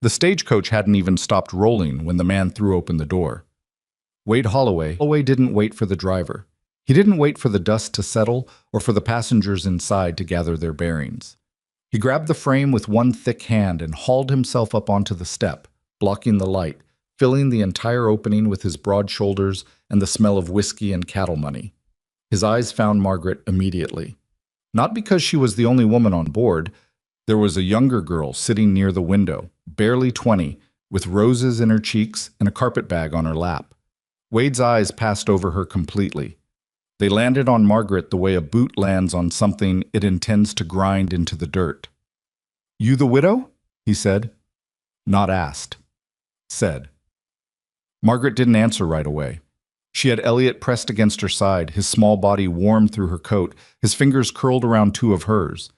The stagecoach hadn't even stopped rolling when the man threw open the door. Wade Holloway didn't wait for the driver. He didn't wait for the dust to settle or for the passengers inside to gather their bearings. He grabbed the frame with one thick hand and hauled himself up onto the step, blocking the light, filling the entire opening with his broad shoulders and the smell of whiskey and cattle money. His eyes found Margaret immediately. Not because she was the only woman on board. There was a younger girl sitting near the window, barely 20, with roses in her cheeks and a carpet bag on her lap. Wade's eyes passed over her completely. They landed on Margaret the way a boot lands on something it intends to grind into the dirt. "You the widow?" he said. Not asked. Said. Margaret didn't answer right away. She had Elliot pressed against her side, his small body warm through her coat, his fingers curled around two of hers.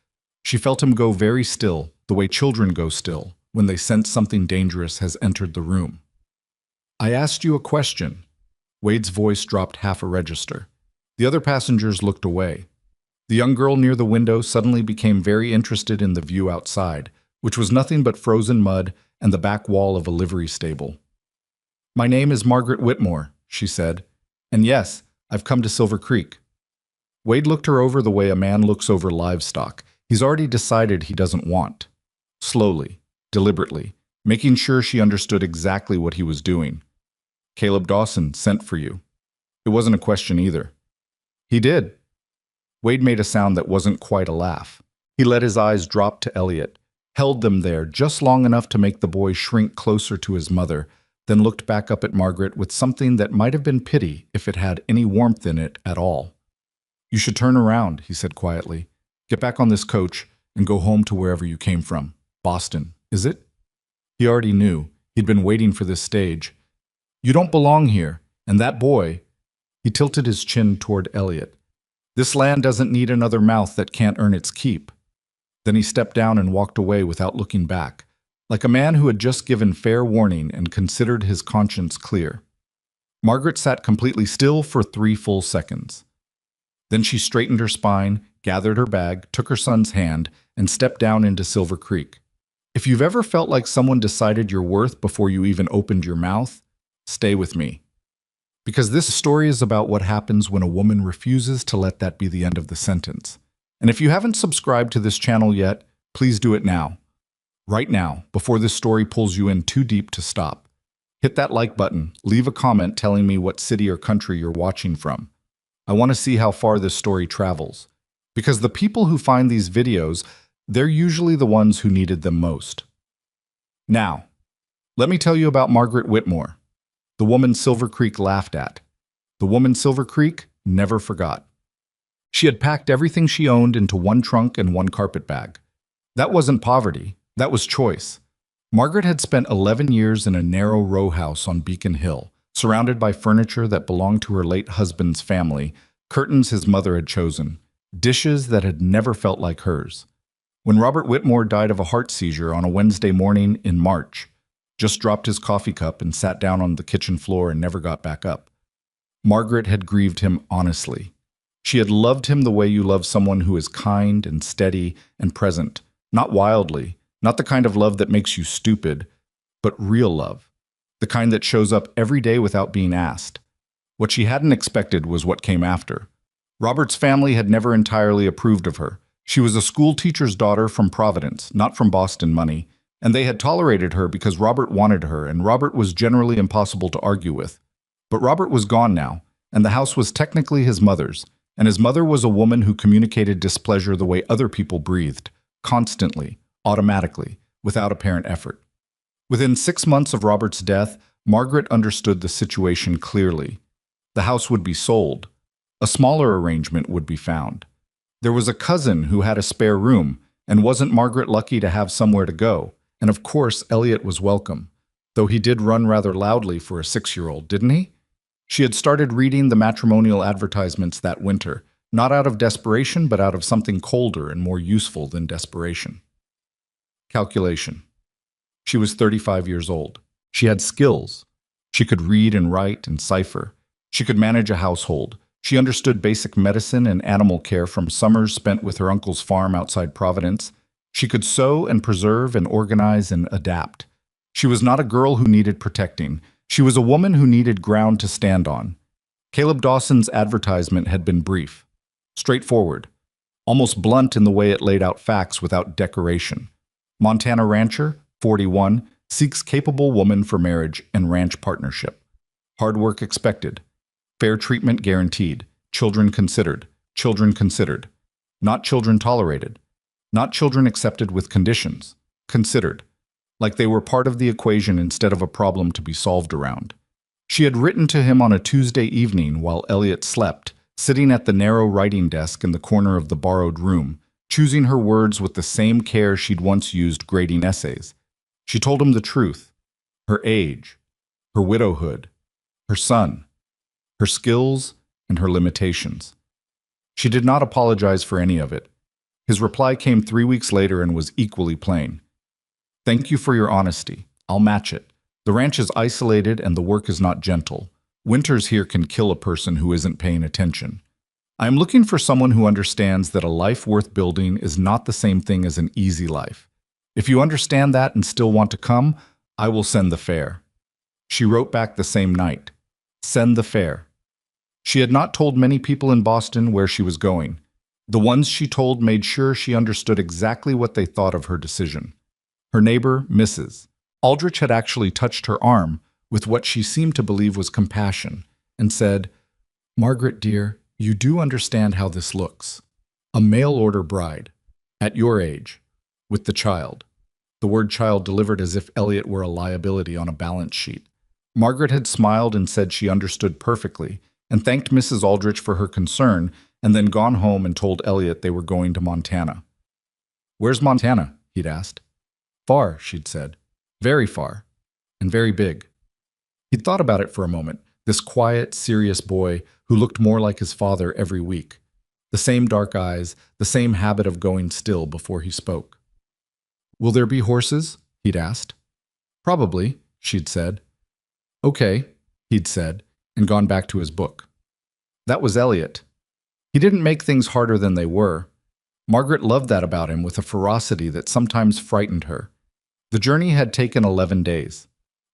She felt him go very still, the way children go still, when they sense something dangerous has entered the room. "I asked you a question." Wade's voice dropped half a register. The other passengers looked away. The young girl near the window suddenly became very interested in the view outside, which was nothing but frozen mud and the back wall of a livery stable. "My name is Margaret Whitmore," she said, "and yes, I've come to Silver Creek." Wade looked her over the way a man looks over livestock. He's already decided he doesn't want. Slowly, deliberately, making sure she understood exactly what he was doing. "Caleb Dawson sent for you." It wasn't a question either. "He did." Wade made a sound that wasn't quite a laugh. He let his eyes drop to Elliot, held them there just long enough to make the boy shrink closer to his mother, then looked back up at Margaret with something that might have been pity if it had any warmth in it at all. "You should turn around," he said quietly. "Get back on this coach and go home to wherever you came from. Boston, is it?" He already knew. He'd been waiting for this stage. "You don't belong here, and that boy—" He tilted his chin toward Elliot. "This land doesn't need another mouth that can't earn its keep." Then he stepped down and walked away without looking back, like a man who had just given fair warning and considered his conscience clear. Margaret sat completely still for 3 full seconds. Then she straightened her spine, gathered her bag, took her son's hand, and stepped down into Silver Creek. If you've ever felt like someone decided your worth before you even opened your mouth, stay with me. Because this story is about what happens when a woman refuses to let that be the end of the sentence. And if you haven't subscribed to this channel yet, please do it now. Right now, before this story pulls you in too deep to stop. Hit that like button, leave a comment telling me what city or country you're watching from. I want to see how far this story travels. Because the people who find these videos, they're usually the ones who needed them most. Now, let me tell you about Margaret Whitmore, the woman Silver Creek laughed at. The woman Silver Creek never forgot. She had packed everything she owned into one trunk and one carpet bag. That wasn't poverty, that was choice. Margaret had spent 11 years in a narrow row house on Beacon Hill, surrounded by furniture that belonged to her late husband's family, curtains his mother had chosen, dishes that had never felt like hers. When Robert Whitmore died of a heart seizure on a Wednesday morning in March, just dropped his coffee cup and sat down on the kitchen floor and never got back up. Margaret had grieved him honestly. She had loved him the way you love someone who is kind and steady and present, not wildly, not the kind of love that makes you stupid, but real love, the kind that shows up every day without being asked. What she hadn't expected was what came after. Robert's family had never entirely approved of her. She was a school teacher's daughter from Providence, not from Boston money, and they had tolerated her because Robert wanted her, and Robert was generally impossible to argue with. But Robert was gone now, and the house was technically his mother's, and his mother was a woman who communicated displeasure the way other people breathed, constantly, automatically, without apparent effort. Within 6 months of Robert's death, Margaret understood the situation clearly. The house would be sold. A smaller arrangement would be found. There was a cousin who had a spare room, and wasn't Margaret lucky to have somewhere to go? And of course, Elliot was welcome, though he did run rather loudly for a 6-year-old, didn't he? She had started reading the matrimonial advertisements that winter, not out of desperation, but out of something colder and more useful than desperation. Calculation. She was 35 years old. She had skills. She could read and write and cipher. She could manage a household. She understood basic medicine and animal care from summers spent with her uncle's farm outside Providence. She could sew and preserve and organize and adapt. She was not a girl who needed protecting. She was a woman who needed ground to stand on. Caleb Dawson's advertisement had been brief, straightforward, almost blunt in the way it laid out facts without decoration. Montana rancher, 41, seeks capable woman for marriage and ranch partnership. Hard work expected. Fair treatment guaranteed. Children considered. Children considered. Not children tolerated. Not children accepted with conditions. Considered. Like they were part of the equation instead of a problem to be solved around. She had written to him on a Tuesday evening while Elliot slept, sitting at the narrow writing desk in the corner of the borrowed room, choosing her words with the same care she'd once used grading essays. She told him the truth. Her age. Her widowhood. Her son. Her skills and her limitations. She did not apologize for any of it. His reply came 3 weeks later and was equally plain. Thank you for your honesty. I'll match it. The ranch is isolated and the work is not gentle. Winters here can kill a person who isn't paying attention. I am looking for someone who understands that a life worth building is not the same thing as an easy life. If you understand that and still want to come, I will send the fare. She wrote back the same night. Send the fare. She had not told many people in Boston where she was going. The ones she told made sure she understood exactly what they thought of her decision. Her neighbor, Mrs. Aldrich, had actually touched her arm with what she seemed to believe was compassion and said, Margaret, dear, you do understand how this looks. A mail-order bride, at your age, with the child. The word child delivered as if Elliot were a liability on a balance sheet. Margaret had smiled and said she understood perfectly, and thanked Mrs. Aldrich for her concern, and then gone home and told Elliot they were going to Montana. Where's Montana? He'd asked. Far, she'd said. Very far. And very big. He'd thought about it for a moment, this quiet, serious boy who looked more like his father every week. The same dark eyes, the same habit of going still before he spoke. Will there be horses? He'd asked. Probably, she'd said. Okay, he'd said, and gone back to his book. That was Elliot. He didn't make things harder than they were. Margaret loved that about him with a ferocity that sometimes frightened her. The journey had taken 11 days.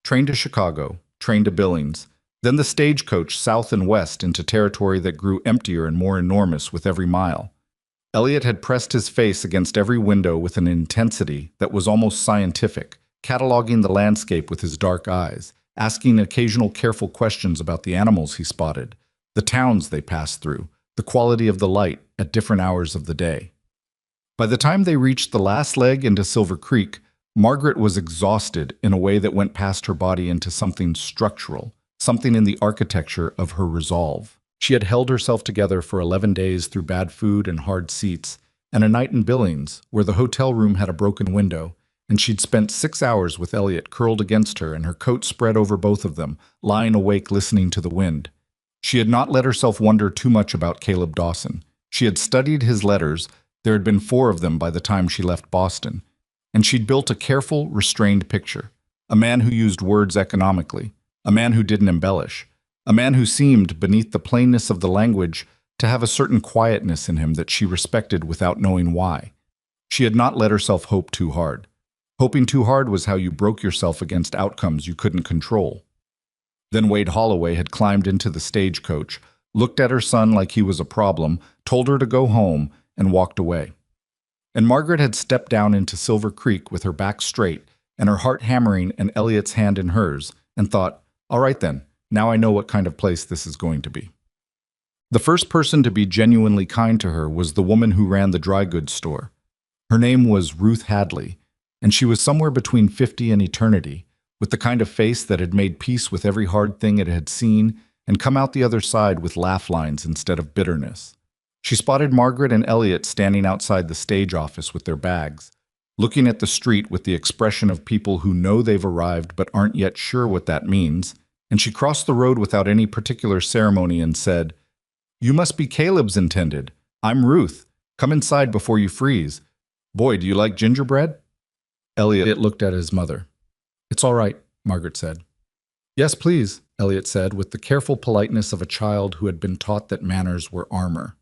Train to Chicago, train to Billings, then the stagecoach south and west into territory that grew emptier and more enormous with every mile. Elliot had pressed his face against every window with an intensity that was almost scientific, cataloging the landscape with his dark eyes, asking occasional careful questions about the animals he spotted, the towns they passed through, the quality of the light at different hours of the day. By the time they reached the last leg into Silver Creek, Margaret was exhausted in a way that went past her body into something structural, something in the architecture of her resolve. She had held herself together for 11 days through bad food and hard seats, and a night in Billings, where the hotel room had a broken window, and she'd spent 6 hours with Elliot curled against her and her coat spread over both of them, lying awake listening to the wind. She had not let herself wonder too much about Caleb Dawson. She had studied his letters. There had been 4 of them by the time she left Boston. And she'd built a careful, restrained picture. A man who used words economically. A man who didn't embellish. A man who seemed, beneath the plainness of the language, to have a certain quietness in him that she respected without knowing why. She had not let herself hope too hard. Hoping too hard was how you broke yourself against outcomes you couldn't control. Then Wade Holloway had climbed into the stagecoach, looked at her son like he was a problem, told her to go home, and walked away. And Margaret had stepped down into Silver Creek with her back straight and her heart hammering and Elliot's hand in hers, and thought, all right then, now I know what kind of place this is going to be. The first person to be genuinely kind to her was the woman who ran the dry goods store. Her name was Ruth Hadley, and she was somewhere between 50 and eternity, with the kind of face that had made peace with every hard thing it had seen and come out the other side with laugh lines instead of bitterness. She spotted Margaret and Elliot standing outside the stage office with their bags, looking at the street with the expression of people who know they've arrived but aren't yet sure what that means, and she crossed the road without any particular ceremony and said, You must be Caleb's intended. I'm Ruth. Come inside before you freeze. Boy, do you like gingerbread? Elliot looked at his mother. It's all right, Margaret said. Yes, please, Elliot said with the careful politeness of a child who had been taught that manners were armor.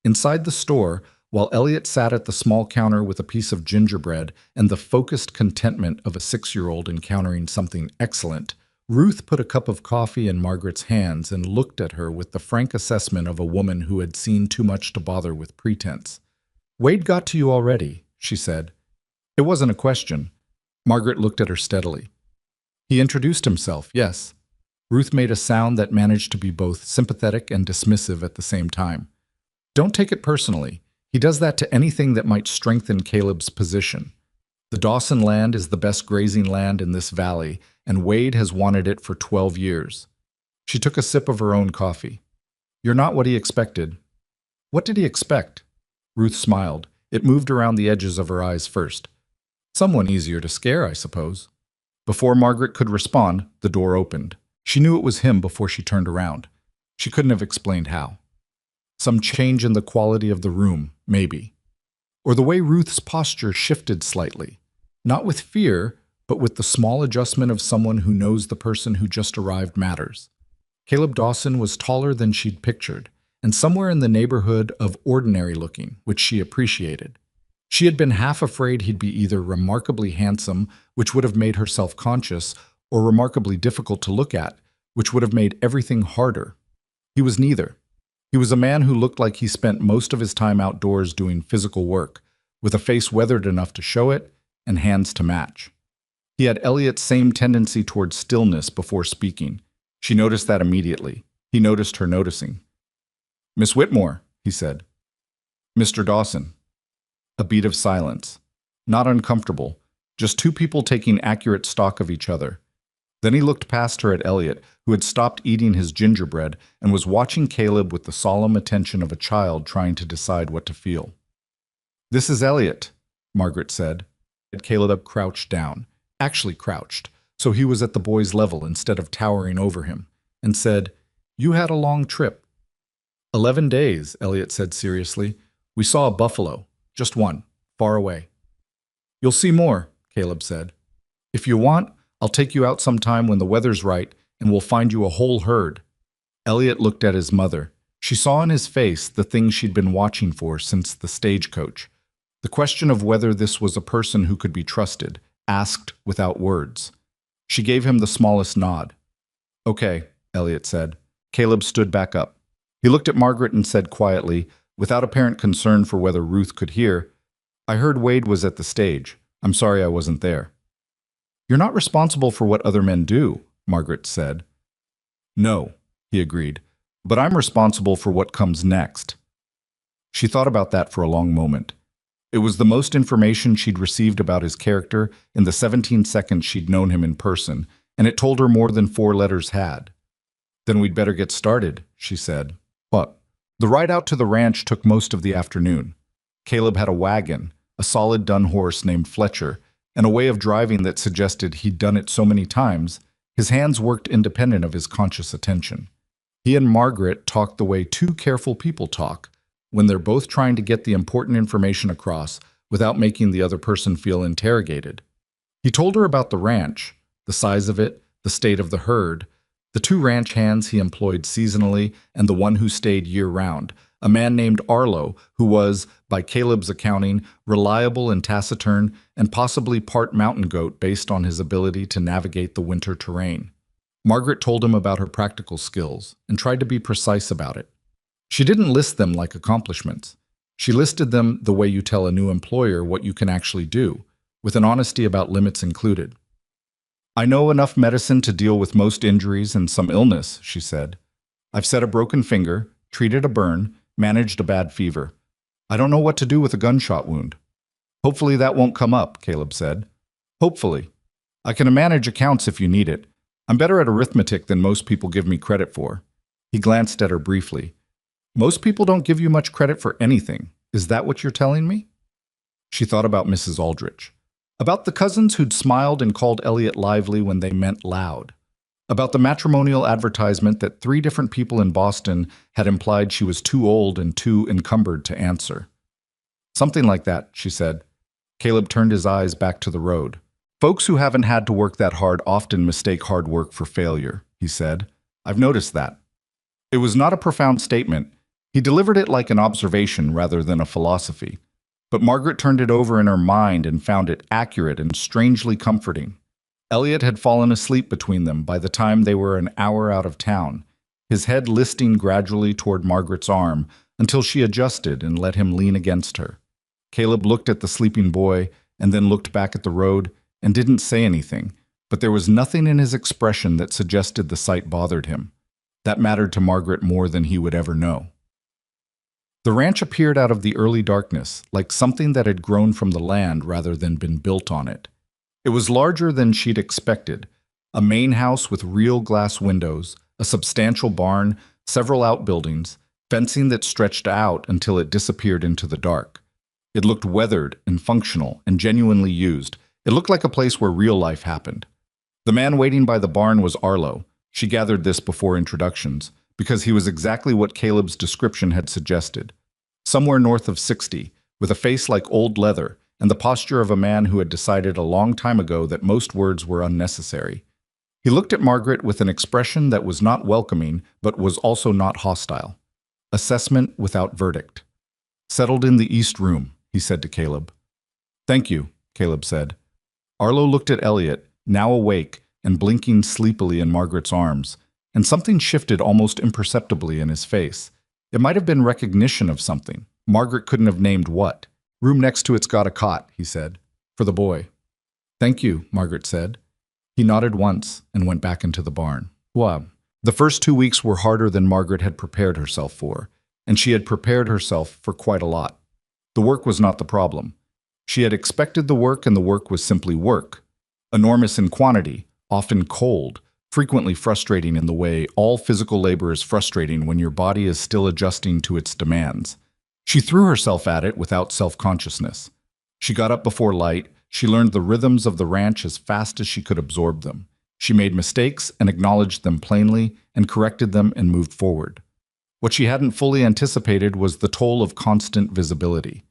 Inside the store, while Elliot sat at the small counter with a piece of gingerbread and the focused contentment of a 6-year-old encountering something excellent, Ruth put a cup of coffee in Margaret's hands and looked at her with the frank assessment of a woman who had seen too much to bother with pretense. "Wade got to you already," she said. It wasn't a question. Margaret looked at her steadily. "He introduced himself, yes." Ruth made a sound that managed to be both sympathetic and dismissive at the same time. "Don't take it personally. He does that to anything that might strengthen Caleb's position. The Dawson land is the best grazing land in this valley, and Wade has wanted it for 12 years. She took a sip of her own coffee. "You're not what he expected." "What did he expect?" Ruth smiled. It moved around the edges of her eyes first. "Someone easier to scare, I suppose." Before Margaret could respond, the door opened. She knew it was him before she turned around. She couldn't have explained how. Some change in the quality of the room, maybe. Or the way Ruth's posture shifted slightly. Not with fear, but with the small adjustment of someone who knows the person who just arrived matters. Caleb Dawson was taller than she'd pictured, and somewhere in the neighborhood of ordinary looking, which she appreciated. She had been half afraid he'd be either remarkably handsome, which would have made her self-conscious, or remarkably difficult to look at, which would have made everything harder. He was neither. He was a man who looked like he spent most of his time outdoors doing physical work, with a face weathered enough to show it and hands to match. He had Elliot's same tendency towards stillness before speaking. She noticed that immediately. He noticed her noticing. "Miss Whitmore," he said. "Mr. Dawson." A beat of silence. Not uncomfortable, just two people taking accurate stock of each other. Then he looked past her at Elliot, who had stopped eating his gingerbread and was watching Caleb with the solemn attention of a child trying to decide what to feel. "This is Elliot," Margaret said. Caleb crouched down, actually crouched, so he was at the boy's level instead of towering over him, and said, "You had a long trip." 11 days, Elliot said seriously. "We saw a buffalo, just one, far away." "You'll see more," Caleb said. "If you want, I'll take you out sometime when the weather's right, and we'll find you a whole herd." Elliot looked at his mother. She saw in his face the thing she'd been watching for since the stagecoach. The question of whether this was a person who could be trusted, asked without words. She gave him the smallest nod. "Okay," Elliot said. Caleb stood back up. He looked at Margaret and said quietly, without apparent concern for whether Ruth could hear, "I heard Wade was at the stage. I'm sorry I wasn't there." "You're not responsible for what other men do," Margaret said. "No," he agreed, "but I'm responsible for what comes next." She thought about that for a long moment. It was the most information she'd received about his character in the 17 seconds she'd known him in person, and it told her more than 4 letters had. "Then we'd better get started," she said. "What?" The ride out to the ranch took most of the afternoon. Caleb had a wagon, a solid dun horse named Fletcher, and a way of driving that suggested he'd done it so many times, his hands worked independent of his conscious attention. He and Margaret talked the way two careful people talk, when they're both trying to get the important information across without making the other person feel interrogated. He told her about the ranch, the size of it, the state of the herd, the 2 ranch hands he employed seasonally, and the one who stayed year-round, a man named Arlo, who was, by Caleb's accounting, reliable and taciturn, and possibly part mountain goat based on his ability to navigate the winter terrain. Margaret told him about her practical skills, and tried to be precise about it. She didn't list them like accomplishments. She listed them the way you tell a new employer what you can actually do, with an honesty about limits included. "I know enough medicine to deal with most injuries and some illness," she said. "I've set a broken finger, treated a burn, managed a bad fever. I don't know what to do with a gunshot wound." "Hopefully that won't come up," Caleb said. "Hopefully. I can manage accounts if you need it. I'm better at arithmetic than most people give me credit for." He glanced at her briefly. "Most people don't give you much credit for anything. Is that what you're telling me?" She thought about Mrs. Aldrich. About the cousins who'd smiled and called Elliot lively when they meant loud. About the matrimonial advertisement that 3 different people in Boston had implied she was too old and too encumbered to answer. "Something like that," she said. Caleb turned his eyes back to the road. "Folks who haven't had to work that hard often mistake hard work for failure," he said. "I've noticed that." It was not a profound statement. He delivered it like an observation rather than a philosophy. But Margaret turned it over in her mind and found it accurate and strangely comforting. Elliot had fallen asleep between them by the time they were an hour out of town, his head listing gradually toward Margaret's arm until she adjusted and let him lean against her. Caleb looked at the sleeping boy and then looked back at the road and didn't say anything, but there was nothing in his expression that suggested the sight bothered him. That mattered to Margaret more than he would ever know. The ranch appeared out of the early darkness, like something that had grown from the land rather than been built on it. It was larger than she'd expected, a main house with real glass windows, a substantial barn, several outbuildings, fencing that stretched out until it disappeared into the dark. It looked weathered and functional and genuinely used. It looked like a place where real life happened. The man waiting by the barn was Arlo. She gathered this before introductions, because he was exactly what Caleb's description had suggested. Somewhere north of 60, with a face like old leather, and the posture of a man who had decided a long time ago that most words were unnecessary. He looked at Margaret with an expression that was not welcoming, but was also not hostile. Assessment without verdict. "Settled in the east room," he said to Caleb. "Thank you," Caleb said. Arlo looked at Elliot, now awake and blinking sleepily in Margaret's arms, and something shifted almost imperceptibly in his face. It might have been recognition of something. Margaret couldn't have named what. "Room next to it's got a cot," he said, "for the boy." "Thank you," Margaret said. He nodded once and went back into the barn. Wow. The first 2 weeks were harder than Margaret had prepared herself for, and she had prepared herself for quite a lot. The work was not the problem. She had expected the work, and the work was simply work. Enormous in quantity, often cold, frequently frustrating in the way all physical labor is frustrating when your body is still adjusting to its demands. She threw herself at it without self-consciousness. She got up before light. She learned the rhythms of the ranch as fast as she could absorb them. She made mistakes and acknowledged them plainly and corrected them and moved forward. What she hadn't fully anticipated was the toll of constant visibility.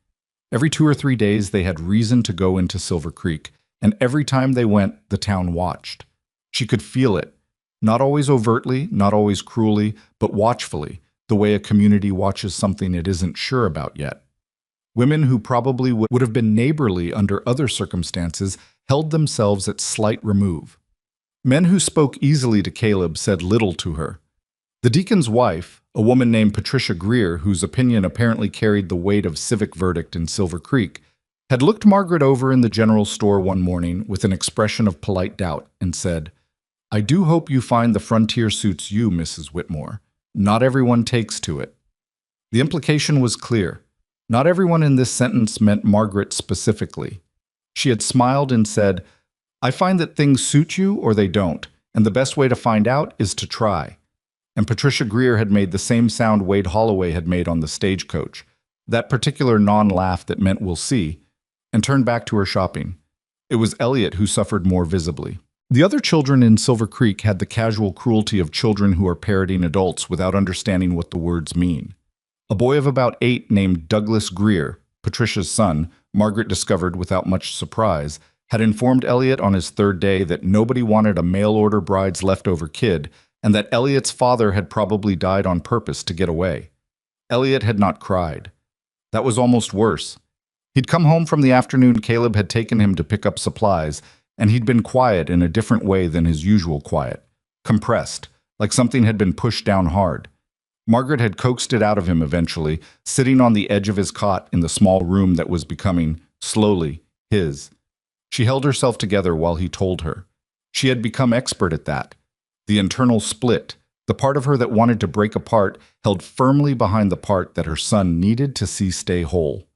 Every 2 or 3 days they had reason to go into Silver Creek, and every time they went, the town watched. She could feel it, not always overtly, not always cruelly, but watchfully, the way a community watches something it isn't sure about yet. Women who probably would have been neighborly under other circumstances held themselves at slight remove. Men who spoke easily to Caleb said little to her. The deacon's wife, a woman named Patricia Greer, whose opinion apparently carried the weight of civic verdict in Silver Creek, had looked Margaret over in the general store one morning with an expression of polite doubt and said, "I do hope you find the frontier suits you, Mrs. Whitmore. Not everyone takes to it." The implication was clear. Not everyone in this sentence meant Margaret specifically. She had smiled and said, "I find that things suit you or they don't, and the best way to find out is to try." And Patricia Greer had made the same sound Wade Holloway had made on the stagecoach, that particular non-laugh that meant "we'll see," and turned back to her shopping. It was Elliot who suffered more visibly. The other children in Silver Creek had the casual cruelty of children who are parroting adults without understanding what the words mean. A boy of about 8 named Douglas Greer, Patricia's son, Margaret discovered without much surprise, had informed Elliot on his 3rd day that nobody wanted a mail-order bride's leftover kid and that Elliot's father had probably died on purpose to get away. Elliot had not cried. That was almost worse. He'd come home from the afternoon Caleb had taken him to pick up supplies, and he'd been quiet in a different way than his usual quiet, compressed, like something had been pushed down hard. Margaret had coaxed it out of him eventually, sitting on the edge of his cot in the small room that was becoming, slowly, his. She held herself together while he told her. She had become expert at that. The internal split, the part of her that wanted to break apart, held firmly behind the part that her son needed to see stay whole.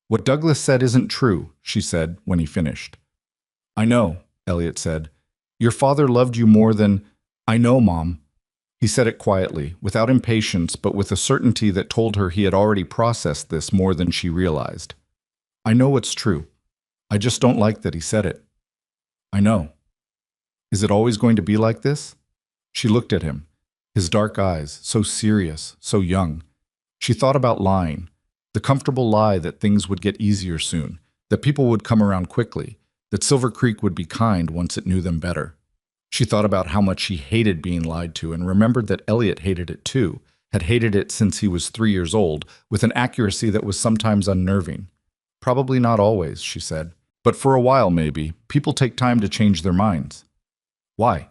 "What Douglas said isn't true," she said when he finished. "I know," Elliot said. "Your father loved you more than—" "I know, Mom." He said it quietly, without impatience, but with a certainty that told her he had already processed this more than she realized. "I know it's true. I just don't like that he said it." "I know. Is it always going to be like this?" She looked at him, his dark eyes, so serious, so young. She thought about lying, the comfortable lie that things would get easier soon, that people would come around quickly, that Silver Creek would be kind once it knew them better. She thought about how much she hated being lied to and remembered that Elliot hated it too, had hated it since he was 3 years old, with an accuracy that was sometimes unnerving. Probably not always, she said. But for a while, maybe, people take time to change their minds. Why?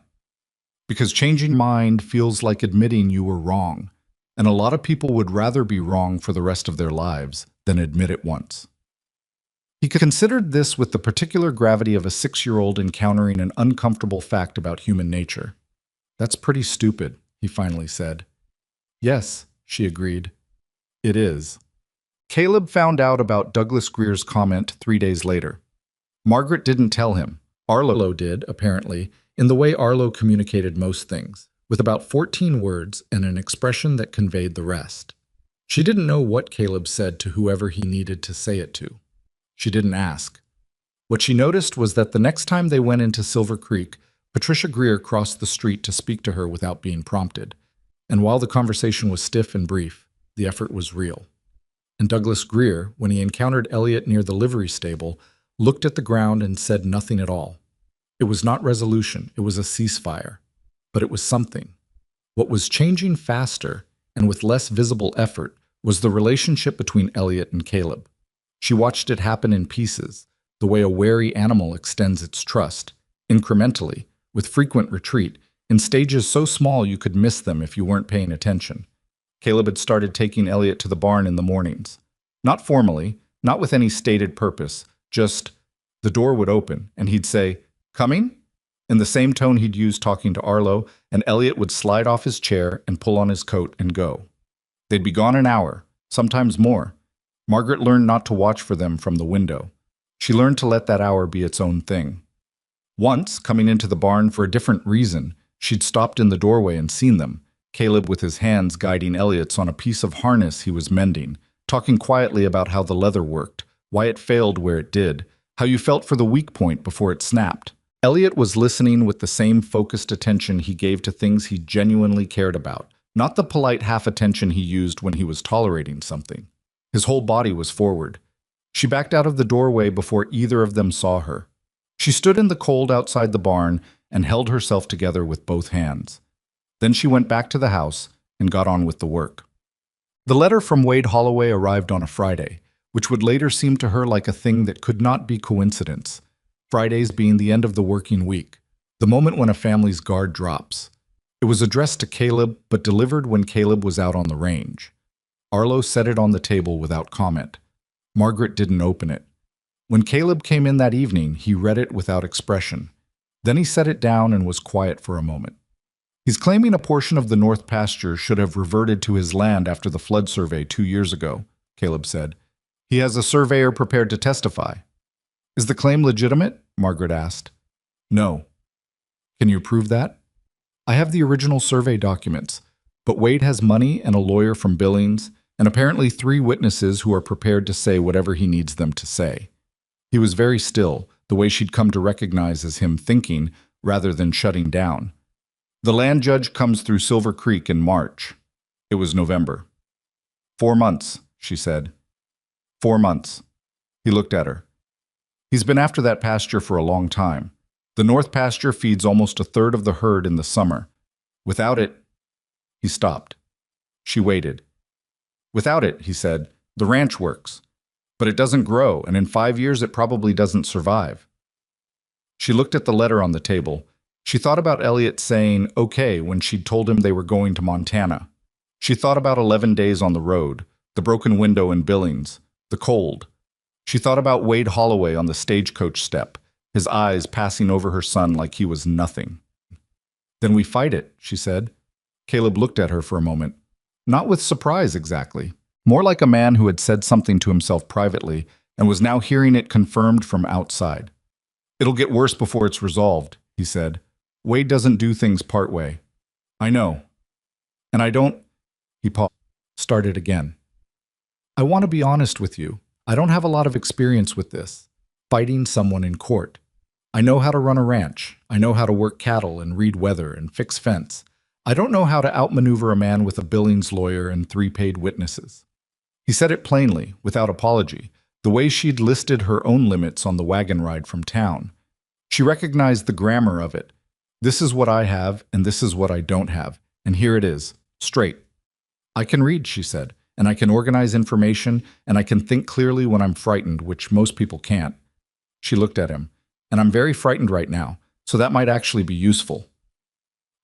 Because changing your mind feels like admitting you were wrong, and a lot of people would rather be wrong for the rest of their lives than admit it once. He considered this with the particular gravity of a 6-year-old encountering an uncomfortable fact about human nature. That's pretty stupid, he finally said. Yes, she agreed. It is. Caleb found out about Douglas Greer's comment 3 days later. Margaret didn't tell him. Arlo did, apparently, in the way Arlo communicated most things, with about 14 words and an expression that conveyed the rest. She didn't know what Caleb said to whoever he needed to say it to. She didn't ask. What she noticed was that the next time they went into Silver Creek, Patricia Greer crossed the street to speak to her without being prompted. And while the conversation was stiff and brief, the effort was real. And Douglas Greer, when he encountered Elliot near the livery stable, looked at the ground and said nothing at all. It was not resolution, it was a ceasefire. But it was something. What was changing faster, and with less visible effort, was the relationship between Elliot and Caleb. She watched it happen in pieces, the way a wary animal extends its trust, incrementally, with frequent retreat, in stages so small you could miss them if you weren't paying attention. Caleb had started taking Elliot to the barn in the mornings. Not formally, not with any stated purpose, just the door would open, and he'd say, "Coming?" in the same tone he'd used talking to Arlo, and Elliot would slide off his chair and pull on his coat and go. They'd be gone an hour, sometimes more. Margaret learned not to watch for them from the window. She learned to let that hour be its own thing. Once, coming into the barn for a different reason, she'd stopped in the doorway and seen them, Caleb with his hands guiding Elliot's on a piece of harness he was mending, talking quietly about how the leather worked, why it failed where it did, how you felt for the weak point before it snapped. Elliot was listening with the same focused attention he gave to things he genuinely cared about, not the polite half-attention he used when he was tolerating something. His whole body was forward. She backed out of the doorway before either of them saw her. She stood in the cold outside the barn and held herself together with both hands. Then she went back to the house and got on with the work. The letter from Wade Holloway arrived on a Friday, which would later seem to her like a thing that could not be coincidence. Fridays being the end of the working week, the moment when a family's guard drops. It was addressed to Caleb, but delivered when Caleb was out on the range. Arlo set it on the table without comment. Margaret didn't open it. When Caleb came in that evening, he read it without expression. Then he set it down and was quiet for a moment. He's claiming a portion of the North Pasture should have reverted to his land after the flood survey 2 years ago, Caleb said. He has a surveyor prepared to testify. Is the claim legitimate? Margaret asked. No. Can you prove that? I have the original survey documents, but Wade has money and a lawyer from Billings, and apparently 3 witnesses who are prepared to say whatever he needs them to say. He was very still, the way she'd come to recognize as him thinking rather than shutting down. The land judge comes through Silver Creek in March. It was November. 4 months, she said. 4 months. He looked at her. He's been after that pasture for a long time. The North Pasture feeds almost a third of the herd in the summer. Without it, he stopped. She waited. Without it, he said, the ranch works. But it doesn't grow, and in 5 years it probably doesn't survive. She looked at the letter on the table. She thought about Elliot saying okay when she'd told him they were going to Montana. She thought about 11 days on the road, the broken window in Billings, the cold. She thought about Wade Holloway on the stagecoach step, his eyes passing over her son like he was nothing. Then we fight it, she said. Caleb looked at her for a moment. Not with surprise exactly. More like a man who had said something to himself privately and was now hearing it confirmed from outside. It'll get worse before it's resolved, he said. Wade doesn't do things partway. I know. And I don't... He paused, started again. I want to be honest with you. I don't have a lot of experience with this, fighting someone in court. I know how to run a ranch. I know how to work cattle and read weather and fix fence. I don't know how to outmaneuver a man with a Billings lawyer and 3 paid witnesses. He said it plainly, without apology, the way she'd listed her own limits on the wagon ride from town. She recognized the grammar of it. This is what I have, and this is what I don't have, and here it is, straight. I can read, she said, and I can organize information, and I can think clearly when I'm frightened, which most people can't. She looked at him. And I'm very frightened right now, so that might actually be useful.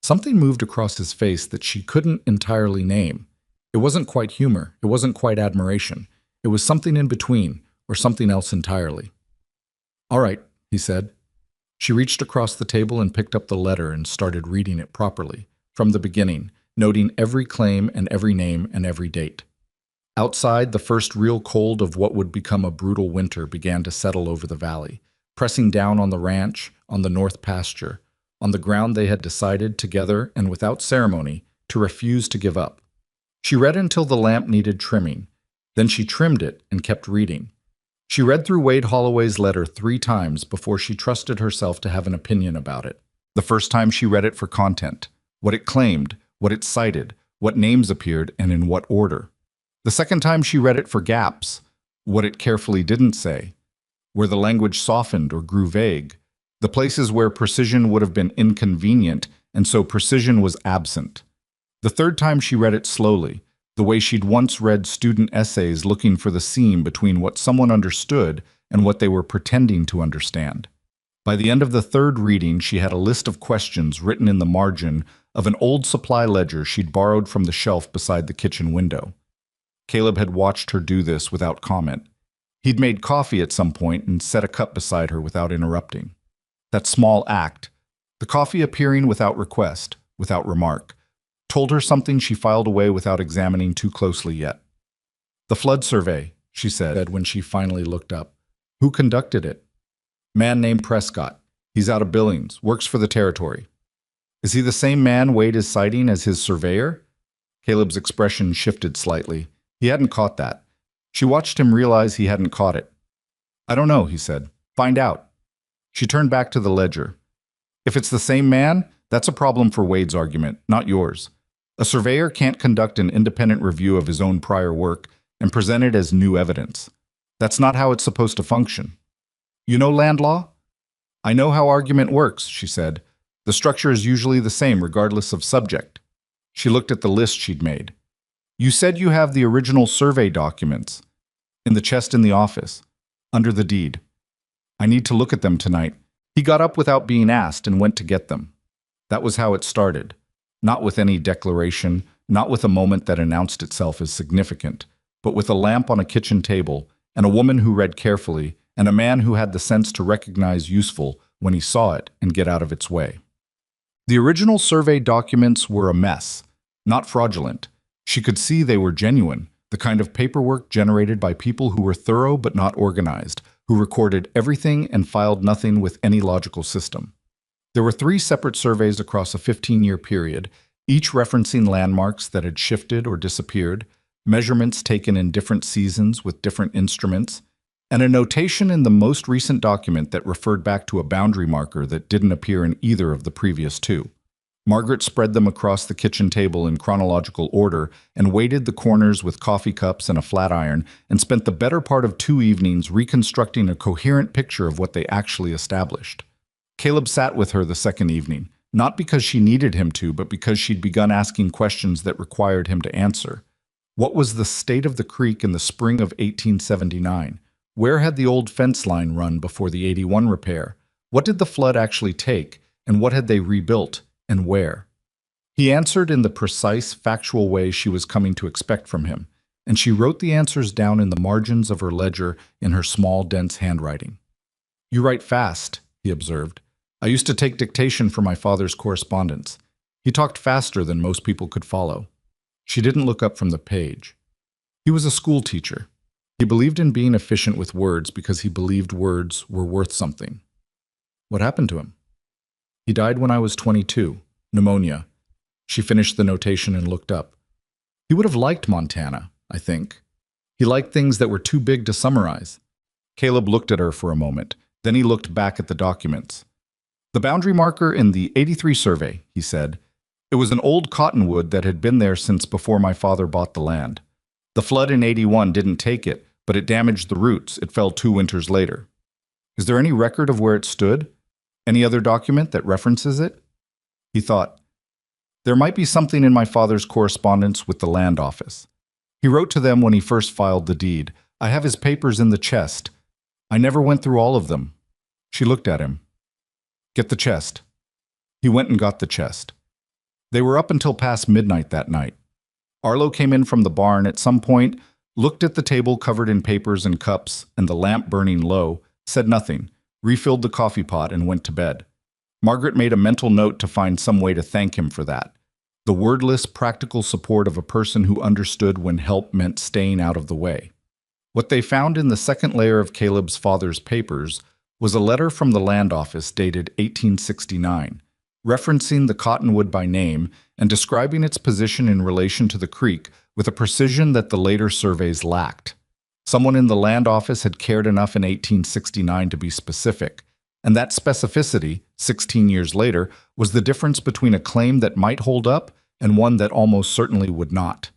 Something moved across his face that she couldn't entirely name. It wasn't quite humor. It wasn't quite admiration. It was something in between, or something else entirely. All right, he said. She reached across the table and picked up the letter and started reading it properly, from the beginning, noting every claim and every name and every date. Outside, the first real cold of what would become a brutal winter began to settle over the valley, pressing down on the ranch, on the north pasture, on the ground they had decided, together and without ceremony, to refuse to give up. She read until the lamp needed trimming. Then she trimmed it and kept reading. She read through Wade Holloway's letter 3 times before she trusted herself to have an opinion about it. The first time she read it for content, what it claimed, what it cited, what names appeared, and in what order. The second time she read it for gaps, what it carefully didn't say, where the language softened or grew vague, the places where precision would have been inconvenient, and so precision was absent. The third time she read it slowly, the way she'd once read student essays looking for the seam between what someone understood and what they were pretending to understand. By the end of the third reading, she had a list of questions written in the margin of an old supply ledger she'd borrowed from the shelf beside the kitchen window. Caleb had watched her do this without comment. He'd made coffee at some point and set a cup beside her without interrupting. That small act, the coffee appearing without request, without remark, told her something she filed away without examining too closely yet. The flood survey, she said when she finally looked up. Who conducted it? Man named Prescott. He's out of Billings, works for the territory. Is he the same man Wade is citing as his surveyor? Caleb's expression shifted slightly. He hadn't caught that. She watched him realize he hadn't caught it. I don't know, he said. Find out. She turned back to the ledger. If it's the same man, that's a problem for Wade's argument, not yours. A surveyor can't conduct an independent review of his own prior work and present it as new evidence. That's not how it's supposed to function. You know land law? I know how argument works, she said. The structure is usually the same regardless of subject. She looked at the list she'd made. You said you have the original survey documents in the chest in the office, under the deed. I need to look at them tonight. He got up without being asked and went to get them. That was how it started. Not with any declaration, not with a moment that announced itself as significant, but with a lamp on a kitchen table, and a woman who read carefully, and a man who had the sense to recognize useful when he saw it and get out of its way. The original survey documents were a mess, not fraudulent. She could see they were genuine, the kind of paperwork generated by people who were thorough but not organized, who recorded everything and filed nothing with any logical system. There were 3 separate surveys across a 15-year period, each referencing landmarks that had shifted or disappeared, measurements taken in different seasons with different instruments, and a notation in the most recent document that referred back to a boundary marker that didn't appear in either of the previous 2. Margaret spread them across the kitchen table in chronological order and weighted the corners with coffee cups and a flat iron and spent the better part of 2 evenings reconstructing a coherent picture of what they actually established. Caleb sat with her the second evening, not because she needed him to, but because she'd begun asking questions that required him to answer. What was the state of the creek in the spring of 1879? Where had the old fence line run before the 81 repair? What did the flood actually take, and what had they rebuilt, and where? He answered in the precise, factual way she was coming to expect from him, and she wrote the answers down in the margins of her ledger in her small, dense handwriting. You write fast, he observed. I used to take dictation for my father's correspondence. He talked faster than most people could follow. She didn't look up from the page. He was a school teacher. He believed in being efficient with words because he believed words were worth something. What happened to him? He died when I was 22. Pneumonia. She finished the notation and looked up. He would have liked Montana, I think. He liked things that were too big to summarize. Caleb looked at her for a moment. Then he looked back at the documents. The boundary marker in the 83 survey, he said. It was an old cottonwood that had been there since before my father bought the land. The flood in 81 didn't take it, but it damaged the roots. It fell 2 winters later. Is there any record of where it stood? Any other document that references it? He thought. There might be something in my father's correspondence with the land office. He wrote to them when he first filed the deed. I have his papers in the chest. I never went through all of them. She looked at him. Get the chest. He went and got the chest. They were up until past midnight that night. Arlo came in from the barn at some point, looked at the table covered in papers and cups and the lamp burning low, said nothing, refilled the coffee pot and went to bed. Margaret made a mental note to find some way to thank him for that. The wordless, practical support of a person who understood when help meant staying out of the way. What they found in the second layer of Caleb's father's papers was a letter from the land office dated 1869, referencing the cottonwood by name and describing its position in relation to the creek with a precision that the later surveys lacked. Someone in the land office had cared enough in 1869 to be specific, and that specificity, 16 years later, was the difference between a claim that might hold up and one that almost certainly would not.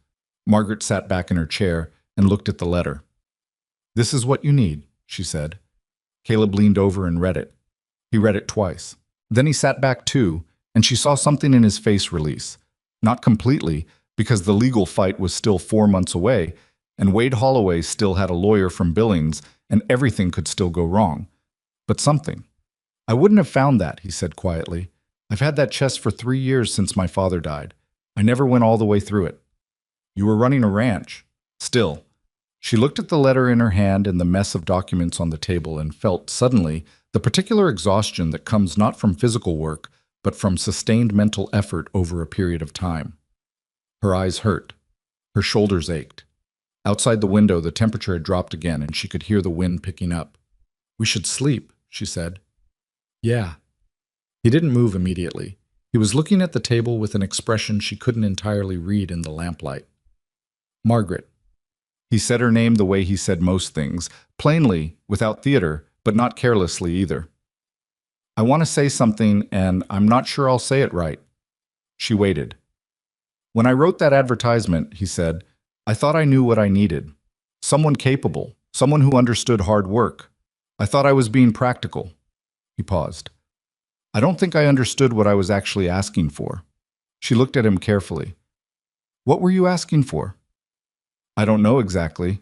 Margaret sat back in her chair and looked at the letter. "This is what you need," she said. Caleb leaned over and read it. He read it twice. Then he sat back too, and she saw something in his face release. Not completely, because the legal fight was still 4 months away, and Wade Holloway still had a lawyer from Billings, and everything could still go wrong. But something. "I wouldn't have found that," he said quietly. "I've had that chest for 3 years since my father died. I never went all the way through it." "You were running a ranch." Still. She looked at the letter in her hand and the mess of documents on the table and felt, suddenly, the particular exhaustion that comes not from physical work, but from sustained mental effort over a period of time. Her eyes hurt. Her shoulders ached. Outside the window, the temperature had dropped again, and she could hear the wind picking up. "We should sleep," she said. "Yeah." He didn't move immediately. He was looking at the table with an expression she couldn't entirely read in the lamplight. "Margaret." He said her name the way he said most things, plainly, without theater, but not carelessly either. "I want to say something, and I'm not sure I'll say it right." She waited. "When I wrote that advertisement," he said, "I thought I knew what I needed. Someone capable, someone who understood hard work. I thought I was being practical." He paused. "I don't think I understood what I was actually asking for." She looked at him carefully. "What were you asking for?" "I don't know exactly."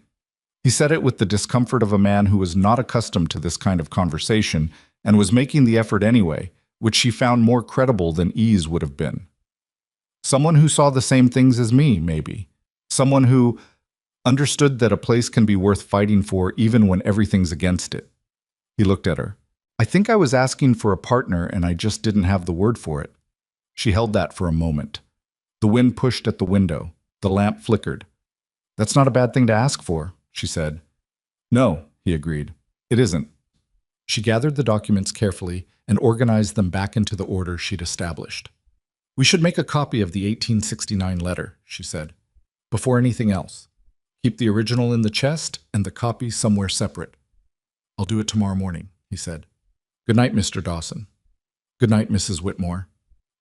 He said it with the discomfort of a man who was not accustomed to this kind of conversation and was making the effort anyway, which she found more credible than ease would have been. "Someone who saw the same things as me, maybe. Someone who understood that a place can be worth fighting for even when everything's against it." He looked at her. "I think I was asking for a partner and I just didn't have the word for it." She held that for a moment. The wind pushed at the window. The lamp flickered. "That's not a bad thing to ask for," she said. "No," he agreed. "It isn't." She gathered the documents carefully and organized them back into the order she'd established. "We should make a copy of the 1869 letter," she said. "Before anything else. Keep the original in the chest and the copy somewhere separate." "I'll do it tomorrow morning," he said. "Good night, Mr. Dawson." "Good night, Mrs. Whitmore."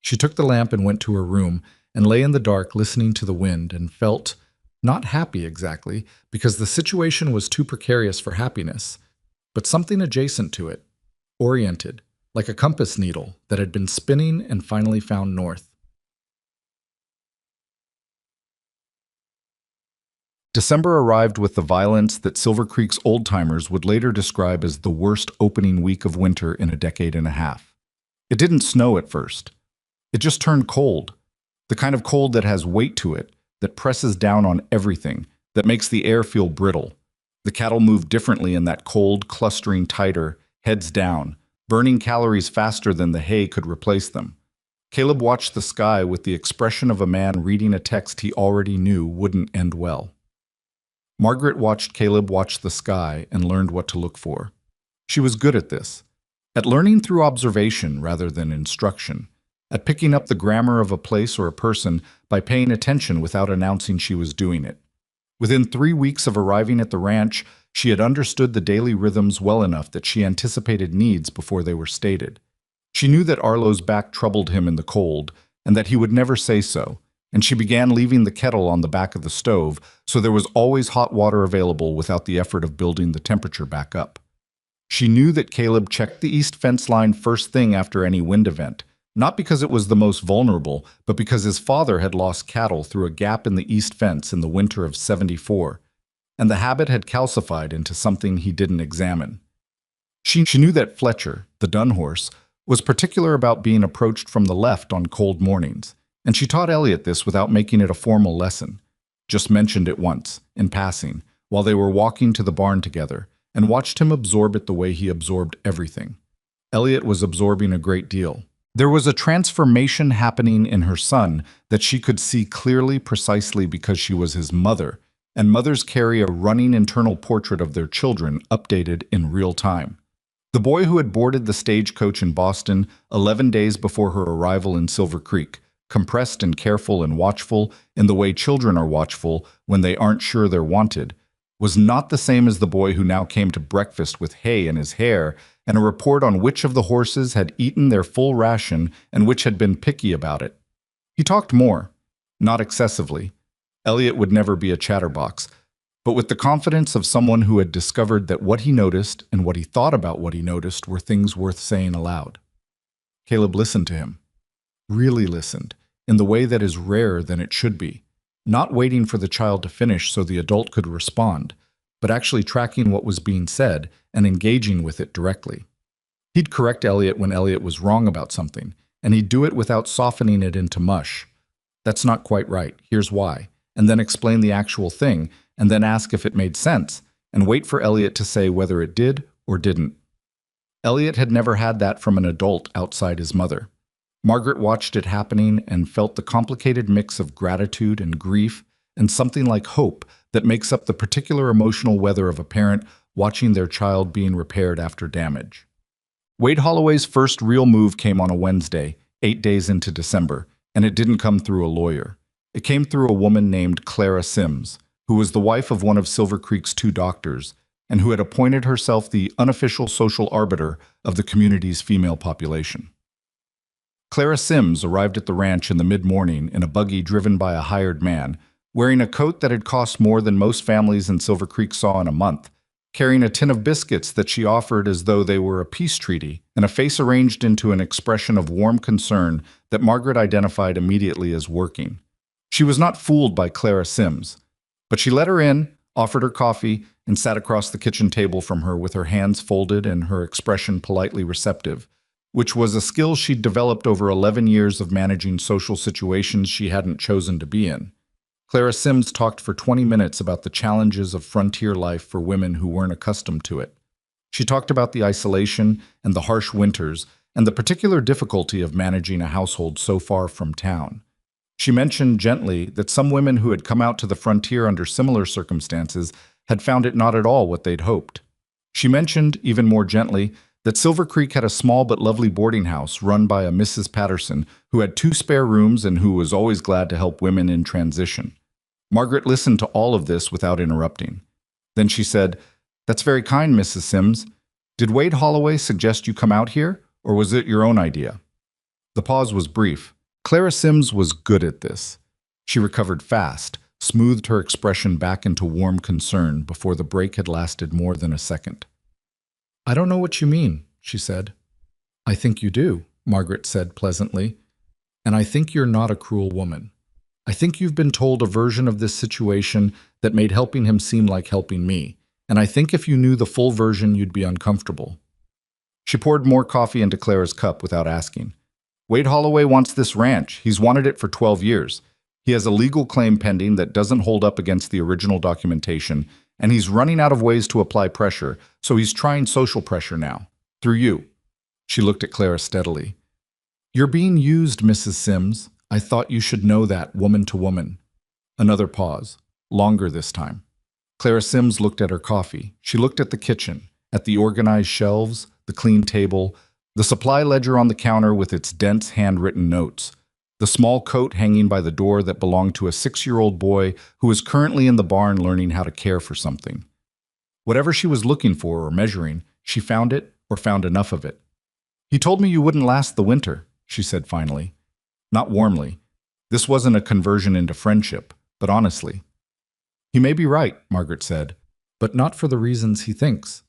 She took the lamp and went to her room and lay in the dark listening to the wind and felt not happy exactly, because the situation was too precarious for happiness, but something adjacent to it, oriented, like a compass needle that had been spinning and finally found north. December arrived with the violence that Silver Creek's old-timers would later describe as the worst opening week of winter in a decade and a half. It didn't snow at first. It just turned cold, the kind of cold that has weight to it, that presses down on everything, that makes the air feel brittle. The cattle moved differently in that cold, clustering tighter, heads down, burning calories faster than the hay could replace them. Caleb watched the sky with the expression of a man reading a text he already knew wouldn't end well. Margaret watched Caleb watch the sky and learned what to look for. She was good at this, at learning through observation rather than instruction, at picking up the grammar of a place or a person by paying attention without announcing she was doing it. Within 3 weeks of arriving at the ranch, she had understood the daily rhythms well enough that she anticipated needs before they were stated. She knew that Arlo's back troubled him in the cold, and that he would never say so, and she began leaving the kettle on the back of the stove so there was always hot water available without the effort of building the temperature back up. She knew that Caleb checked the east fence line first thing after any wind event, Not because it was the most vulnerable, but because his father had lost cattle through a gap in the east fence in the winter of '74, and the habit had calcified into something he didn't examine. She knew that Fletcher, the dun horse, was particular about being approached from the left on cold mornings, and she taught Elliot this without making it a formal lesson. Just mentioned it once, in passing, while they were walking to the barn together, and watched him absorb it the way he absorbed everything. Elliot was absorbing a great deal. There was a transformation happening in her son that she could see clearly precisely because she was his mother, and mothers carry a running internal portrait of their children updated in real time. The boy who had boarded the stagecoach in Boston 11 days before her arrival in Silver Creek, compressed and careful and watchful in the way children are watchful when they aren't sure they're wanted, was not the same as the boy who now came to breakfast with hay in his hair and a report on which of the horses had eaten their full ration and which had been picky about it. He talked more, not excessively. Elliot would never be a chatterbox, but with the confidence of someone who had discovered that what he noticed and what he thought about what he noticed were things worth saying aloud. Caleb listened to him. Really listened, in the way that is rarer than it should be, not waiting for the child to finish so the adult could respond, but actually tracking what was being said and engaging with it directly. He'd correct Elliot when Elliot was wrong about something, and he'd do it without softening it into mush. That's not quite right, here's why, and then explain the actual thing, and then ask if it made sense, and wait for Elliot to say whether it did or didn't. Elliot had never had that from an adult outside his mother. Margaret watched it happening and felt the complicated mix of gratitude and grief and something like hope that makes up the particular emotional weather of a parent watching their child being repaired after damage. Wade Holloway's first real move came on a Wednesday, 8 days into December, and it didn't come through a lawyer. It came through a woman named Clara Sims, who was the wife of one of Silver Creek's 2 doctors, and who had appointed herself the unofficial social arbiter of the community's female population. Clara Sims arrived at the ranch in the mid-morning in a buggy driven by a hired man, wearing a coat that had cost more than most families in Silver Creek saw in a month, carrying a tin of biscuits that she offered as though they were a peace treaty, and a face arranged into an expression of warm concern that Margaret identified immediately as working. She was not fooled by Clara Sims, but she let her in, offered her coffee, and sat across the kitchen table from her with her hands folded and her expression politely receptive, which was a skill she'd developed over 11 years of managing social situations she hadn't chosen to be in. Clara Sims talked for 20 minutes about the challenges of frontier life for women who weren't accustomed to it. She talked about the isolation and the harsh winters and the particular difficulty of managing a household so far from town. She mentioned gently that some women who had come out to the frontier under similar circumstances had found it not at all what they'd hoped. She mentioned, even more gently, that Silver Creek had a small but lovely boarding house run by a Mrs. Patterson who had 2 spare rooms and who was always glad to help women in transition. Margaret listened to all of this without interrupting. Then she said, "That's very kind, Mrs. Sims. Did Wade Holloway suggest you come out here, or was it your own idea?" The pause was brief. Clara Sims was good at this. She recovered fast, smoothed her expression back into warm concern before the break had lasted more than a second. "I don't know what you mean," she said. "I think you do," Margaret said pleasantly. "And I think you're not a cruel woman. I think you've been told a version of this situation that made helping him seem like helping me, and I think if you knew the full version, you'd be uncomfortable." She poured more coffee into Clara's cup without asking. "Wade Holloway wants this ranch. He's wanted it for 12 years. He has a legal claim pending that doesn't hold up against the original documentation, and he's running out of ways to apply pressure, so he's trying social pressure now, through you." She looked at Clara steadily. "You're being used, Mrs. Sims. I thought you should know that, woman to woman." Another pause, longer this time. Clara Sims looked at her coffee. She looked at the kitchen, at the organized shelves, the clean table, the supply ledger on the counter with its dense handwritten notes, the small coat hanging by the door that belonged to a 6-year-old boy who was currently in the barn learning how to care for something. Whatever she was looking for or measuring, she found it or found enough of it. "He told me you wouldn't last the winter," she said finally. Not warmly. This wasn't a conversion into friendship, but honestly. "He may be right," Margaret said, "but not for the reasons he thinks."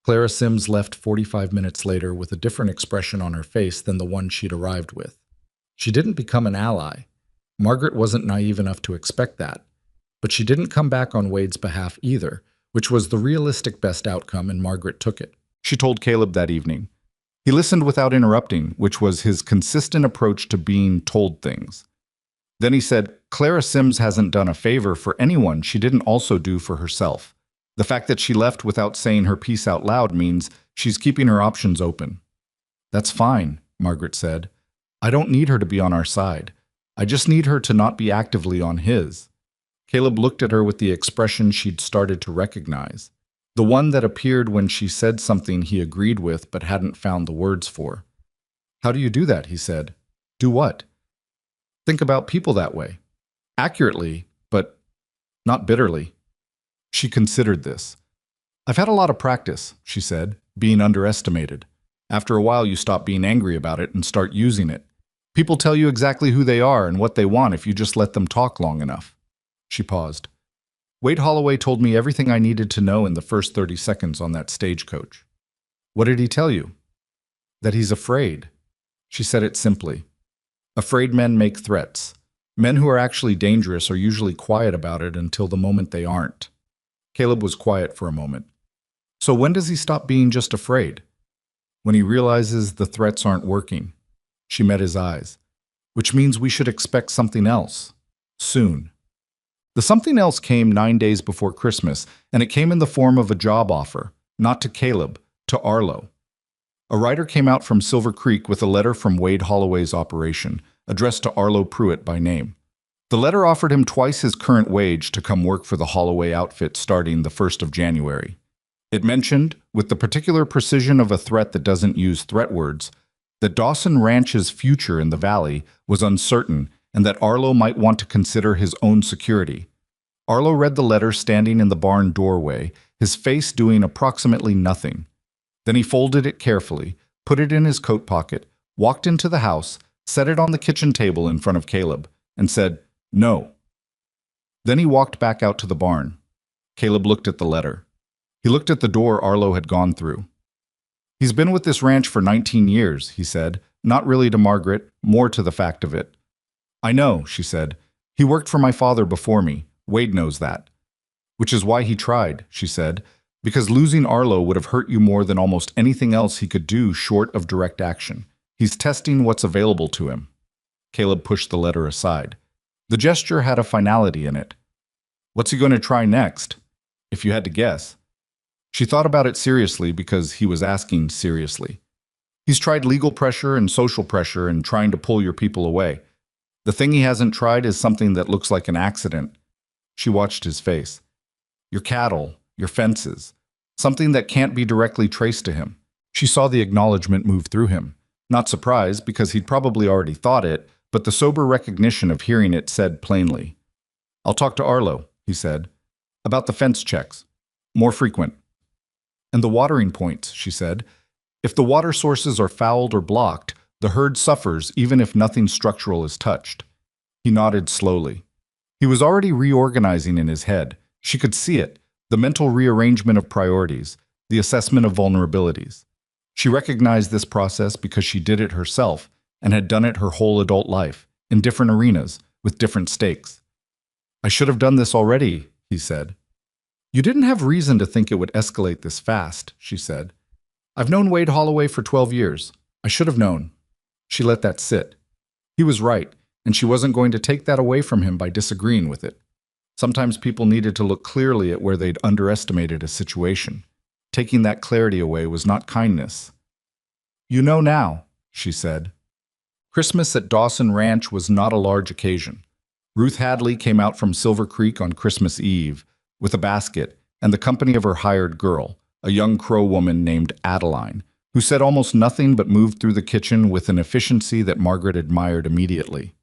Clara Sims left 45 minutes later with a different expression on her face than the one she'd arrived with. She didn't become an ally. Margaret wasn't naive enough to expect that. But she didn't come back on Wade's behalf either, which was the realistic best outcome, and Margaret took it. She told Caleb that evening. He listened without interrupting, which was his consistent approach to being told things. Then he said, Clara Sims hasn't done a favor for anyone she didn't also do for herself. The fact that she left without saying her piece out loud means she's keeping her options open. That's fine, Margaret said. I don't need her to be on our side. I just need her to not be actively on his. Caleb looked at her with the expression she'd started to recognize, the one that appeared when she said something he agreed with but hadn't found the words for. How do you do that? He said. Do what? Think about people that way. Accurately, but not bitterly. She considered this. I've had a lot of practice, she said, being underestimated. After a while, you stop being angry about it and start using it. People tell you exactly who they are and what they want if you just let them talk long enough. She paused. Wade Holloway told me everything I needed to know in the first 30 seconds on that stagecoach. What did he tell you? That he's afraid. She said it simply. Afraid men make threats. Men who are actually dangerous are usually quiet about it until the moment they aren't. Caleb was quiet for a moment. So when does he stop being just afraid? When he realizes the threats aren't working. She met his eyes. Which means we should expect something else. Soon. The something else came 9 days before Christmas, and it came in the form of a job offer, not to Caleb, to Arlo. A writer came out from Silver Creek with a letter from Wade Holloway's operation, addressed to Arlo Pruitt by name. The letter offered him twice his current wage to come work for the Holloway outfit starting the 1st of January. It mentioned, with the particular precision of a threat that doesn't use threat words, that Dawson Ranch's future in the valley was uncertain and that Arlo might want to consider his own security. Arlo read the letter standing in the barn doorway, his face doing approximately nothing. Then he folded it carefully, put it in his coat pocket, walked into the house, set it on the kitchen table in front of Caleb, and said, No. Then he walked back out to the barn. Caleb looked at the letter. He looked at the door Arlo had gone through. He's been with this ranch for 19 years, he said, not really to Margaret, more to the fact of it. I know, she said. He worked for my father before me. Wade knows that. Which is why he tried, she said, because losing Arlo would have hurt you more than almost anything else he could do short of direct action. He's testing what's available to him. Caleb pushed the letter aside. The gesture had a finality in it. What's he going to try next? If you had to guess. She thought about it seriously because he was asking seriously. He's tried legal pressure and social pressure and trying to pull your people away. The thing he hasn't tried is something that looks like an accident. She watched his face. Your cattle, your fences, something that can't be directly traced to him. She saw the acknowledgement move through him. Not surprised, because he'd probably already thought it, but the sober recognition of hearing it said plainly. I'll talk to Arlo, he said. About the fence checks. More frequent. And the watering points, she said. If the water sources are fouled or blocked, the herd suffers even if nothing structural is touched. He nodded slowly. He was already reorganizing in his head. She could see it, the mental rearrangement of priorities, the assessment of vulnerabilities. She recognized this process because she did it herself and had done it her whole adult life, in different arenas, with different stakes. I should have done this already, he said. You didn't have reason to think it would escalate this fast, she said. I've known Wade Holloway for 12 years. I should have known. She let that sit. He was right, and she wasn't going to take that away from him by disagreeing with it. Sometimes people needed to look clearly at where they'd underestimated a situation. Taking that clarity away was not kindness. You know now, she said. Christmas at Dawson Ranch was not a large occasion. Ruth Hadley came out from Silver Creek on Christmas Eve with a basket and the company of her hired girl, a young Crow woman named Adeline, who said almost nothing but moved through the kitchen with an efficiency that Margaret admired immediately.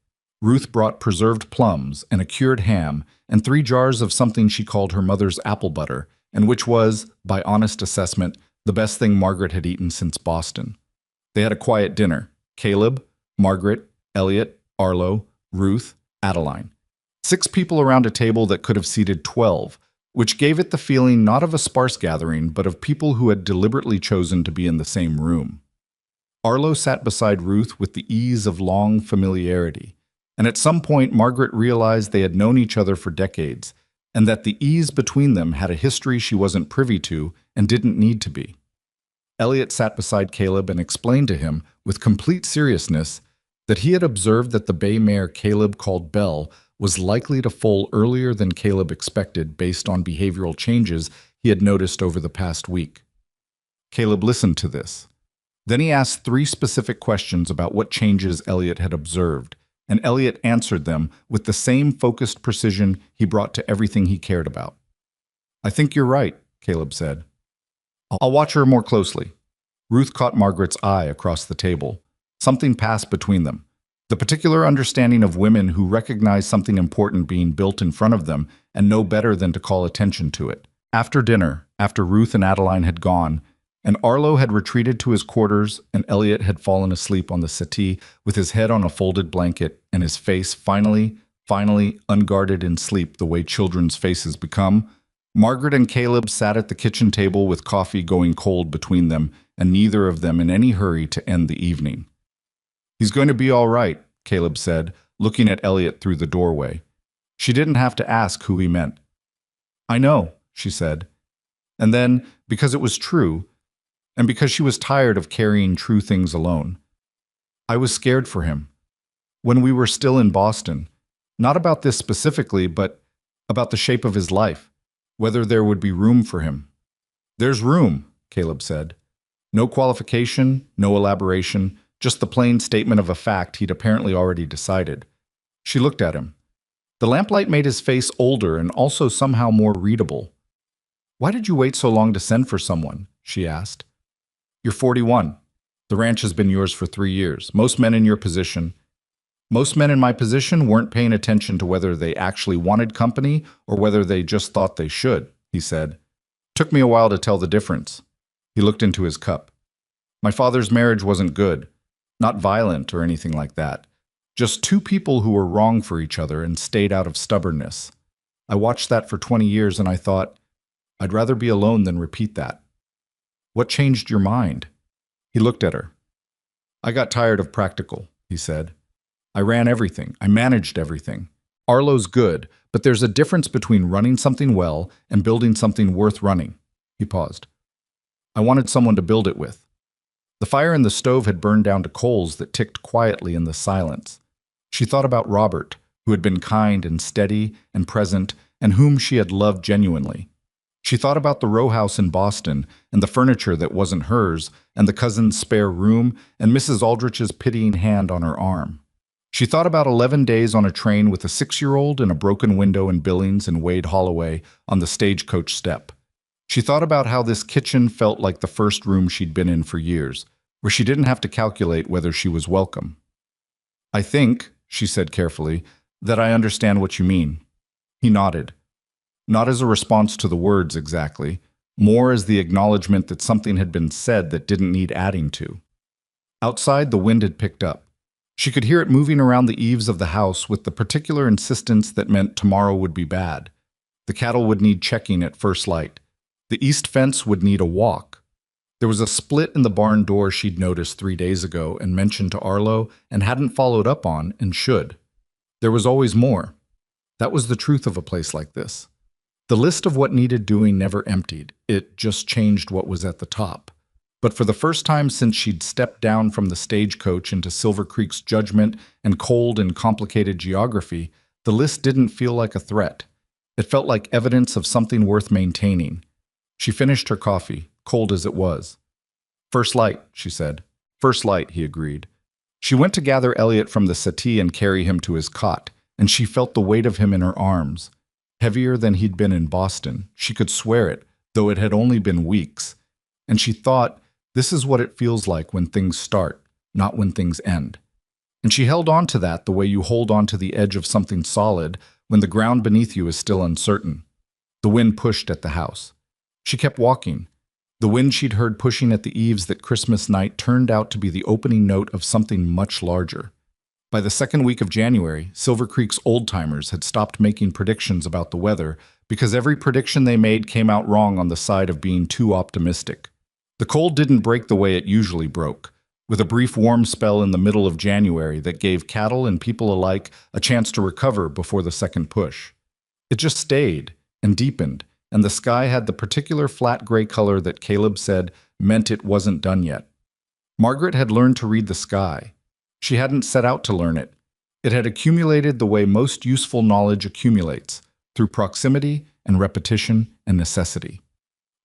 Ruth brought preserved plums and a cured ham and 3 jars of something she called her mother's apple butter, and which was, by honest assessment, the best thing Margaret had eaten since Boston. They had a quiet dinner. Caleb, Margaret, Elliot, Arlo, Ruth, Adeline. 6 people around a table that could have seated 12, which gave it the feeling not of a sparse gathering, but of people who had deliberately chosen to be in the same room. Arlo sat beside Ruth with the ease of long familiarity, and at some point Margaret realized they had known each other for decades, and that the ease between them had a history she wasn't privy to and didn't need to be. Elliot sat beside Caleb and explained to him, with complete seriousness, that he had observed that the bay mare Caleb called Belle was likely to foal earlier than Caleb expected based on behavioral changes he had noticed over the past week. Caleb listened to this. Then he asked 3 specific questions about what changes Elliot had observed, and Elliot answered them with the same focused precision he brought to everything he cared about. "I think you're right," Caleb said. "I'll watch her more closely." Ruth caught Margaret's eye across the table. Something passed between them. The particular understanding of women who recognize something important being built in front of them and know better than to call attention to it. After dinner, after Ruth and Adeline had gone, and Arlo had retreated to his quarters and Elliot had fallen asleep on the settee with his head on a folded blanket and his face finally unguarded in sleep the way children's faces become, Margaret and Caleb sat at the kitchen table with coffee going cold between them and neither of them in any hurry to end the evening. "He's going to be all right," Caleb said, looking at Elliot through the doorway. She didn't have to ask who he meant. "I know," she said. And then, because it was true, and because she was tired of carrying true things alone, "I was scared for him. When we were still in Boston, not about this specifically, but about the shape of his life, whether there would be room for him." "There's room," Caleb said. No qualification, no elaboration, just the plain statement of a fact he'd apparently already decided. She looked at him. The lamplight made his face older and also somehow more readable. "Why did you wait so long to send for someone?" she asked. "You're 41. The ranch has been yours for 3 years. Most men in my position weren't paying attention to whether they actually wanted company or whether they just thought they should," he said. "Took me a while to tell the difference." He looked into his cup. "My father's marriage wasn't good. Not violent or anything like that. Just 2 people who were wrong for each other and stayed out of stubbornness. I watched that for 20 years and I thought, I'd rather be alone than repeat that." "What changed your mind?" He looked at her. "I got tired of practical," he said. "I ran everything. I managed everything. Arlo's good, but there's a difference between running something well and building something worth running." He paused. "I wanted someone to build it with." The fire in the stove had burned down to coals that ticked quietly in the silence. She thought about Robert, who had been kind and steady and present, and whom she had loved genuinely. She thought about the row house in Boston, and the furniture that wasn't hers, and the cousin's spare room, and Mrs. Aldrich's pitying hand on her arm. She thought about 11 days on a train with a 6-year-old and a broken window in Billings and Wade Holloway on the stagecoach step. She thought about how this kitchen felt like the first room she'd been in for years, where she didn't have to calculate whether she was welcome. "I think," she said carefully, "that I understand what you mean." He nodded. Not as a response to the words exactly, more as the acknowledgement that something had been said that didn't need adding to. Outside, the wind had picked up. She could hear it moving around the eaves of the house with the particular insistence that meant tomorrow would be bad. The cattle would need checking at first light. The east fence would need a walk. There was a split in the barn door she'd noticed 3 days ago and mentioned to Arlo and hadn't followed up on and should. There was always more. That was the truth of a place like this. The list of what needed doing never emptied. It just changed what was at the top. But for the first time since she'd stepped down from the stagecoach into Silver Creek's judgment and cold and complicated geography, the list didn't feel like a threat. It felt like evidence of something worth maintaining. She finished her coffee, cold as it was. "First light," she said. "First light," he agreed. She went to gather Elliot from the settee and carry him to his cot, and she felt the weight of him in her arms. Heavier than he'd been in Boston. She could swear it, though it had only been weeks. And she thought, this is what it feels like when things start, not when things end. And she held on to that the way you hold on to the edge of something solid when the ground beneath you is still uncertain. The wind pushed at the house. She kept walking. The wind she'd heard pushing at the eaves that Christmas night turned out to be the opening note of something much larger. By the second week of January, Silver Creek's old-timers had stopped making predictions about the weather because every prediction they made came out wrong on the side of being too optimistic. The cold didn't break the way it usually broke, with a brief warm spell in the middle of January that gave cattle and people alike a chance to recover before the second push. It just stayed and deepened, and the sky had the particular flat gray color that Caleb said meant it wasn't done yet. Margaret had learned to read the sky. She hadn't set out to learn it. It had accumulated the way most useful knowledge accumulates, through proximity and repetition and necessity.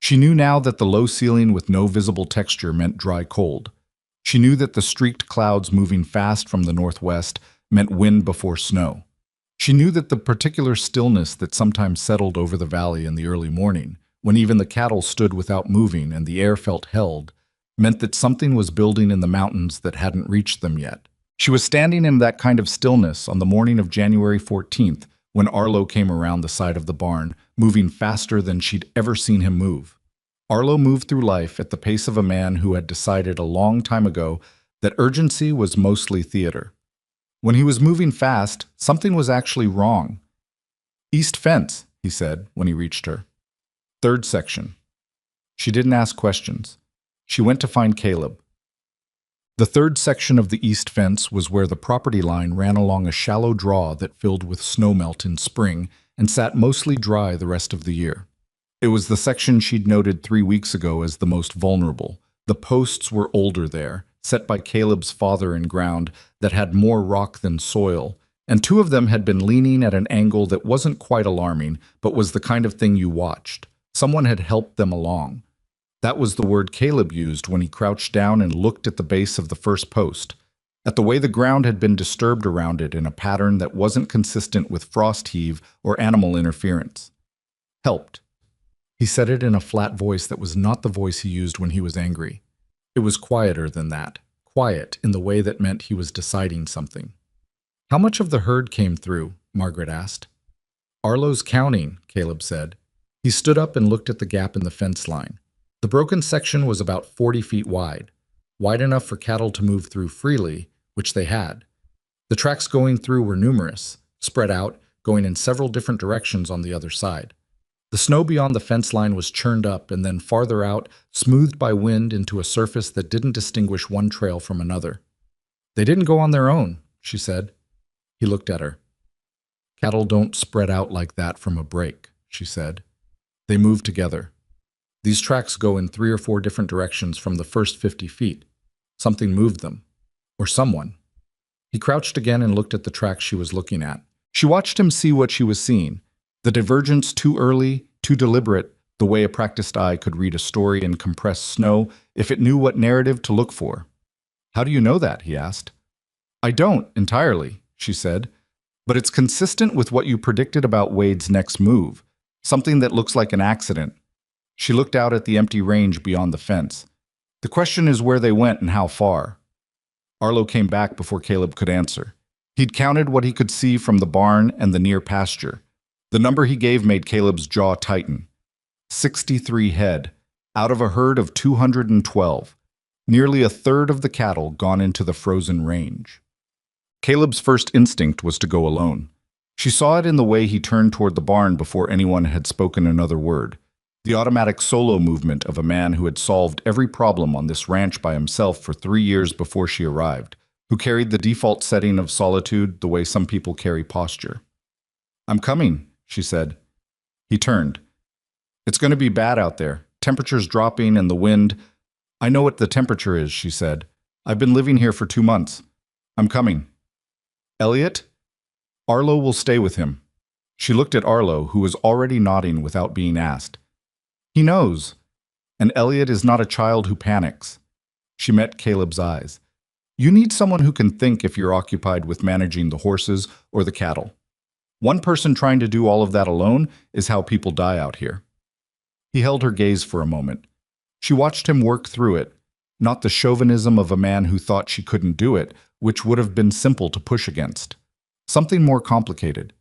She knew now that the low ceiling with no visible texture meant dry cold. She knew that the streaked clouds moving fast from the northwest meant wind before snow. She knew that the particular stillness that sometimes settled over the valley in the early morning, when even the cattle stood without moving and the air felt held, meant that something was building in the mountains that hadn't reached them yet. She was standing in that kind of stillness on the morning of January 14th when Arlo came around the side of the barn, moving faster than she'd ever seen him move. Arlo moved through life at the pace of a man who had decided a long time ago that urgency was mostly theater. When he was moving fast, something was actually wrong. "East fence," he said when he reached her. "Third section." She didn't ask questions. She went to find Caleb. The third section of the east fence was where the property line ran along a shallow draw that filled with snowmelt in spring and sat mostly dry the rest of the year. It was the section she'd noted 3 weeks ago as the most vulnerable. The posts were older there, set by Caleb's father in ground that had more rock than soil, and 2 of them had been leaning at an angle that wasn't quite alarming, but was the kind of thing you watched. Someone had helped them along. That was the word Caleb used when he crouched down and looked at the base of the first post, at the way the ground had been disturbed around it in a pattern that wasn't consistent with frost heave or animal interference. "Helped." He said it in a flat voice that was not the voice he used when he was angry. It was quieter than that, quiet in the way that meant he was deciding something. "How much of the herd came through?" Margaret asked. "Arlo's counting," Caleb said. He stood up and looked at the gap in the fence line. The broken section was about 40 feet wide enough for cattle to move through freely, which they had. The tracks going through were numerous, spread out, going in several different directions on the other side. The snow beyond the fence line was churned up and then farther out, smoothed by wind into a surface that didn't distinguish one trail from another. "They didn't go on their own," she said. He looked at her. "Cattle don't spread out like that from a break," she said. "They move together. These tracks go in 3 or 4 different directions from the first 50 feet. Something moved them. Or someone." He crouched again and looked at the tracks she was looking at. She watched him see what she was seeing. The divergence too early, too deliberate, the way a practiced eye could read a story in compressed snow if it knew what narrative to look for. "How do you know that?" he asked. "I don't, entirely," she said. "But it's consistent with what you predicted about Wade's next move. Something that looks like an accident." She looked out at the empty range beyond the fence. "The question is where they went and how far." Arlo came back before Caleb could answer. He'd counted what he could see from the barn and the near pasture. The number he gave made Caleb's jaw tighten. 63 head, out of a herd of 212. Nearly a third of the cattle gone into the frozen range. Caleb's first instinct was to go alone. She saw it in the way he turned toward the barn before anyone had spoken another word. The automatic solo movement of a man who had solved every problem on this ranch by himself for 3 years before she arrived, who carried the default setting of solitude the way some people carry posture. "I'm coming," she said. He turned. "It's going to be bad out there. Temperature's dropping and the wind." "I know what the temperature is," she said. "I've been living here for 2 months. I'm coming." "Elliot?" "Arlo will stay with him." She looked at Arlo, who was already nodding without being asked. "He knows. And Elliot is not a child who panics." She met Caleb's eyes. "You need someone who can think if you're occupied with managing the horses or the cattle. One person trying to do all of that alone is how people die out here." He held her gaze for a moment. She watched him work through it, not the chauvinism of a man who thought she couldn't do it, which would have been simple to push against. Something more complicated.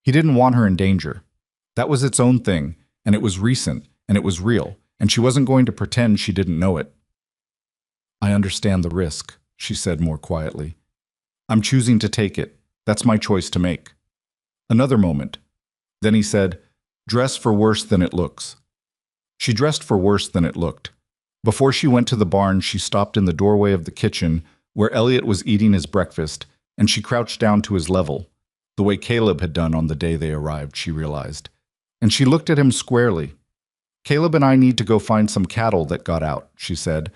He didn't want her in danger. That was its own thing, and it was recent, and it was real, and she wasn't going to pretend she didn't know it. "I understand the risk," she said more quietly. I'm choosing to take it. That's my choice to make. Another moment. Then he said, dress for worse than it looks. She dressed for worse than it looked. Before she went to the barn, she stopped in the doorway of the kitchen where Elliot was eating his breakfast, and she crouched down to his level, the way Caleb had done on the day they arrived, she realized. And she looked at him squarely. Caleb and I need to go find some cattle that got out, she said.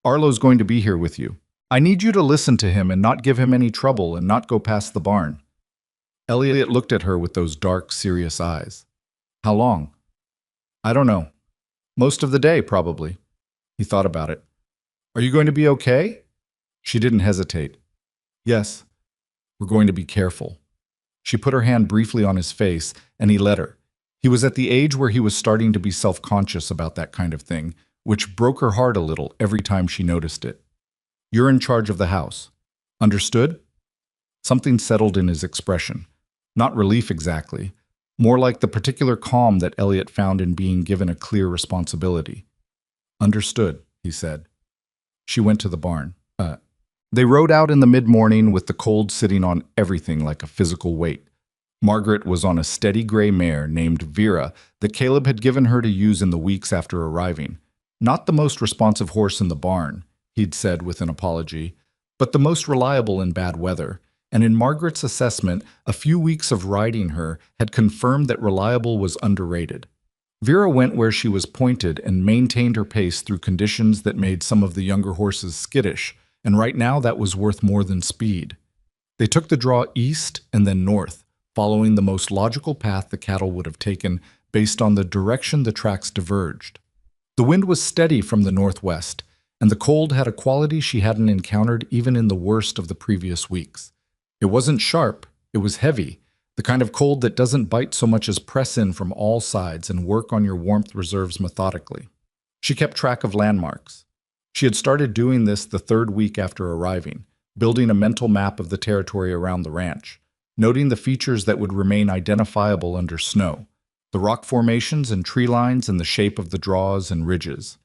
Arlo's going to be here with you. I need you to listen to him and not give him any trouble and not go past the barn. Elliot looked at her with those dark, serious eyes. How long? I don't know. Most of the day, probably. He thought about it. Are you going to be okay? She didn't hesitate. Yes. We're going to be careful. She put her hand briefly on his face, and he let her. He was at the age where he was starting to be self-conscious about that kind of thing, which broke her heart a little every time she noticed it. You're in charge of the house. Understood? Something settled in his expression. Not relief exactly, more like the particular calm that Elliot found in being given a clear responsibility. Understood, he said. She went to the barn. They rode out in the mid-morning with the cold sitting on everything like a physical weight. Margaret was on a steady gray mare named Vera that Caleb had given her to use in the weeks after arriving. Not the most responsive horse in the barn, he'd said with an apology, but the most reliable in bad weather. And in Margaret's assessment, a few weeks of riding her had confirmed that reliable was underrated. Vera went where she was pointed and maintained her pace through conditions that made some of the younger horses skittish, and right now that was worth more than speed. They took the draw east and then north, following the most logical path the cattle would have taken based on the direction the tracks diverged. The wind was steady from the northwest, and the cold had a quality she hadn't encountered even in the worst of the previous weeks. It wasn't sharp, it was heavy, the kind of cold that doesn't bite so much as press in from all sides and work on your warmth reserves methodically. She kept track of landmarks. She had started doing this the third week after arriving, building a mental map of the territory around the ranch, noting the features that would remain identifiable under snow, the rock formations and tree lines and the shape of the draws and ridges.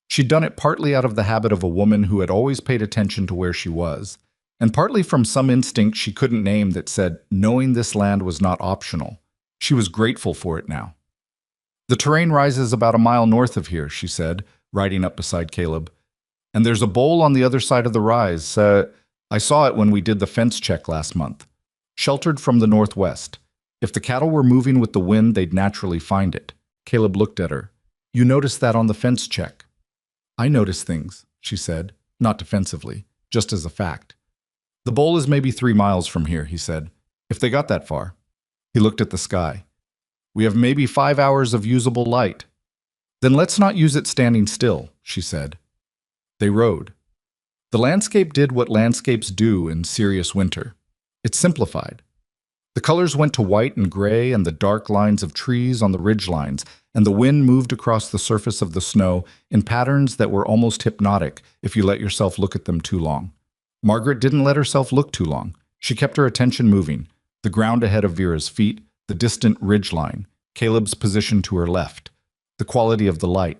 She'd done it partly out of the habit of a woman who had always paid attention to where she was, and partly from some instinct she couldn't name that said knowing this land was not optional. She was grateful for it now. The terrain rises about a mile north of here, she said, riding up beside Caleb. And there's a bowl on the other side of the rise. I saw it when we did the fence check last month. Sheltered from the northwest. If the cattle were moving with the wind, they'd naturally find it. Caleb looked at her. You noticed that on the fence check. I notice things, she said, not defensively, just as a fact. The bowl is maybe 3 miles from here, he said, if they got that far. He looked at the sky. We have maybe 5 hours of usable light. Then let's not use it standing still, she said. They rode. The landscape did what landscapes do in serious winter. It simplified. The colors went to white and gray and the dark lines of trees on the ridgelines, and the wind moved across the surface of the snow in patterns that were almost hypnotic if you let yourself look at them too long. Margaret didn't let herself look too long. She kept her attention moving, the ground ahead of Vera's feet, the distant ridgeline, Caleb's position to her left, the quality of the light,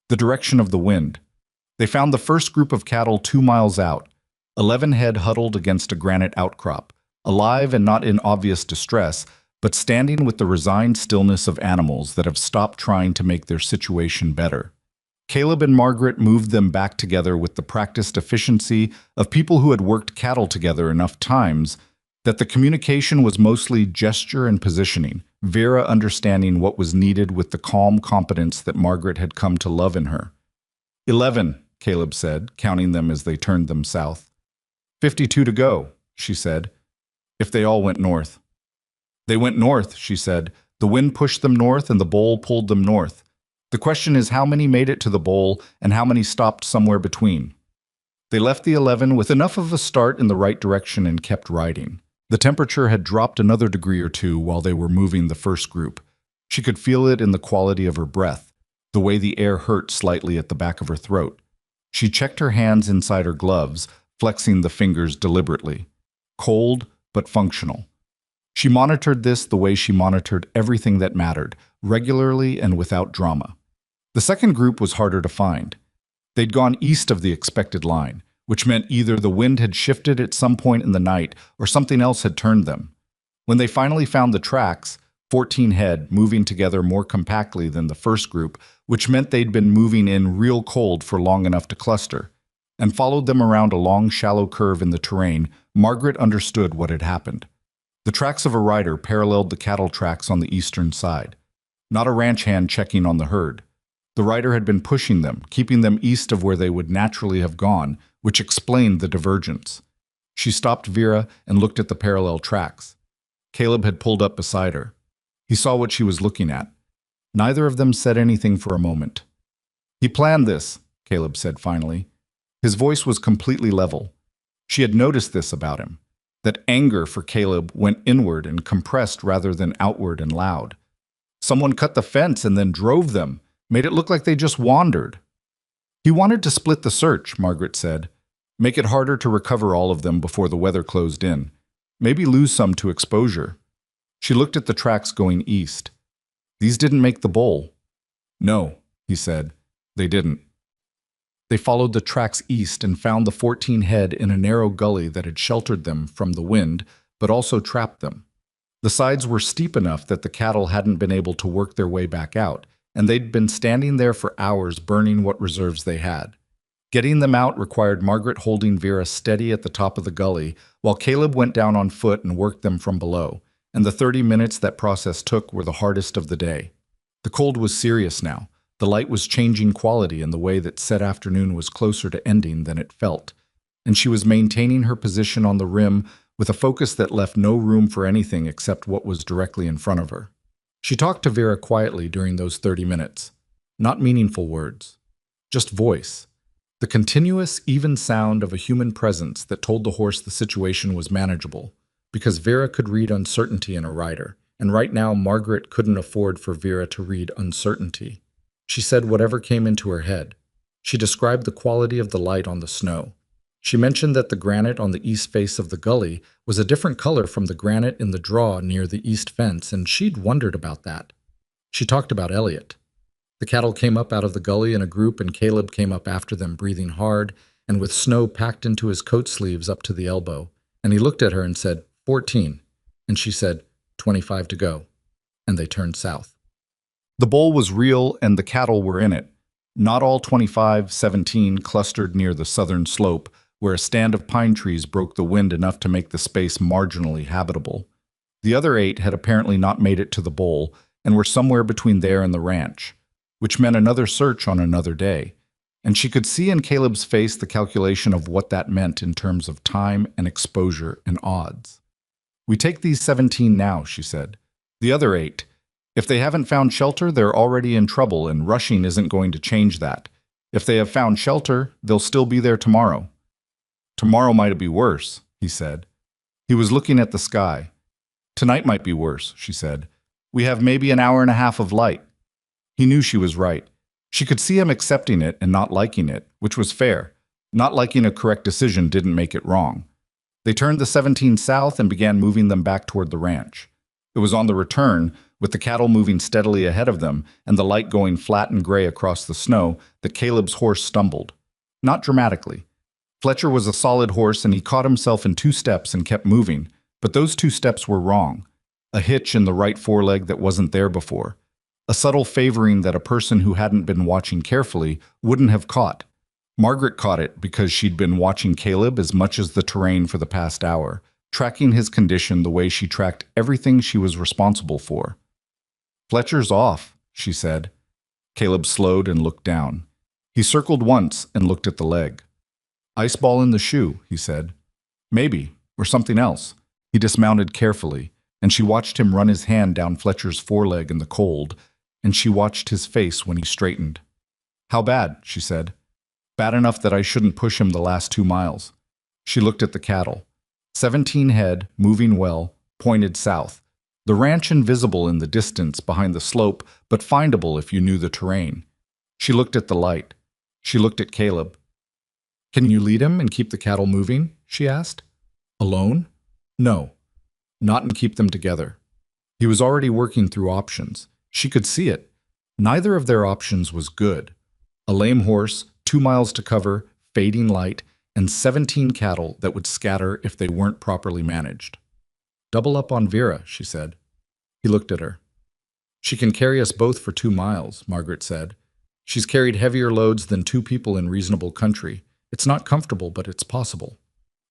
the direction of the wind. They found the first group of cattle 2 miles out, 11 head huddled against a granite outcrop, alive and not in obvious distress, but standing with the resigned stillness of animals that have stopped trying to make their situation better. Caleb and Margaret moved them back together with the practiced efficiency of people who had worked cattle together enough times that the communication was mostly gesture and positioning, Vera understanding what was needed with the calm competence that Margaret had come to love in her. 11, Caleb said, counting them as they turned them south. 52 to go, she said, if they all went north. They went north, she said. The wind pushed them north and the bowl pulled them north. The question is how many made it to the bowl and how many stopped somewhere between. They left the 11 with enough of a start in the right direction and kept riding. The temperature had dropped another degree or two while they were moving the first group. She could feel it in the quality of her breath, the way the air hurt slightly at the back of her throat. She checked her hands inside her gloves, flexing the fingers deliberately. Cold, but functional. She monitored this the way she monitored everything that mattered, regularly and without drama. The second group was harder to find. They'd gone east of the expected line, which meant either the wind had shifted at some point in the night or something else had turned them. When they finally found the tracks, 14 head moving together more compactly than the first group, which meant they'd been moving in real cold for long enough to cluster, and followed them around a long, shallow curve in the terrain, Margaret understood what had happened. The tracks of a rider paralleled the cattle tracks on the eastern side, not a ranch hand checking on the herd. The rider had been pushing them, keeping them east of where they would naturally have gone, which explained the divergence. She stopped Vera and looked at the parallel tracks. Caleb had pulled up beside her. He saw what she was looking at. Neither of them said anything for a moment. "He planned this," Caleb said finally. His voice was completely level. She had noticed this about him, that anger for Caleb went inward and compressed rather than outward and loud. Someone cut the fence and then drove them, made it look like they just wandered. "He wanted to split the search," Margaret said. "Make it harder to recover all of them before the weather closed in. Maybe lose some to exposure." She looked at the tracks going east. "These didn't make the bowl." "No," he said. "They didn't." They followed the tracks east and found the 14 head in a narrow gully that had sheltered them from the wind, but also trapped them. The sides were steep enough that the cattle hadn't been able to work their way back out, and they'd been standing there for hours burning what reserves they had. Getting them out required Margaret holding Vera steady at the top of the gully, while Caleb went down on foot and worked them from below, and the 30 minutes that process took were the hardest of the day. The cold was serious now. The light was changing quality in the way that said afternoon was closer to ending than it felt, and she was maintaining her position on the rim with a focus that left no room for anything except what was directly in front of her. She talked to Vera quietly during those 30 minutes. Not meaningful words, just voice. The continuous, even sound of a human presence that told the horse the situation was manageable, because Vera could read uncertainty in a rider, and right now Margaret couldn't afford for Vera to read uncertainty. She said whatever came into her head. She described the quality of the light on the snow. She mentioned that the granite on the east face of the gully was a different color from the granite in the draw near the east fence, and she'd wondered about that. She talked about Elliot. The cattle came up out of the gully in a group, and Caleb came up after them, breathing hard and with snow packed into his coat sleeves up to the elbow. And he looked at her and said, 14. And she said, 25 to go. And they turned south. The bowl was real, and the cattle were in it. Not all 25, 17 clustered near the southern slope, where a stand of pine trees broke the wind enough to make the space marginally habitable. The other 8 had apparently not made it to the bowl, and were somewhere between there and the ranch, which meant another search on another day. And she could see in Caleb's face the calculation of what that meant in terms of time and exposure and odds. "We take these 17 now," she said. "The other 8. If they haven't found shelter, they're already in trouble, and rushing isn't going to change that. If they have found shelter, they'll still be there tomorrow." "Tomorrow might be worse," he said. He was looking at the sky. "Tonight might be worse," she said. "We have maybe an hour and a half of light." He knew she was right. She could see him accepting it and not liking it, which was fair. Not liking a correct decision didn't make it wrong. They turned the 17 south and began moving them back toward the ranch. It was on the return, with the cattle moving steadily ahead of them and the light going flat and gray across the snow, that Caleb's horse stumbled. Not dramatically. Fletcher was a solid horse, and he caught himself in 2 steps and kept moving, but those 2 steps were wrong. A hitch in the right foreleg that wasn't there before. A subtle favoring that a person who hadn't been watching carefully wouldn't have caught. Margaret caught it because she'd been watching Caleb as much as the terrain for the past hour, tracking his condition the way she tracked everything she was responsible for. "Fletcher's off," she said. Caleb slowed and looked down. He circled once and looked at the leg. "Ice ball in the shoe," he said. "Maybe, or something else." He dismounted carefully, and she watched him run his hand down Fletcher's foreleg in the cold, and she watched his face when he straightened. "How bad?" she said. "Bad enough that I shouldn't push him the last 2 miles. She looked at the cattle. 17 head, moving well, pointed south. The ranch invisible in the distance behind the slope, but findable if you knew the terrain. She looked at the light. She looked at Caleb. "Can you lead him and keep the cattle moving?" she asked. "Alone? No. Not and keep them together." He was already working through options. She could see it. Neither of their options was good. A lame horse, 2 miles to cover, fading light, and 17 cattle that would scatter if they weren't properly managed. "Double up on Vera," she said. He looked at her. "She can carry us both for 2 miles," Margaret said. "She's carried heavier loads than 2 people in reasonable country. It's not comfortable, but it's possible."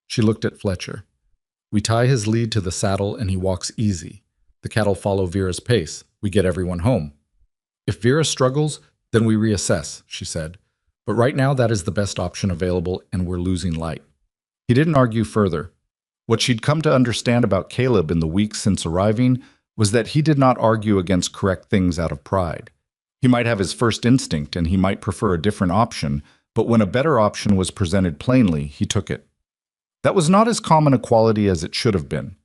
She looked at Fletcher. "We tie his lead to the saddle and he walks easy. The cattle follow Vera's pace. We get everyone home. If Vera struggles, then we reassess," she said. "But right now that is the best option available and we're losing light." He didn't argue further. What she'd come to understand about Caleb in the weeks since arriving was that he did not argue against correct things out of pride. He might have his first instinct and he might prefer a different option, but when a better option was presented plainly, he took it. That was not as common a quality as it should have been.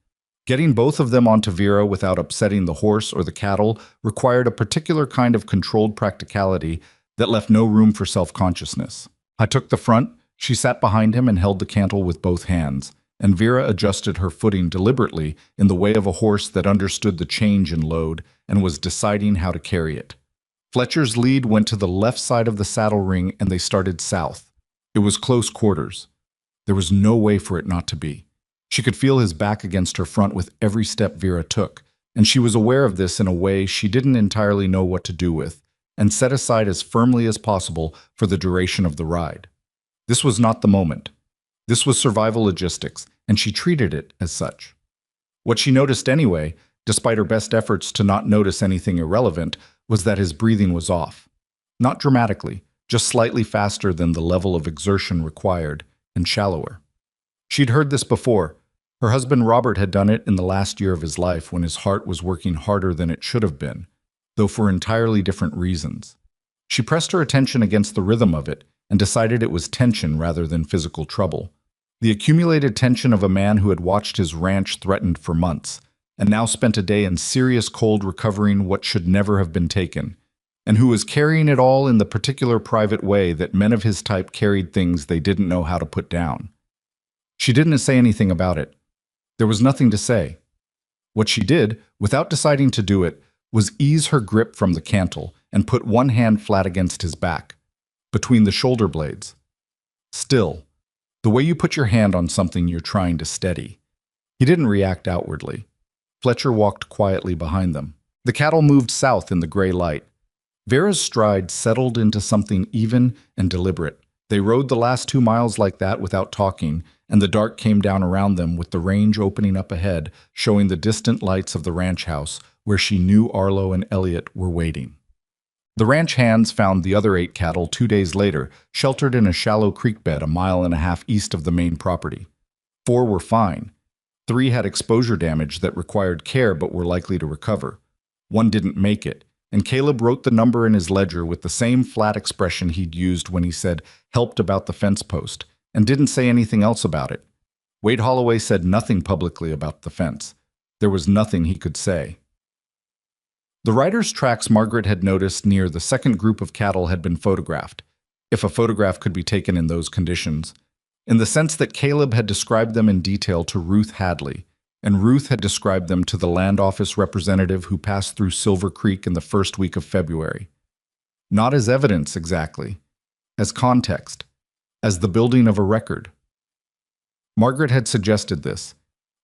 Getting both of them onto Vera without upsetting the horse or the cattle required a particular kind of controlled practicality that left no room for self-consciousness. I took the front, she sat behind him and held the cantle with both hands, and Vera adjusted her footing deliberately in the way of a horse that understood the change in load and was deciding how to carry it. Fletcher's lead went to the left side of the saddle ring and they started south. It was close quarters. There was no way for it not to be. She could feel his back against her front with every step Vera took, and she was aware of this in a way she didn't entirely know what to do with, and set aside as firmly as possible for the duration of the ride. This was not the moment. This was survival logistics, and she treated it as such. What she noticed anyway, despite her best efforts to not notice anything irrelevant, was that his breathing was off. Not dramatically, just slightly faster than the level of exertion required, and shallower. She'd heard this before. Her husband Robert had done it in the last year of his life when his heart was working harder than it should have been, though for entirely different reasons. She pressed her attention against the rhythm of it and decided it was tension rather than physical trouble. The accumulated tension of a man who had watched his ranch threatened for months, and now spent a day in serious cold recovering what should never have been taken, and who was carrying it all in the particular private way that men of his type carried things they didn't know how to put down. She didn't say anything about it. There was nothing to say. What she did, without deciding to do it, was ease her grip from the cantle and put one hand flat against his back, between the shoulder blades. Still, the way you put your hand on something you're trying to steady. He didn't react outwardly. Fletcher walked quietly behind them. The cattle moved south in the gray light. Vera's stride settled into something even and deliberate. They rode the last 2 miles like that without talking, and the dark came down around them with the range opening up ahead, showing the distant lights of the ranch house, where she knew Arlo and Elliot were waiting. The ranch hands found the other 8 cattle 2 days later, sheltered in a shallow creek bed 1.5 miles east of the main property. 4 were fine. 3 had exposure damage that required care but were likely to recover. 1 didn't make it, and Caleb wrote the number in his ledger with the same flat expression he'd used when he said, "helped about the fence post," and didn't say anything else about it. Wade Holloway said nothing publicly about the fence. There was nothing he could say. The rider's tracks Margaret had noticed near the second group of cattle had been photographed, if a photograph could be taken in those conditions, in the sense that Caleb had described them in detail to Ruth Hadley, and Ruth had described them to the land office representative who passed through Silver Creek in the first week of February. Not as evidence exactly, as context, as the building of a record. Margaret had suggested this.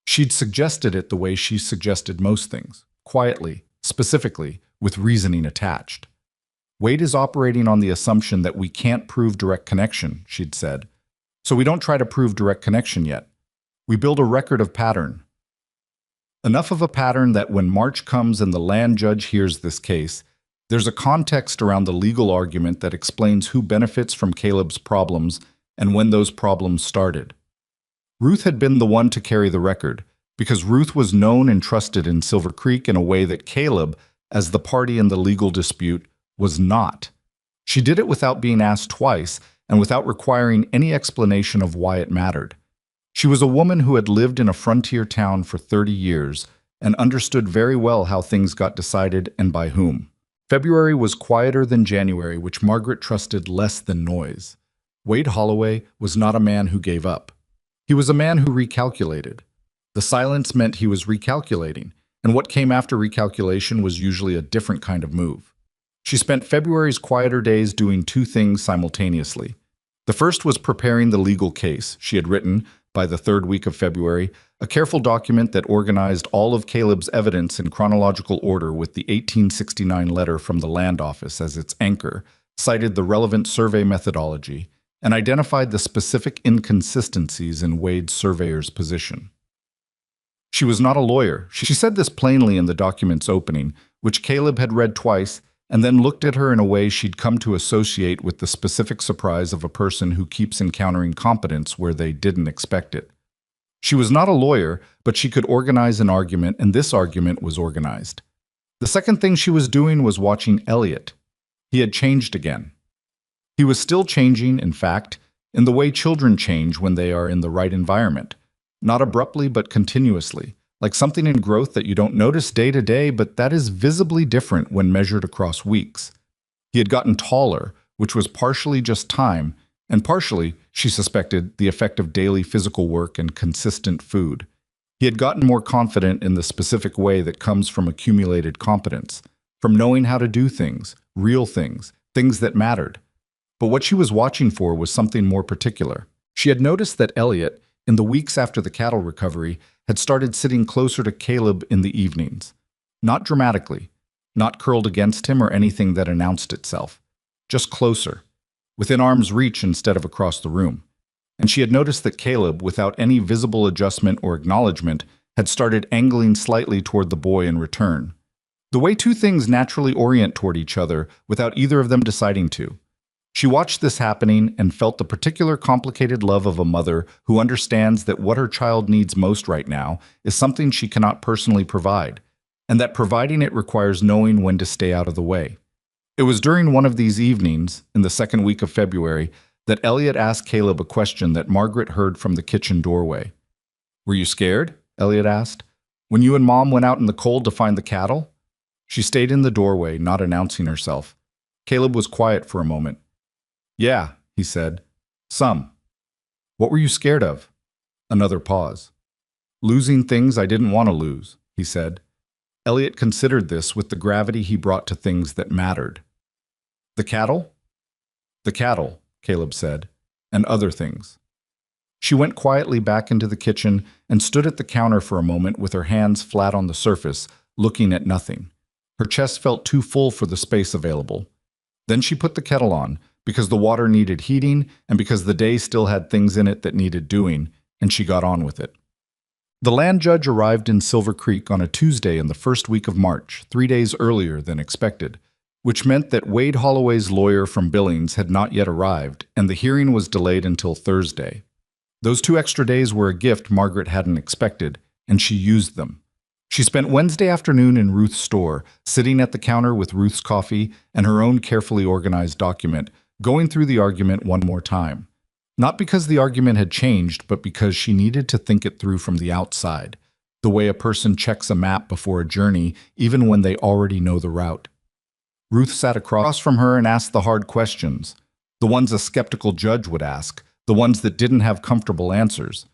She'd suggested it the way she suggested most things, quietly, specifically, with reasoning attached. Wade is operating on the assumption that we can't prove direct connection, she'd said. So we don't try to prove direct connection yet. We build a record of pattern. Enough of a pattern that when March comes and the land judge hears this case, there's a context around the legal argument that explains who benefits from Caleb's problems and when those problems started. Ruth had been the one to carry the record, because Ruth was known and trusted in Silver Creek in a way that Caleb, as the party in the legal dispute, was not. She did it without being asked twice and without requiring any explanation of why it mattered. She was a woman who had lived in a frontier town for 30 years and understood very well how things got decided and by whom. February was quieter than January, which Margaret trusted less than noise. Wade Holloway was not a man who gave up. He was a man who recalculated. The silence meant he was recalculating, and what came after recalculation was usually a different kind of move. She spent February's quieter days doing 2 things simultaneously. The first was preparing the legal case. She had written, by the third week of February, a careful document that organized all of Caleb's evidence in chronological order with the 1869 letter from the land office as its anchor, cited the relevant survey methodology, and identified the specific inconsistencies in Wade's surveyor's position. She was not a lawyer. She said this plainly in the document's opening, which Caleb had read twice, and then looked at her in a way she'd come to associate with the specific surprise of a person who keeps encountering competence where they didn't expect it. She was not a lawyer, but she could organize an argument, and this argument was organized. The second thing she was doing was watching Elliot. He had changed again. He was still changing, in fact, in the way children change when they are in the right environment. Not abruptly, but continuously, like something in growth that you don't notice day to day, but that is visibly different when measured across weeks. He had gotten taller, which was partially just time, and partially, she suspected, the effect of daily physical work and consistent food. He had gotten more confident in the specific way that comes from accumulated competence, from knowing how to do things, real things, things that mattered. But what she was watching for was something more particular. She had noticed that Elliot, in the weeks after the cattle recovery, had started sitting closer to Caleb in the evenings. Not dramatically, not curled against him or anything that announced itself. Just closer, within arm's reach instead of across the room. And she had noticed that Caleb, without any visible adjustment or acknowledgement, had started angling slightly toward the boy in return. The way two things naturally orient toward each other without either of them deciding to. She watched this happening and felt the particular complicated love of a mother who understands that what her child needs most right now is something she cannot personally provide, and that providing it requires knowing when to stay out of the way. It was during one of these evenings, in the second week of February, that Elliot asked Caleb a question that Margaret heard from the kitchen doorway. "Were you scared?" Elliot asked. "When you and Mom went out in the cold to find the cattle?" She stayed in the doorway, not announcing herself. Caleb was quiet for a moment. "Yeah," he said. "Some." "What were you scared of?" Another pause. "Losing things I didn't want to lose," he said. Elliot considered this with the gravity he brought to things that mattered. "The cattle?" "The cattle," Caleb said, "and other things." She went quietly back into the kitchen and stood at the counter for a moment with her hands flat on the surface, looking at nothing. Her chest felt too full for the space available. Then she put the kettle on, because the water needed heating and because the day still had things in it that needed doing, and she got on with it. The land judge arrived in Silver Creek on a Tuesday in the first week of March, 3 days earlier than expected, which meant that Wade Holloway's lawyer from Billings had not yet arrived, and the hearing was delayed until Thursday. Those 2 extra days were a gift Margaret hadn't expected, and she used them. She spent Wednesday afternoon in Ruth's store, sitting at the counter with Ruth's coffee and her own carefully organized document, going through the argument one more time. Not because the argument had changed, but because she needed to think it through from the outside, the way a person checks a map before a journey, even when they already know the route. Ruth sat across from her and asked the hard questions, the ones a skeptical judge would ask, the ones that didn't have comfortable answers.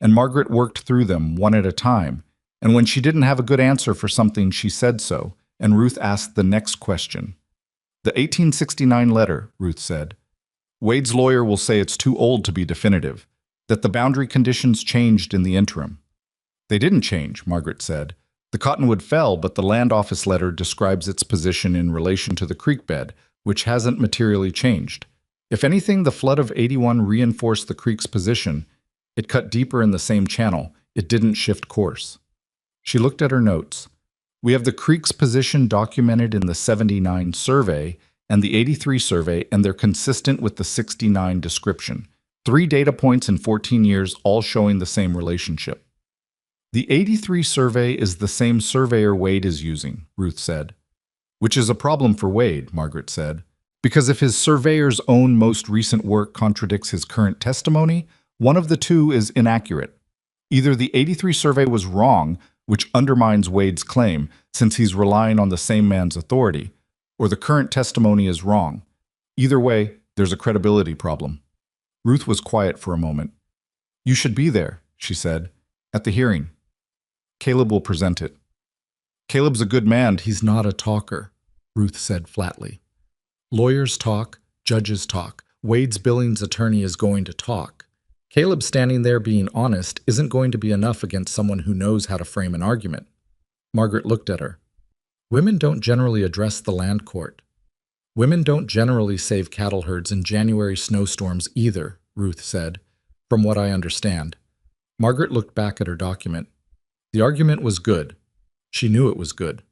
And Margaret worked through them one at a time, and when she didn't have a good answer for something, she said so, and Ruth asked the next question. "The 1869 letter," Ruth said. "Wade's lawyer will say it's too old to be definitive, that the boundary conditions changed in the interim." "They didn't change," Margaret said. "The cottonwood fell, but the land office letter describes its position in relation to the creek bed, which hasn't materially changed. If anything, the flood of '81 reinforced the creek's position. It cut deeper in the same channel. It didn't shift course." She looked at her notes. "We have the creek's position documented in the '79 survey and the '83 survey, and they're consistent with the '69 description. 3 data points in 14 years, all showing the same relationship." "The '83 survey is the same surveyor Wade is using," Ruth said. "Which is a problem for Wade," Margaret said, "because if his surveyor's own most recent work contradicts his current testimony, one of the two is inaccurate. Either the '83 survey was wrong, which undermines Wade's claim, since he's relying on the same man's authority, or the current testimony is wrong. Either way, there's a credibility problem." Ruth was quiet for a moment. "You should be there," she said, "at the hearing. Caleb will present it." "Caleb's a good man, he's not a talker," Ruth said flatly. "Lawyers talk, judges talk. Wade's Billings attorney is going to talk. Caleb standing there being honest isn't going to be enough against someone who knows how to frame an argument. Margaret looked at her. Women don't generally address the land court. Women don't generally save cattle herds in January snowstorms either, Ruth said, from what I understand. Margaret looked back at her document. The argument was good. She knew it was good.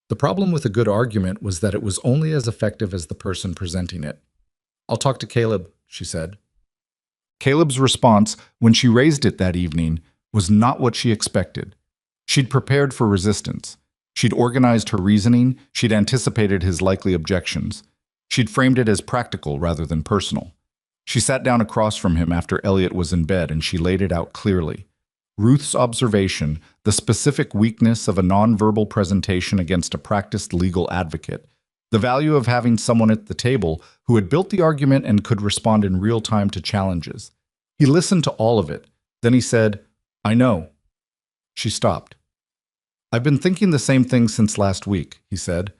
The problem with a good argument was that it was only as effective as the person presenting it. I'll talk to Caleb, she said. Caleb's response, when she raised it that evening, was not what she expected. She'd prepared for resistance. She'd organized her reasoning. She'd anticipated his likely objections. She'd framed it as practical rather than personal. She sat down across from him after Elliot was in bed and she laid it out clearly. Ruth's observation, the specific weakness of a nonverbal presentation against a practiced legal advocate, the value of having someone at the table who had built the argument and could respond in real time to challenges. He listened to all of it. Then he said, "I know." She stopped. "I've been thinking the same thing since last week," he said.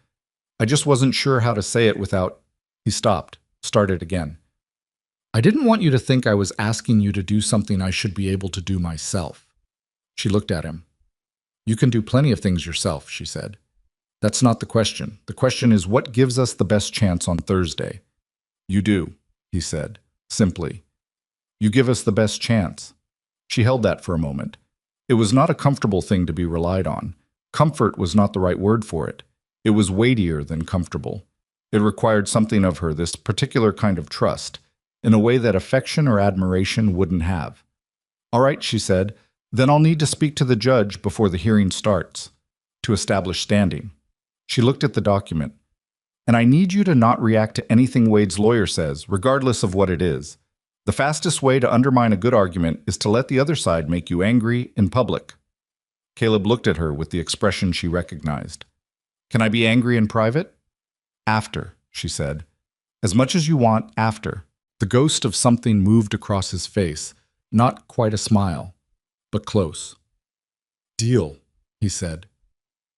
"I just wasn't sure how to say it without—" He stopped, started again. "I didn't want you to think I was asking you to do something I should be able to do myself." She looked at him. "You can do plenty of things yourself," she said. "That's not the question. The question is what gives us the best chance on Thursday." "You do," he said, simply. "You give us the best chance." She held that for a moment. It was not a comfortable thing to be relied on. Comfort was not the right word for it. It was weightier than comfortable. It required something of her, this particular kind of trust, in a way that affection or admiration wouldn't have. "All right," she said, "then I'll need to speak to the judge before the hearing starts, to establish standing." She looked at the document. "And I need you to not react to anything Wade's lawyer says, regardless of what it is. The fastest way to undermine a good argument is to let the other side make you angry in public." Caleb looked at her with the expression she recognized. "Can I be angry in private?" "After," she said. "As much as you want, after." The ghost of something moved across his face, not quite a smile, but close. "Deal," he said.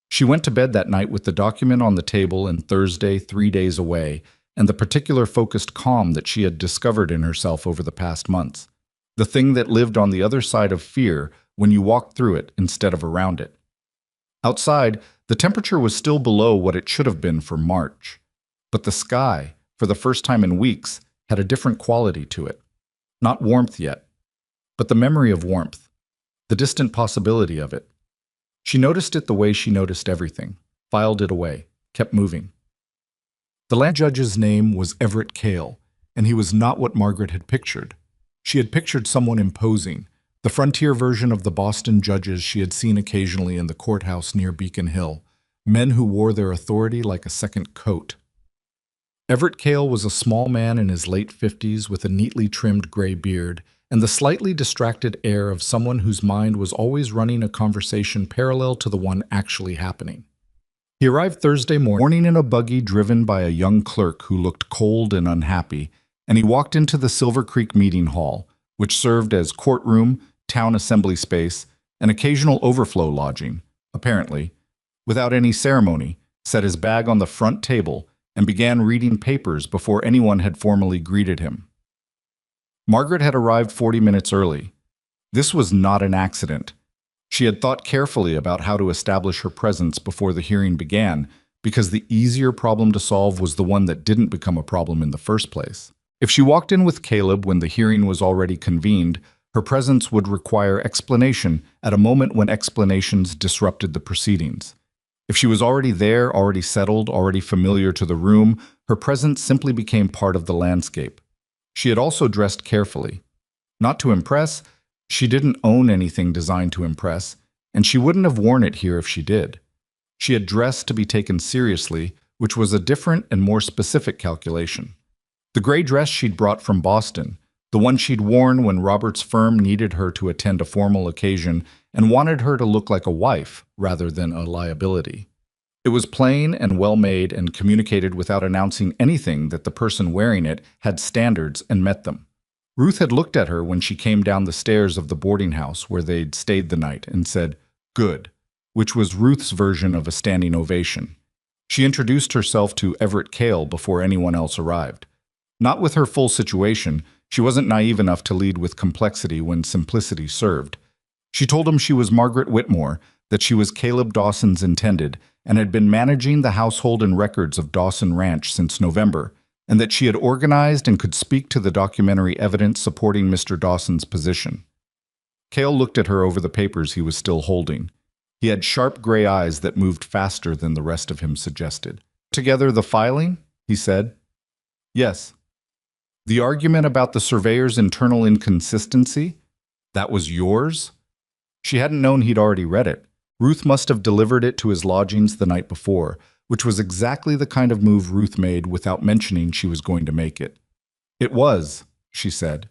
She went to bed that night with the document on the table and Thursday 3 days away, and the particular focused calm that she had discovered in herself over the past months. The thing that lived on the other side of fear when you walked through it instead of around it. Outside, the temperature was still below what it should have been for March. But the sky, for the first time in weeks, had a different quality to it. Not warmth yet, but the memory of warmth, the distant possibility of it. She noticed it the way she noticed everything, filed it away, kept moving. The land judge's name was Everett Cale, and he was not what Margaret had pictured. She had pictured someone imposing, the frontier version of the Boston judges she had seen occasionally in the courthouse near Beacon Hill, men who wore their authority like a second coat. Everett Cale was a small man in his late 50s with a neatly trimmed gray beard and the slightly distracted air of someone whose mind was always running a conversation parallel to the one actually happening. He arrived Thursday morning in a buggy driven by a young clerk who looked cold and unhappy, and he walked into the Silver Creek Meeting Hall, which served as courtroom, town assembly space, and occasional overflow lodging, apparently, without any ceremony, set his bag on the front table and began reading papers before anyone had formally greeted him. Margaret had arrived 40 minutes early. This was not an accident. She had thought carefully about how to establish her presence before the hearing began, because the easier problem to solve was the one that didn't become a problem in the first place. If she walked in with Caleb when the hearing was already convened, her presence would require explanation at a moment when explanations disrupted the proceedings. If she was already there, already settled, already familiar to the room, her presence simply became part of the landscape. She had also dressed carefully. Not to impress, she didn't own anything designed to impress, and she wouldn't have worn it here if she did. She had dressed to be taken seriously, which was a different and more specific calculation. The gray dress she'd brought from Boston, the one she'd worn when Robert's firm needed her to attend a formal occasion and wanted her to look like a wife rather than a liability. It was plain and well-made and communicated without announcing anything that the person wearing it had standards and met them. Ruth had looked at her when she came down the stairs of the boarding house where they'd stayed the night and said, "Good," which was Ruth's version of a standing ovation. She introduced herself to Everett Cale before anyone else arrived. Not with her full situation. She wasn't naive enough to lead with complexity when simplicity served. She told him she was Margaret Whitmore, that she was Caleb Dawson's intended, and had been managing the household and records of Dawson Ranch since November, and that she had organized and could speak to the documentary evidence supporting Mr. Dawson's position. Cale looked at her over the papers he was still holding. He had sharp gray eyes that moved faster than the rest of him suggested. Together the filing? He said. Yes. The argument about the surveyor's internal inconsistency? That was yours? She hadn't known he'd already read it. Ruth must have delivered it to his lodgings the night before, which was exactly the kind of move Ruth made without mentioning she was going to make it. It was, she said.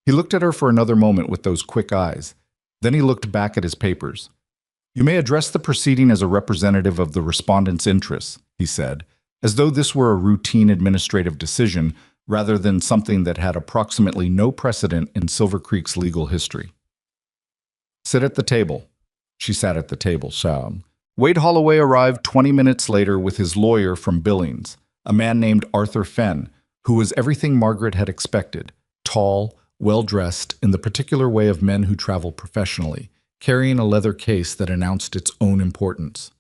He looked at her for another moment with those quick eyes. Then he looked back at his papers. You may address the proceeding as a representative of the respondent's interests, he said, as though this were a routine administrative decision rather than something that had approximately no precedent in Silver Creek's legal history. Sit at the table. She sat at the table, shouting. Wade Holloway arrived 20 minutes later with his lawyer from Billings, a man named Arthur Fenn, who was everything Margaret had expected, tall, well-dressed in the particular way of men who travel professionally, carrying a leather case that announced its own importance.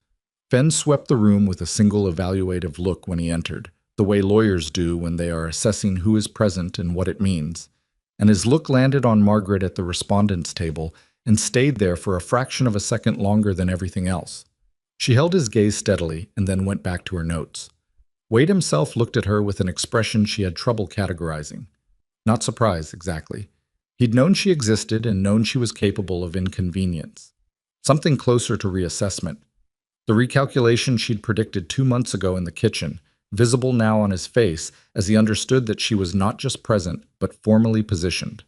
Fenn swept the room with a single evaluative look when he entered, the way lawyers do when they are assessing who is present and what it means, and his look landed on Margaret at the respondent's table and stayed there for a fraction of a second longer than everything else. She held his gaze steadily and then went back to her notes. Wade himself looked at her with an expression she had trouble categorizing. Not surprise, exactly. He'd known she existed and known she was capable of inconvenience. Something closer to reassessment. The recalculation she'd predicted 2 months ago in the kitchen, visible now on his face as he understood that she was not just present, but formally positioned.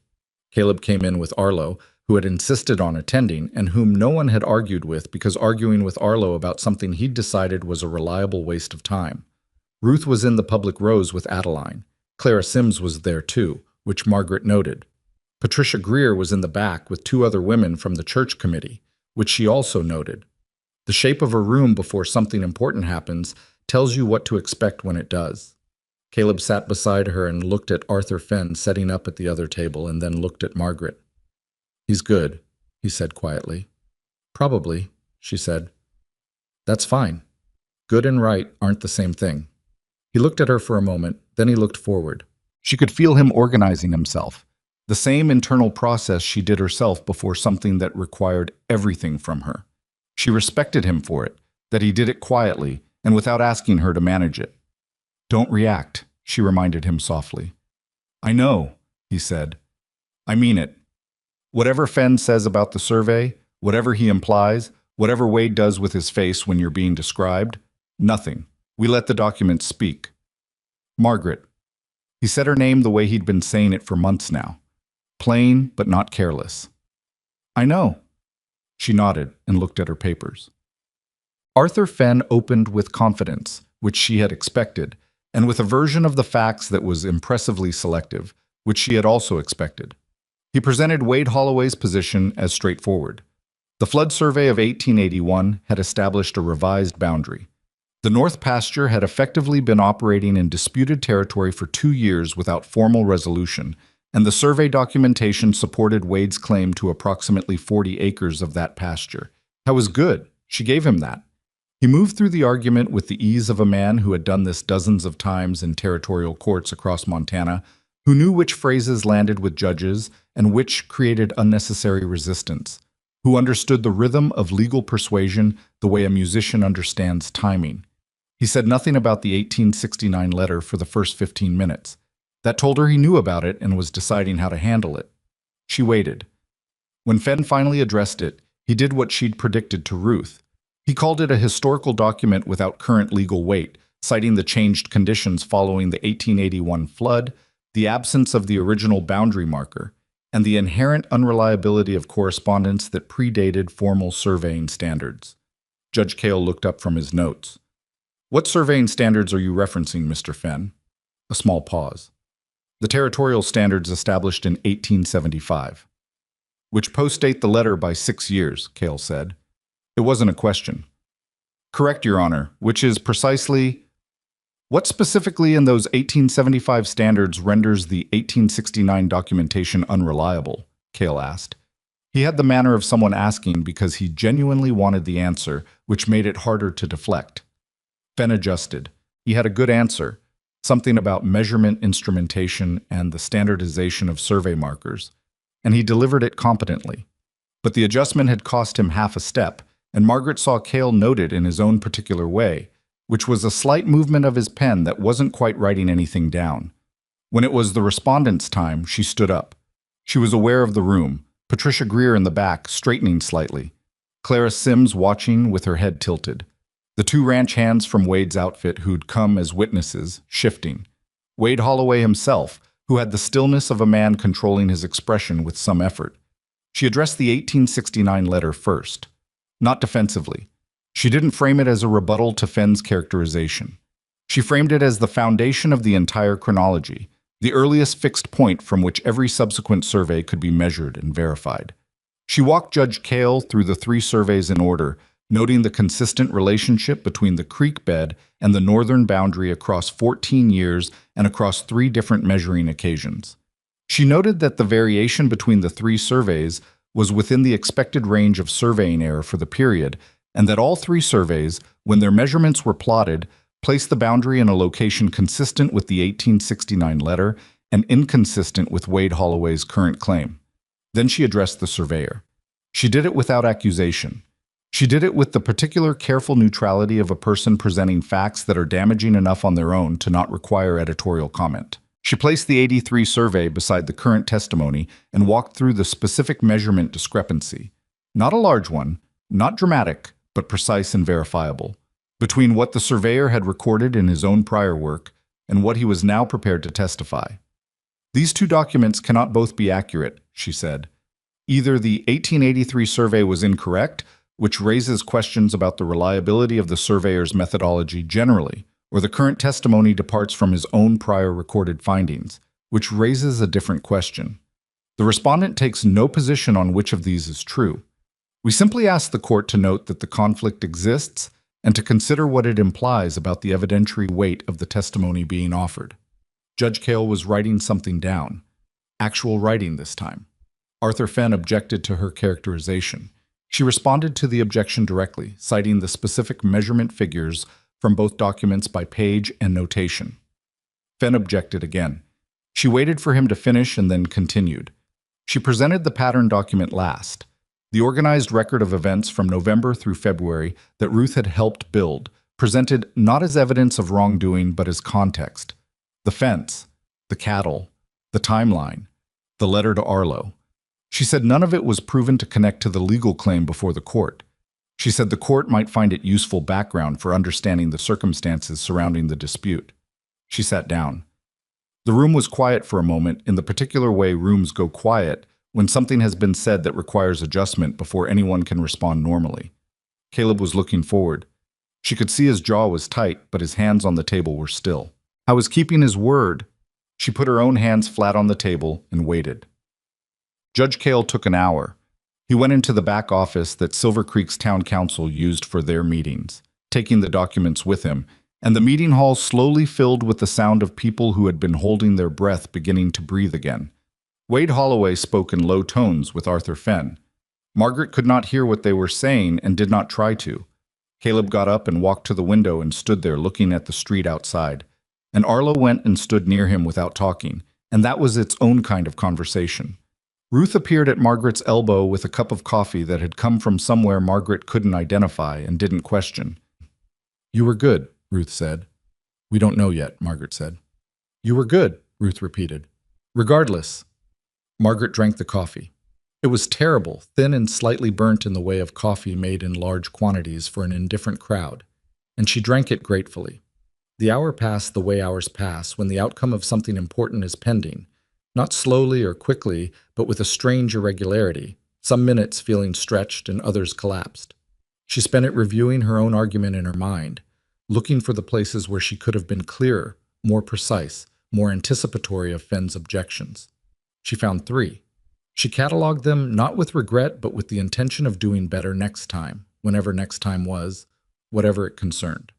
Caleb came in with Arlo, who had insisted on attending and whom no one had argued with because arguing with Arlo about something he'd decided was a reliable waste of time. Ruth was in the public rows with Adeline. Clara Sims was there too, which Margaret noted. Patricia Greer was in the back with 2 other women from the church committee, which she also noted. The shape of a room before something important happens tells you what to expect when it does. Caleb sat beside her and looked at Arthur Fenn setting up at the other table and then looked at Margaret. He's good, he said quietly. Probably, she said. That's fine. Good and right aren't the same thing. He looked at her for a moment, then he looked forward. She could feel him organizing himself. The same internal process she did herself before something that required everything from her. She respected him for it, that he did it quietly and without asking her to manage it. Don't react, she reminded him softly. I know, he said. I mean it. Whatever Fenn says about the survey, whatever he implies, whatever Wade does with his face when you're being described, nothing. We let the documents speak. Margaret. He said her name the way he'd been saying it for months now. Plain, but not careless. I know. She nodded and looked at her papers. Arthur Fenn opened with confidence, which she had expected, and with a version of the facts that was impressively selective, which she had also expected. He presented Wade Holloway's position as straightforward. The flood survey of 1881 had established a revised boundary. The North Pasture had effectively been operating in disputed territory for 2 years without formal resolution, and the survey documentation supported Wade's claim to approximately 40 acres of that pasture. That was good. She gave him that. He moved through the argument with the ease of a man who had done this dozens of times in territorial courts across Montana, who knew which phrases landed with judges and which created unnecessary resistance, who understood the rhythm of legal persuasion the way a musician understands timing. He said nothing about the 1869 letter for the first 15 minutes. That told her he knew about it and was deciding how to handle it. She waited. When Fenn finally addressed it, he did what she'd predicted to Ruth. He called it a historical document without current legal weight, citing the changed conditions following the 1881 flood, the absence of the original boundary marker, and the inherent unreliability of correspondence that predated formal surveying standards. Judge Cale looked up from his notes. What surveying standards are you referencing, Mr. Fenn? A small pause. The territorial standards established in 1875. Which postdate the letter by 6 years, Cale said. It wasn't a question. Correct, Your Honor, which is precisely... What specifically in those 1875 standards renders the 1869 documentation unreliable? Cale asked. He had the manner of someone asking because he genuinely wanted the answer, which made it harder to deflect. Fenn adjusted. He had a good answer, something about measurement instrumentation and the standardization of survey markers, and he delivered it competently. But the adjustment had cost him half a step, and Margaret saw Cale note it in his own particular way, which was a slight movement of his pen that wasn't quite writing anything down. When it was the respondent's time, she stood up. She was aware of the room, Patricia Greer in the back, straightening slightly. Clara Sims watching with her head tilted. The two ranch hands from Wade's outfit who'd come as witnesses, shifting. Wade Holloway himself, who had the stillness of a man controlling his expression with some effort. She addressed the 1869 letter first. Not defensively. She didn't frame it as a rebuttal to Fenn's characterization. She framed it as the foundation of the entire chronology, the earliest fixed point from which every subsequent survey could be measured and verified. She walked Judge Cale through the three surveys in order, noting the consistent relationship between the creek bed and the northern boundary across 14 years and across 3 different measuring occasions. She noted that the variation between the 3 surveys was within the expected range of surveying error for the period, and that all 3 surveys, when their measurements were plotted, placed the boundary in a location consistent with the 1869 letter and inconsistent with Wade Holloway's current claim. Then she addressed the surveyor. She did it without accusation. She did it with the particular careful neutrality of a person presenting facts that are damaging enough on their own to not require editorial comment. She placed the 83 survey beside the current testimony and walked through the specific measurement discrepancy. Not a large one, not dramatic, but precise and verifiable, between what the surveyor had recorded in his own prior work and what he was now prepared to testify. These 2 documents cannot both be accurate, she said. Either the 1883 survey was incorrect, which raises questions about the reliability of the surveyor's methodology generally, or the current testimony departs from his own prior recorded findings, which raises a different question. The respondent takes no position on which of these is true. We simply ask the court to note that the conflict exists and to consider what it implies about the evidentiary weight of the testimony being offered. Judge Cale was writing something down. Actual writing this time. Arthur Fenn objected to her characterization. She responded to the objection directly, citing the specific measurement figures from both documents by page and notation. Fenn objected again. She waited for him to finish and then continued. She presented the pattern document last, the organized record of events from November through February that Ruth had helped build, presented not as evidence of wrongdoing but as context. The fence, the cattle, the timeline, the letter to Arlo. She said none of it was proven to connect to the legal claim before the court. She said the court might find it useful background for understanding the circumstances surrounding the dispute. She sat down. The room was quiet for a moment in the particular way rooms go quiet when something has been said that requires adjustment before anyone can respond normally. Caleb was looking forward. She could see his jaw was tight, but his hands on the table were still. I was keeping his word. She put her own hands flat on the table and waited. Judge Cale took an hour. He went into the back office that Silver Creek's town council used for their meetings, taking the documents with him, and the meeting hall slowly filled with the sound of people who had been holding their breath beginning to breathe again. Wade Holloway spoke in low tones with Arthur Fenn. Margaret could not hear what they were saying and did not try to. Caleb got up and walked to the window and stood there looking at the street outside. And Arlo went and stood near him without talking, and that was its own kind of conversation. Ruth appeared at Margaret's elbow with a cup of coffee that had come from somewhere Margaret couldn't identify and didn't question. "You were good," Ruth said. "We don't know yet," Margaret said. "You were good," Ruth repeated. "Regardless." Margaret drank the coffee. It was terrible, thin and slightly burnt in the way of coffee made in large quantities for an indifferent crowd, and she drank it gratefully. The hour passed the way hours pass when the outcome of something important is pending, not slowly or quickly, but with a strange irregularity, some minutes feeling stretched and others collapsed. She spent it reviewing her own argument in her mind, looking for the places where she could have been clearer, more precise, more anticipatory of Fenn's objections. She found 3. She cataloged them not with regret, but with the intention of doing better next time, whenever next time was, whatever it concerned.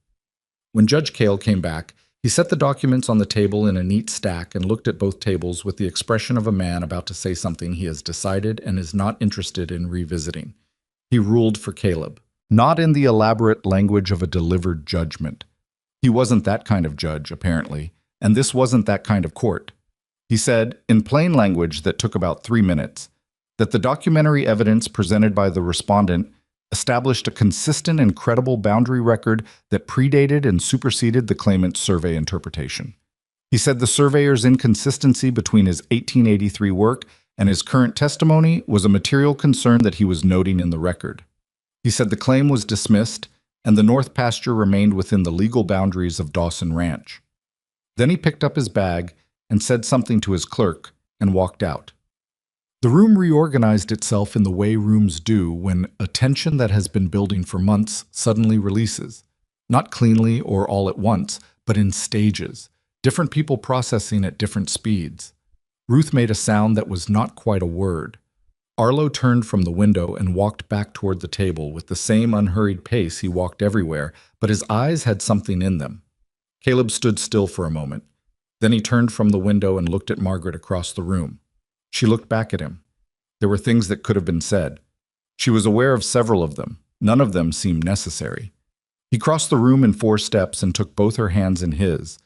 When Judge Cale came back, He set the documents on the table in a neat stack and looked at both tables with the expression of a man about to say something he has decided and is not interested in revisiting. He ruled for Caleb, not in the elaborate language of a delivered judgment. He wasn't that kind of judge, apparently, and this wasn't that kind of court. He said, in plain language that took about 3 minutes, that the documentary evidence presented by the respondent established a consistent and credible boundary record that predated and superseded the claimant's survey interpretation. He said the surveyor's inconsistency between his 1883 work and his current testimony was a material concern that he was noting in the record. He said the claim was dismissed and the north pasture remained within the legal boundaries of Dawson Ranch. Then he picked up his bag and said something to his clerk and walked out. The room reorganized itself in the way rooms do when a tension that has been building for months suddenly releases. Not cleanly or all at once, but in stages, different people processing at different speeds. Ruth made a sound that was not quite a word. Arlo turned from the window and walked back toward the table with the same unhurried pace he walked everywhere, but his eyes had something in them. Caleb stood still for a moment. Then he turned from the window and looked at Margaret across the room. She looked back at him. There were things that could have been said. She was aware of several of them. None of them seemed necessary. He crossed the room in 4 steps and took both her hands in his,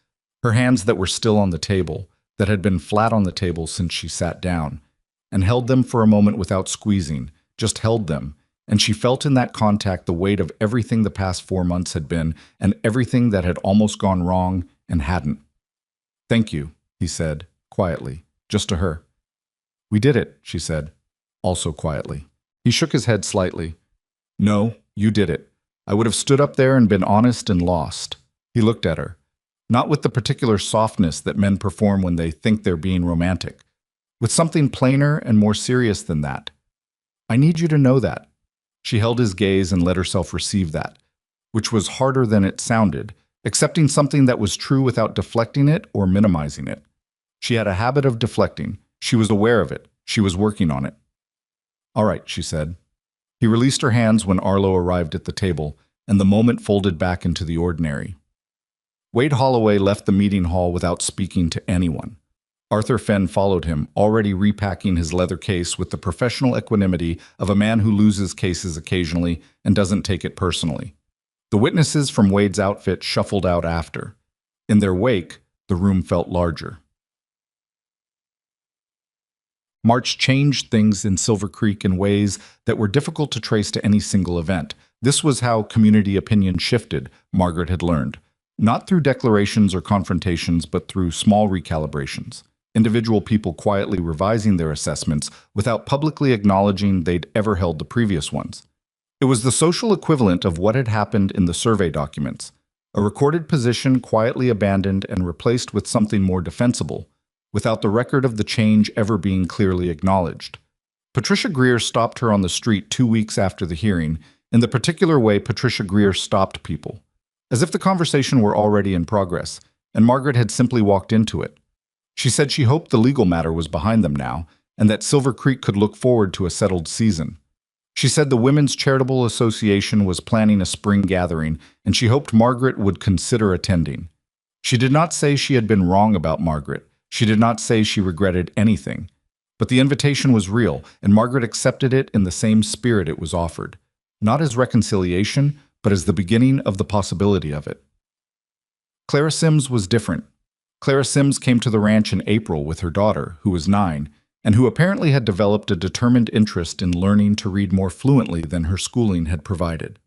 her hands that were still on the table, that had been flat on the table since she sat down, and held them for a moment without squeezing, just held them, and she felt in that contact the weight of everything the past 4 months had been and everything that had almost gone wrong and hadn't. "Thank you," he said, quietly, just to her. "We did it," she said, also quietly. He shook his head slightly. "No, you did it. I would have stood up there and been honest and lost." He looked at her, not with the particular softness that men perform when they think they're being romantic, with something plainer and more serious than that. "I need you to know that." She held his gaze and let herself receive that, which was harder than it sounded, accepting something that was true without deflecting it or minimizing it. She had a habit of deflecting. She was aware of it. She was working on it. "All right," she said. He released her hands when Arlo arrived at the table, and the moment folded back into the ordinary. Wade Holloway left the meeting hall without speaking to anyone. Arthur Fenn followed him, already repacking his leather case with the professional equanimity of a man who loses cases occasionally and doesn't take it personally. The witnesses from Wade's outfit shuffled out after. In their wake, the room felt larger. March changed things in Silver Creek in ways that were difficult to trace to any single event. This was how community opinion shifted, Margaret had learned. Not through declarations or confrontations, but through small recalibrations. Individual people quietly revising their assessments without publicly acknowledging they'd ever held the previous ones. It was the social equivalent of what had happened in the survey documents. A recorded position quietly abandoned and replaced with something more defensible, without the record of the change ever being clearly acknowledged. Patricia Greer stopped her on the street 2 weeks after the hearing, in the particular way Patricia Greer stopped people, as if the conversation were already in progress, and Margaret had simply walked into it. She said she hoped the legal matter was behind them now, and that Silver Creek could look forward to a settled season. She said the Women's Charitable Association was planning a spring gathering, and she hoped Margaret would consider attending. She did not say she had been wrong about Margaret. She did not say she regretted anything. But the invitation was real, and Margaret accepted it in the same spirit it was offered. Not as reconciliation, but as the beginning of the possibility of it. Clara Sims was different. Clara Sims came to the ranch in April with her daughter, who was 9, and who apparently had developed a determined interest in learning to read more fluently than her schooling had provided.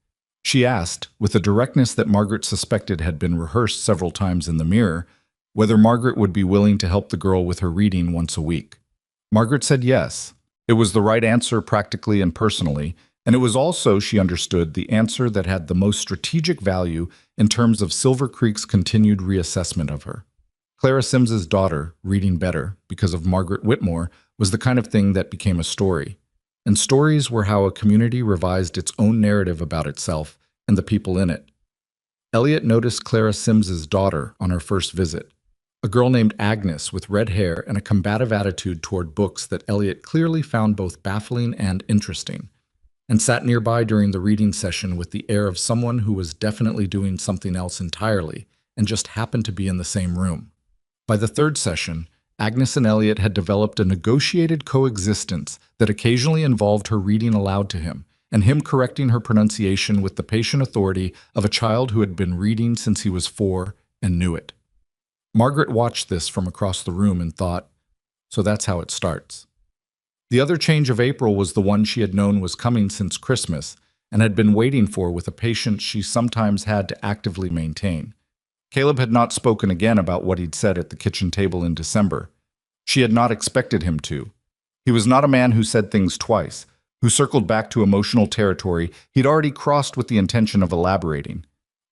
She asked, with a directness that Margaret suspected had been rehearsed several times in the mirror, whether Margaret would be willing to help the girl with her reading once a week. Margaret said yes. It was the right answer practically and personally, and it was also, she understood, the answer that had the most strategic value in terms of Silver Creek's continued reassessment of her. Clara Sims's daughter, reading better, because of Margaret Whitmore, was the kind of thing that became a story. And stories were how a community revised its own narrative about itself and the people in it. Elliot noticed Clara Sims's daughter on her first visit. A girl named Agnes with red hair and a combative attitude toward books that Elliot clearly found both baffling and interesting, and sat nearby during the reading session with the air of someone who was definitely doing something else entirely, and just happened to be in the same room. By the third session, Agnes and Elliot had developed a negotiated coexistence that occasionally involved her reading aloud to him, and him correcting her pronunciation with the patient authority of a child who had been reading since he was 4 and knew it. Margaret watched this from across the room and thought, so that's how it starts. The other change of April was the one she had known was coming since Christmas and had been waiting for with a patience she sometimes had to actively maintain. Caleb had not spoken again about what he'd said at the kitchen table in December. She had not expected him to. He was not a man who said things twice, who circled back to emotional territory he'd already crossed with the intention of elaborating.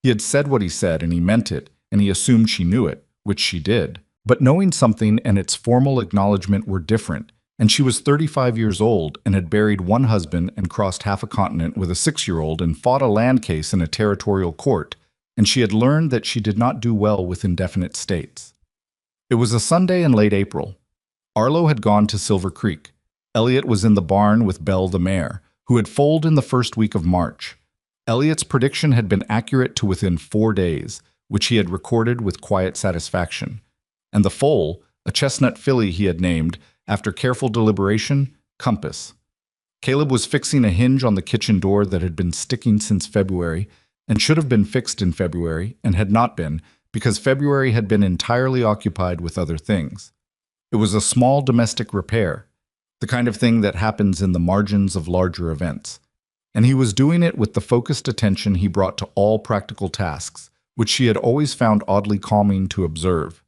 He had said what he said, and he meant it, and he assumed she knew it, which she did. But knowing something and its formal acknowledgement were different, and she was 35 years old and had buried one husband and crossed half a continent with a 6-year-old and fought a land case in a territorial court, and she had learned that she did not do well with indefinite states. It was a Sunday in late April. Arlo had gone to Silver Creek. Elliot was in the barn with Belle the mare, who had foaled in the first week of March. Elliot's prediction had been accurate to within 4 days, which he had recorded with quiet satisfaction. And the foal, a chestnut filly he had named, after careful deliberation, Compass. Caleb was fixing a hinge on the kitchen door that had been sticking since February, and should have been fixed in February, and had not been, because February had been entirely occupied with other things. It was a small domestic repair, the kind of thing that happens in the margins of larger events. And he was doing it with the focused attention he brought to all practical tasks, which she had always found oddly calming to observe.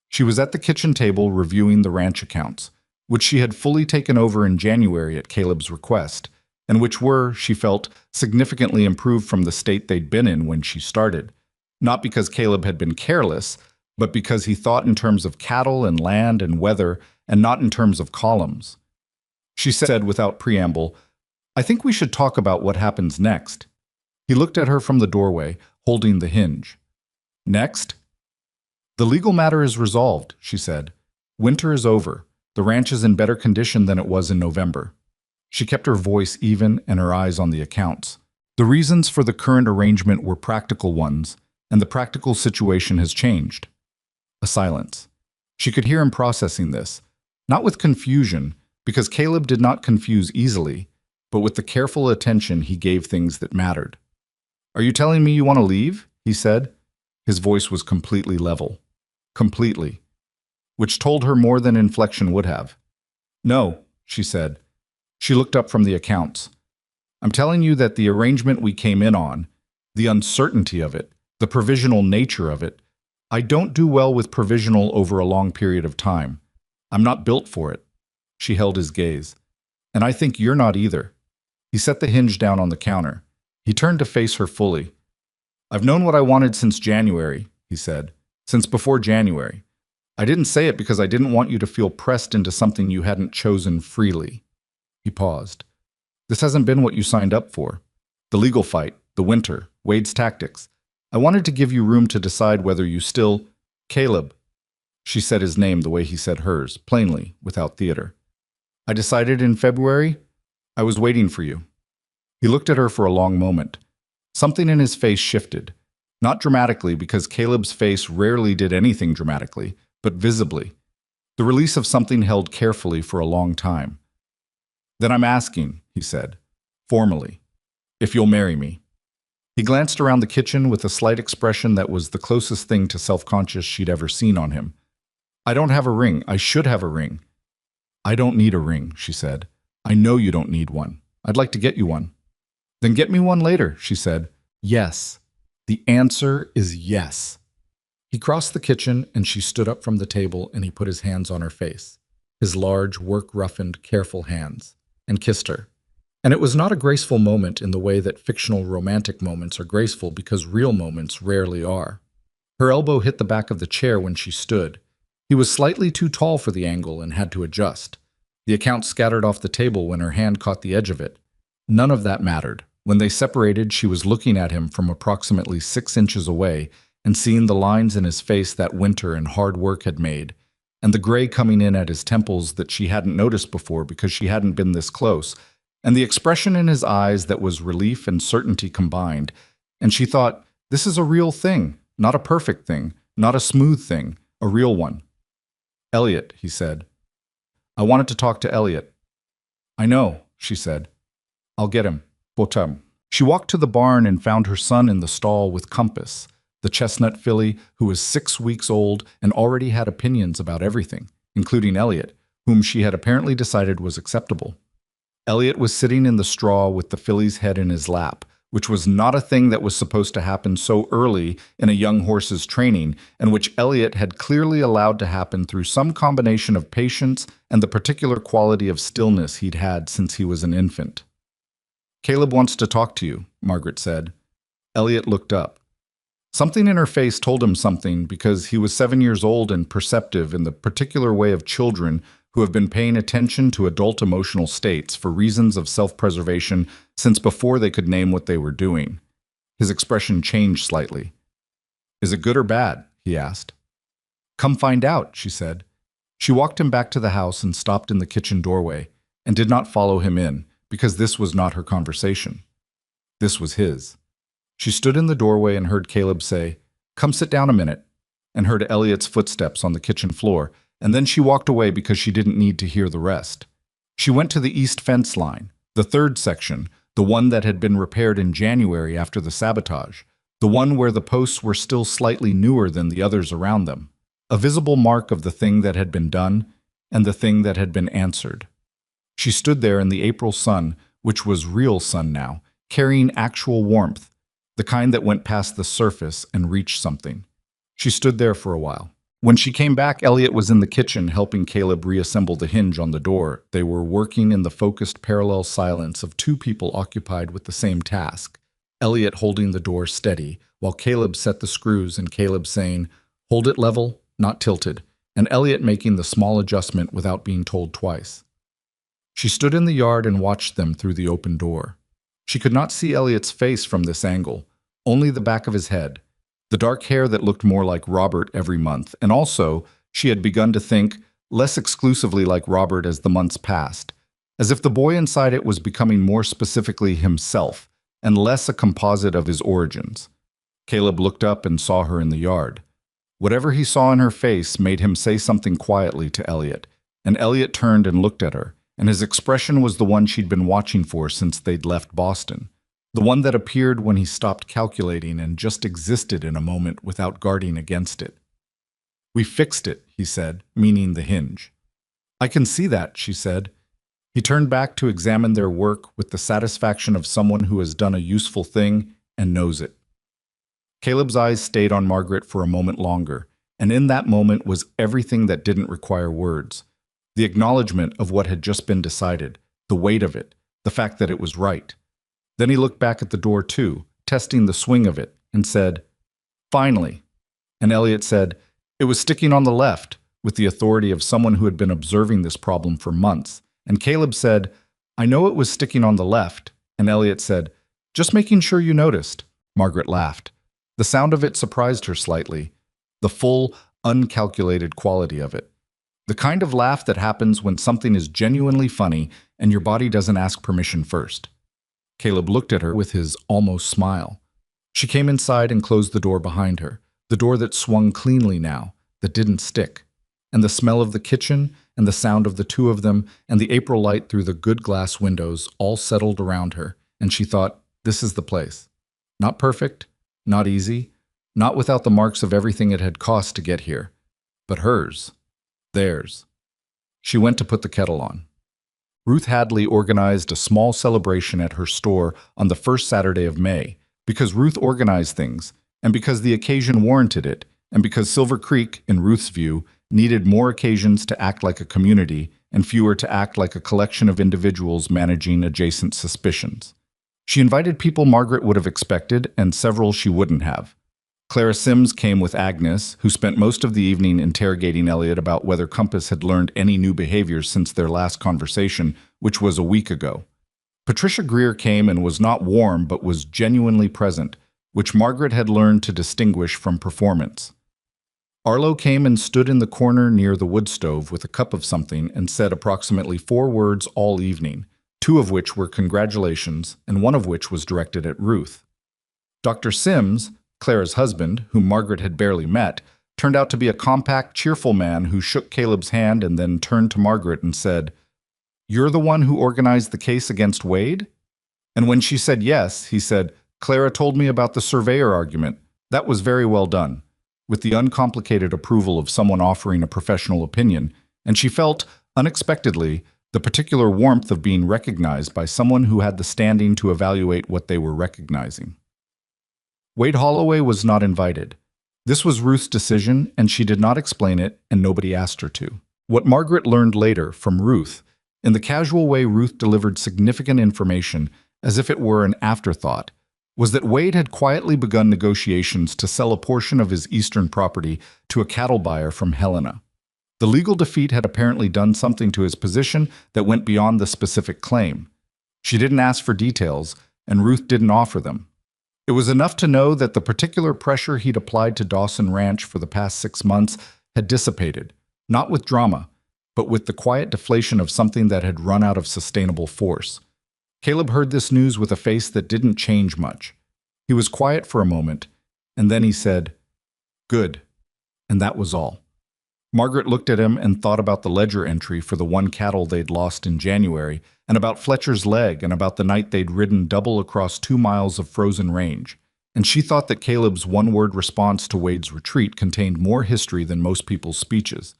She was at the kitchen table reviewing the ranch accounts, which she had fully taken over in January at Caleb's request, and which were, she felt, significantly improved from the state they'd been in when she started. Not because Caleb had been careless, but because he thought in terms of cattle and land and weather, and not in terms of columns. She said without preamble, "I think we should talk about what happens next." He looked at her from the doorway, holding the hinge. "Next?" "The legal matter is resolved," she said. "Winter is over. The ranch is in better condition than it was in November." She kept her voice even and her eyes on the accounts. The reasons for the current arrangement were practical ones, and the practical situation has changed. A silence. She could hear him processing this, not with confusion, because Caleb did not confuse easily, but with the careful attention he gave things that mattered. "Are you telling me you want to leave?" he said. His voice was completely level. Completely. Which told her more than inflection would have. "No," she said. She looked up from the accounts. "I'm telling you that the arrangement we came in on, the uncertainty of it, the provisional nature of it, I don't do well with provisional over a long period of time. I'm not built for it." She held his gaze. "And I think you're not either." He set the hinge down on the counter. He turned to face her fully. "I've known what I wanted since January," he said. "Since before January. I didn't say it because I didn't want you to feel pressed into something you hadn't chosen freely." He paused. "This hasn't been what you signed up for. The legal fight, the winter, Wade's tactics. I wanted to give you room to decide whether you still—" "Caleb." She said his name the way he said hers, plainly, without theater. "I decided in February. I was waiting for you." He looked at her for a long moment. Something in his face shifted. Not dramatically, because Caleb's face rarely did anything dramatically, but visibly. The release of something held carefully for a long time. "Then I'm asking," he said, formally, "if you'll marry me." He glanced around the kitchen with a slight expression that was the closest thing to self-conscious she'd ever seen on him. "I don't have a ring. I should have a ring." "I don't need a ring," she said. "I know you don't need one. I'd like to get you one." "Then get me one later," she said. "Yes. The answer is yes." He crossed the kitchen, and she stood up from the table, and he put his hands on her face, his large, work-roughened, careful hands, and kissed her. And it was not a graceful moment in the way that fictional romantic moments are graceful because real moments rarely are. Her elbow hit the back of the chair when she stood. He was slightly too tall for the angle and had to adjust. The account scattered off the table when her hand caught the edge of it. None of that mattered. When they separated, she was looking at him from approximately 6 inches away and seeing the lines in his face that winter and hard work had made, and the gray coming in at his temples that she hadn't noticed before because she hadn't been this close, and the expression in his eyes that was relief and certainty combined. And she thought, this is a real thing, Not a perfect thing, not a smooth thing, a real one. Elliot, he said. I wanted to talk to Elliot. I know, she said. I'll get him. Potam. She walked to the barn and found her son in the stall with Compass, the chestnut filly who was 6 weeks old and already had opinions about everything, including Elliot, whom she had apparently decided was acceptable. Elliot was sitting in the straw with the filly's head in his lap, which was not a thing that was supposed to happen so early in a young horse's training, and which Elliot had clearly allowed to happen through some combination of patience and the particular quality of stillness he'd had since he was an infant. Caleb wants to talk to you, Margaret said. Elliot looked up. Something in her face told him something because he was 7 years old and perceptive in the particular way of children who have been paying attention to adult emotional states for reasons of self-preservation since before they could name what they were doing. His expression changed slightly. Is it good or bad? He asked. Come find out, she said. She walked him back to the house and stopped in the kitchen doorway, and did not follow him in, because this was not her conversation. This was his. She stood in the doorway and heard Caleb say, Come sit down a minute, and heard Elliot's footsteps on the kitchen floor, and then she walked away because she didn't need to hear the rest. She went to the east fence line, the third section, the one that had been repaired in January after the sabotage, the one where the posts were still slightly newer than the others around them, a visible mark of the thing that had been done and the thing that had been answered. She stood there in the April sun, which was real sun now, carrying actual warmth, the kind that went past the surface and reached something. She stood there for a while. When she came back, Elliot was in the kitchen helping Caleb reassemble the hinge on the door. They were working in the focused parallel silence of two people occupied with the same task, Elliot holding the door steady, while Caleb set the screws and Caleb saying, Hold it level, not tilted, and Elliot making the small adjustment without being told twice. She stood in the yard and watched them through the open door. She could not see Elliot's face from this angle, only the back of his head, the dark hair that looked more like Robert every month, and also, she had begun to think, less exclusively like Robert as the months passed, as if the boy inside it was becoming more specifically himself, and less a composite of his origins. Caleb looked up and saw her in the yard. Whatever he saw in her face made him say something quietly to Elliot, and Elliot turned and looked at her, and his expression was the one she'd been watching for since they'd left Boston. The one that appeared when he stopped calculating and just existed in a moment without guarding against it. We fixed it, he said, meaning the hinge. I can see that, she said. He turned back to examine their work with the satisfaction of someone who has done a useful thing and knows it. Caleb's eyes stayed on Margaret for a moment longer, and in that moment was everything that didn't require words. The acknowledgement of what had just been decided, the weight of it, the fact that it was right. Then he looked back at the door too, testing the swing of it, and said, Finally. And Elliot said, It was sticking on the left, with the authority of someone who had been observing this problem for months. And Caleb said, I know it was sticking on the left. And Elliot said, Just making sure you noticed. Margaret laughed. The sound of it surprised her slightly, the full, uncalculated quality of it. The kind of laugh that happens when something is genuinely funny and your body doesn't ask permission first. Caleb looked at her with his almost smile. She came inside and closed the door behind her, the door that swung cleanly now, that didn't stick. And the smell of the kitchen, and the sound of the two of them, and the April light through the good glass windows all settled around her, and she thought, this is the place. Not perfect, not easy, not without the marks of everything it had cost to get here, but hers, theirs. She went to put the kettle on. Ruth Hadley organized a small celebration at her store on the first Saturday of May, because Ruth organized things, and because the occasion warranted it, and because Silver Creek, in Ruth's view, needed more occasions to act like a community and fewer to act like a collection of individuals managing adjacent suspicions. She invited people Margaret would have expected and several she wouldn't have. Clara Sims came with Agnes, who spent most of the evening interrogating Elliot about whether Compass had learned any new behaviors since their last conversation, which was a week ago. Patricia Greer came and was not warm but was genuinely present, which Margaret had learned to distinguish from performance. Arlo came and stood in the corner near the wood stove with a cup of something and said approximately 4 words all evening, 2 of which were congratulations and 1 of which was directed at Ruth. Dr. Sims, Clara's husband, whom Margaret had barely met, turned out to be a compact, cheerful man who shook Caleb's hand and then turned to Margaret and said, "You're the one who organized the case against Wade?" And when she said yes, he said, "Clara told me about the surveyor argument. That was very well done," with the uncomplicated approval of someone offering a professional opinion, and she felt, unexpectedly, the particular warmth of being recognized by someone who had the standing to evaluate what they were recognizing. Wade Holloway was not invited. This was Ruth's decision, and she did not explain it, and nobody asked her to. What Margaret learned later from Ruth, in the casual way Ruth delivered significant information as if it were an afterthought, was that Wade had quietly begun negotiations to sell a portion of his eastern property to a cattle buyer from Helena. The legal defeat had apparently done something to his position that went beyond the specific claim. She didn't ask for details, and Ruth didn't offer them. It was enough to know that the particular pressure he'd applied to Dawson Ranch for the past 6 months had dissipated, not with drama, but with the quiet deflation of something that had run out of sustainable force. Caleb heard this news with a face that didn't change much. He was quiet for a moment, and then he said, "Good," and that was all. Margaret looked at him and thought about the ledger entry for the one cattle they'd lost in January, and about Fletcher's leg, and about the night they'd ridden double across 2 miles of frozen range. And she thought that Caleb's one-word response to Wade's retreat contained more history than most people's speeches.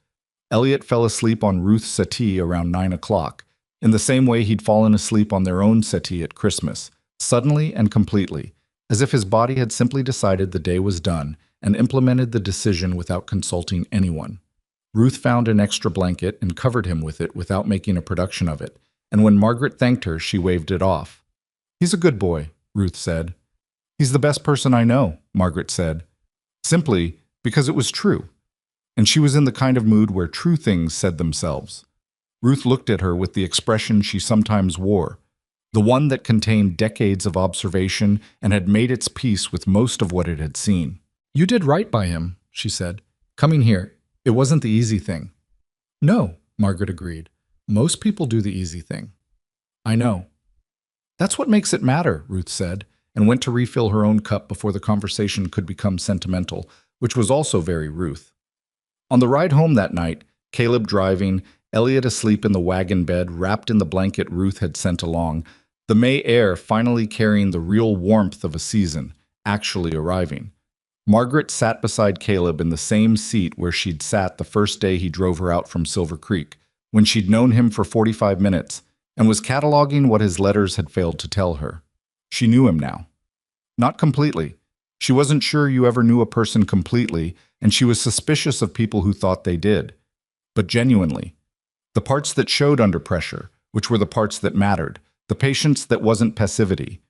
Elliot fell asleep on Ruth's settee around 9 o'clock, in the same way he'd fallen asleep on their own settee at Christmas, suddenly and completely, as if his body had simply decided the day was done and implemented the decision without consulting anyone. Ruth found an extra blanket and covered him with it without making a production of it, and when Margaret thanked her, she waved it off. "He's a good boy," Ruth said. "He's the best person I know," Margaret said, simply because it was true, and she was in the kind of mood where true things said themselves. Ruth looked at her with the expression she sometimes wore, the one that contained decades of observation and had made its peace with most of what it had seen. "You did right by him," she said. "Coming here. It wasn't the easy thing." "No," Margaret agreed. "Most people do the easy thing." "I know." "That's what makes it matter," Ruth said, and went to refill her own cup before the conversation could become sentimental, which was also very Ruth. On the ride home that night, Caleb driving, Elliot asleep in the wagon bed wrapped in the blanket Ruth had sent along, the May air finally carrying the real warmth of a season, actually arriving. Margaret sat beside Caleb in the same seat where she'd sat the first day he drove her out from Silver Creek, when she'd known him for 45 minutes, and was cataloging what his letters had failed to tell her. She knew him now. Not completely. She wasn't sure you ever knew a person completely, and she was suspicious of people who thought they did. But genuinely. The parts that showed under pressure, which were the parts that mattered, the patience that wasn't passivity,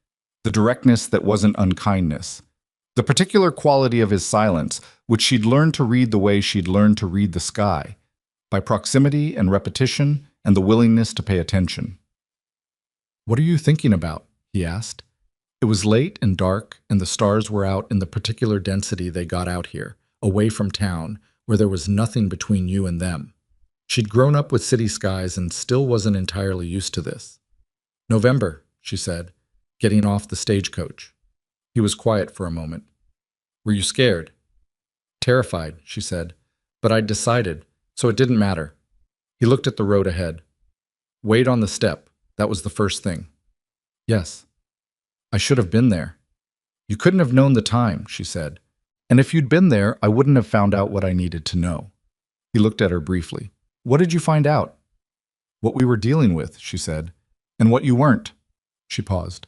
the directness that wasn't unkindness, the particular quality of his silence, which she'd learned to read the way she'd learned to read the sky, by proximity and repetition and the willingness to pay attention. "What are you thinking about?" he asked. It was late and dark, and the stars were out in the particular density they got out here, away from town, where there was nothing between you and them. She'd grown up with city skies and still wasn't entirely used to this. "November," she said, getting off the stagecoach. He was quiet for a moment. "Were you scared?" "Terrified," she said, "but I'd decided, so it didn't matter." He looked at the road ahead. "Wait on the step. That was the first thing." "Yes." "I should have been there." "You couldn't have known the time," she said. "And if you'd been there, I wouldn't have found out what I needed to know." He looked at her briefly. "What did you find out?" "What we were dealing with," she said. "And what you weren't." She paused.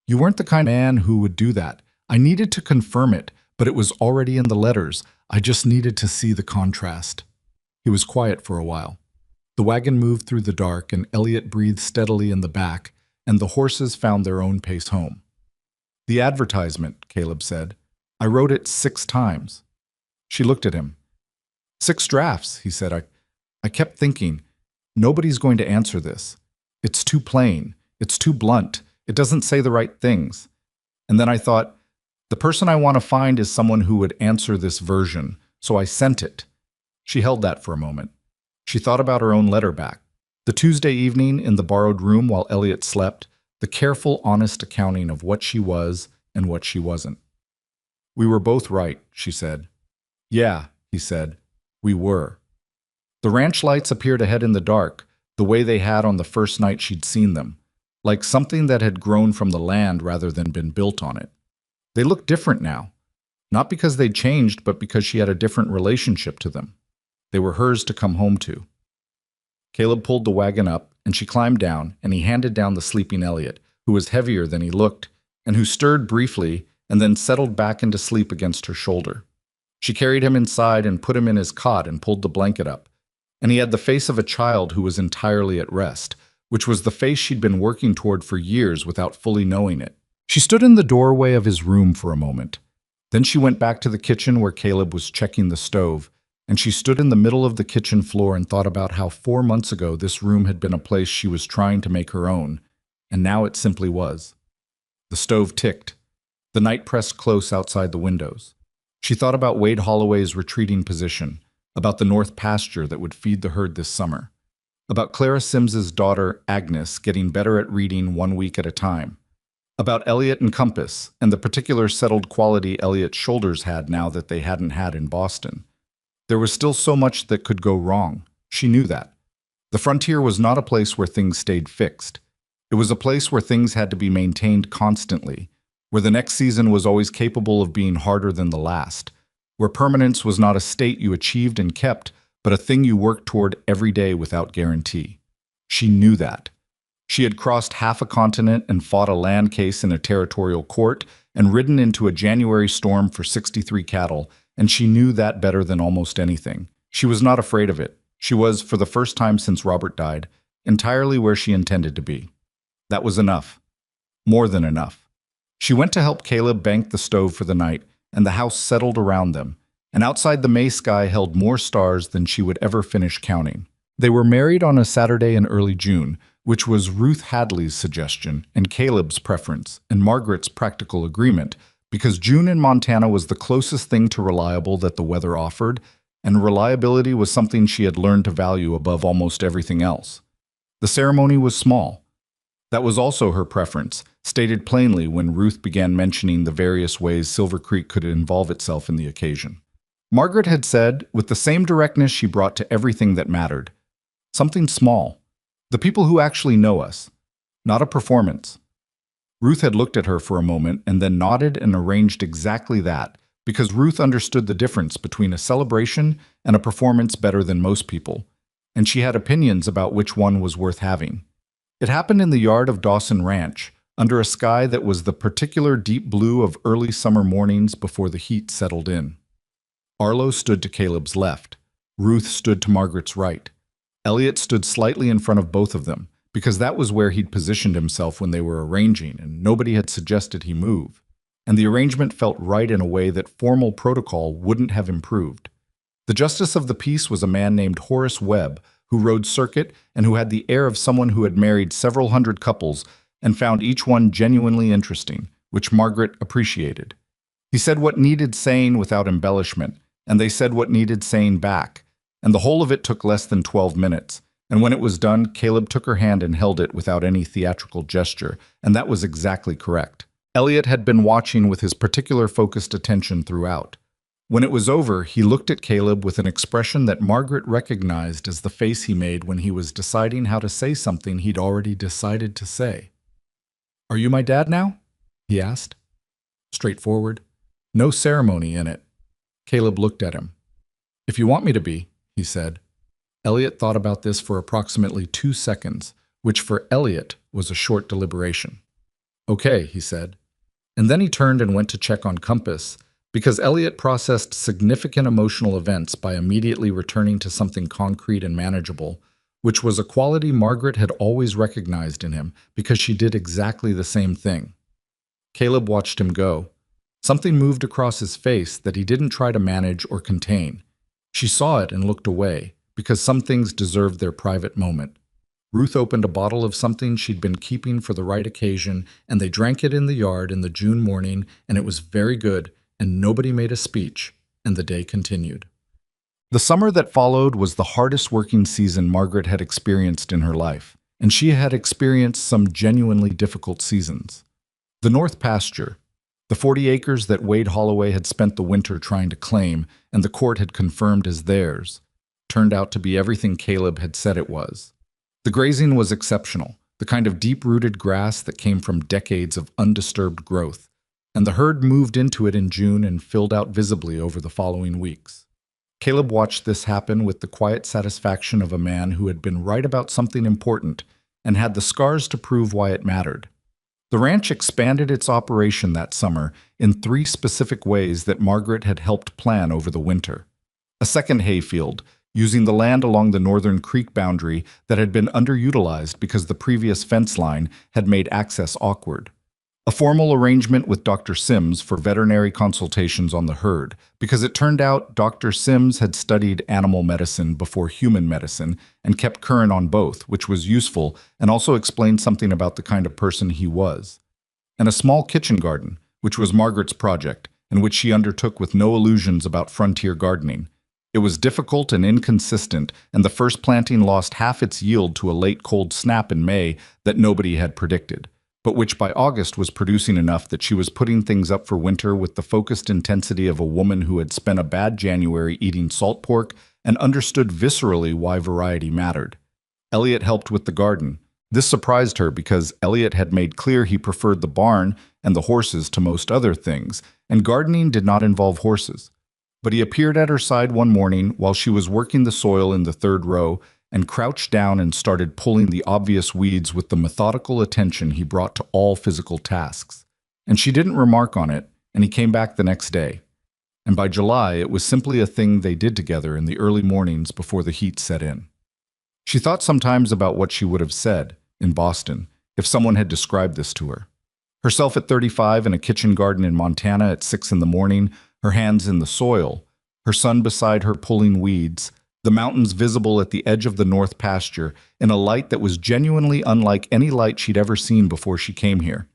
"You weren't the kind of man who would do that. I needed to confirm it, but it was already in the letters. I just needed to see the contrast." He was quiet for a while. The wagon moved through the dark, and Elliot breathed steadily in the back, and the horses found their own pace home. "The advertisement," Caleb said. "I wrote it 6 times." She looked at him. 6 drafts, he said. I kept thinking, nobody's going to answer this. It's too plain. It's too blunt. It doesn't say the right things. And then I thought, the person I want to find is someone who would answer this version, so I sent it." She held that for a moment. She thought about her own letter back. The Tuesday evening in the borrowed room while Elliot slept, the careful, honest accounting of what she was and what she wasn't. We were both right, she said. Yeah, he said. We were. The ranch lights appeared ahead in the dark, the way they had on the first night she'd seen them, like something that had grown from the land rather than been built on it. They looked different now, not because they'd changed, but because she had a different relationship to them. They were hers to come home to. Caleb pulled the wagon up, and she climbed down, and he handed down the sleeping Elliot, who was heavier than he looked, and who stirred briefly and then settled back into sleep against her shoulder. She carried him inside and put him in his cot and pulled the blanket up, and he had the face of a child who was entirely at rest, which was the face she'd been working toward for years without fully knowing it. She stood in the doorway of his room for a moment. Then she went back to the kitchen where Caleb was checking the stove, and she stood in the middle of the kitchen floor and thought about how 4 months ago this room had been a place she was trying to make her own, and now it simply was. The stove ticked. The night pressed close outside the windows. She thought about Wade Holloway's retreating position, about the north pasture that would feed the herd this summer, about Clara Sims's daughter, Agnes, getting better at reading 1 week at a time, about Elliot and Compass and the particular settled quality Elliot's shoulders had now that they hadn't had in Boston. There was still so much that could go wrong. She knew that. The frontier was not a place where things stayed fixed. It was a place where things had to be maintained constantly, where the next season was always capable of being harder than the last, where permanence was not a state you achieved and kept, but a thing you worked toward every day without guarantee. She knew that. She had crossed half a continent and fought a land case in a territorial court and ridden into a January storm for 63 cattle, and she knew that better than almost anything. She was not afraid of it. She was, for the first time since Robert died, entirely where she intended to be. That was enough. More than enough. She went to help Caleb bank the stove for the night, and the house settled around them, and outside the May sky held more stars than she would ever finish counting. They were married on a Saturday in early June, which was Ruth Hadley's suggestion and Caleb's preference and Margaret's practical agreement, because June in Montana was the closest thing to reliable that the weather offered, and reliability was something she had learned to value above almost everything else. The ceremony was small. That was also her preference, stated plainly when Ruth began mentioning the various ways Silver Creek could involve itself in the occasion. Margaret had said, with the same directness she brought to everything that mattered, something small. The people who actually know us, not a performance. Ruth had looked at her for a moment and then nodded and arranged exactly that, because Ruth understood the difference between a celebration and a performance better than most people, and she had opinions about which one was worth having. It happened in the yard of Dawson Ranch, under a sky that was the particular deep blue of early summer mornings before the heat settled in. Arlo stood to Caleb's left. Ruth stood to Margaret's right. Elliot stood slightly in front of both of them, because that was where he'd positioned himself when they were arranging, and nobody had suggested he move. And the arrangement felt right in a way that formal protocol wouldn't have improved. The justice of the peace was a man named Horace Webb, who rode circuit and who had the air of someone who had married several hundred couples and found each one genuinely interesting, which Margaret appreciated. He said what needed saying without embellishment, and they said what needed saying back, and the whole of it took less than 12 minutes. And when it was done, Caleb took her hand and held it without any theatrical gesture, and that was exactly correct. Elliot had been watching with his particular focused attention throughout. When it was over, he looked at Caleb with an expression that Margaret recognized as the face he made when he was deciding how to say something he'd already decided to say. "Are you my dad now?" he asked. Straightforward. No ceremony in it. Caleb looked at him. "If you want me to be," he said. Elliot thought about this for approximately 2 seconds, which for Elliot was a short deliberation. "Okay," he said. And then he turned and went to check on Compass, because Elliot processed significant emotional events by immediately returning to something concrete and manageable, which was a quality Margaret had always recognized in him because she did exactly the same thing. Caleb watched him go. Something moved across his face that he didn't try to manage or contain. She saw it and looked away, because some things deserved their private moment. Ruth opened a bottle of something she'd been keeping for the right occasion, and they drank it in the yard in the June morning, and it was very good, and nobody made a speech, and the day continued. The summer that followed was the hardest working season Margaret had experienced in her life, and she had experienced some genuinely difficult seasons. The North Pasture, The 40 acres that Wade Holloway had spent the winter trying to claim, and the court had confirmed as theirs, turned out to be everything Caleb had said it was. The grazing was exceptional, the kind of deep-rooted grass that came from decades of undisturbed growth, and the herd moved into it in June and filled out visibly over the following weeks. Caleb watched this happen with the quiet satisfaction of a man who had been right about something important and had the scars to prove why it mattered. The ranch expanded its operation that summer in 3 specific ways that Margaret had helped plan over the winter. A second hayfield, using the land along the northern creek boundary that had been underutilized because the previous fence line had made access awkward. A formal arrangement with Dr. Sims for veterinary consultations on the herd, because it turned out Dr. Sims had studied animal medicine before human medicine and kept current on both, which was useful and also explained something about the kind of person he was. And a small kitchen garden, which was Margaret's project, and which she undertook with no illusions about frontier gardening. It was difficult and inconsistent, and the first planting lost half its yield to a late cold snap in May that nobody had predicted, but which by August was producing enough that she was putting things up for winter with the focused intensity of a woman who had spent a bad January eating salt pork and understood viscerally why variety mattered. Elliot helped with the garden. This surprised her because Elliot had made clear he preferred the barn and the horses to most other things, and gardening did not involve horses. But he appeared at her side one morning while she was working the soil in the 3rd row and crouched down and started pulling the obvious weeds with the methodical attention he brought to all physical tasks. And she didn't remark on it, and he came back the next day. And by July, it was simply a thing they did together in the early mornings before the heat set in. She thought sometimes about what she would have said, in Boston, if someone had described this to her. Herself at 35 in a kitchen garden in Montana at 6 in the morning, her hands in the soil, her son beside her pulling weeds, the mountains visible at the edge of the north pasture in a light that was genuinely unlike any light she'd ever seen before she came here.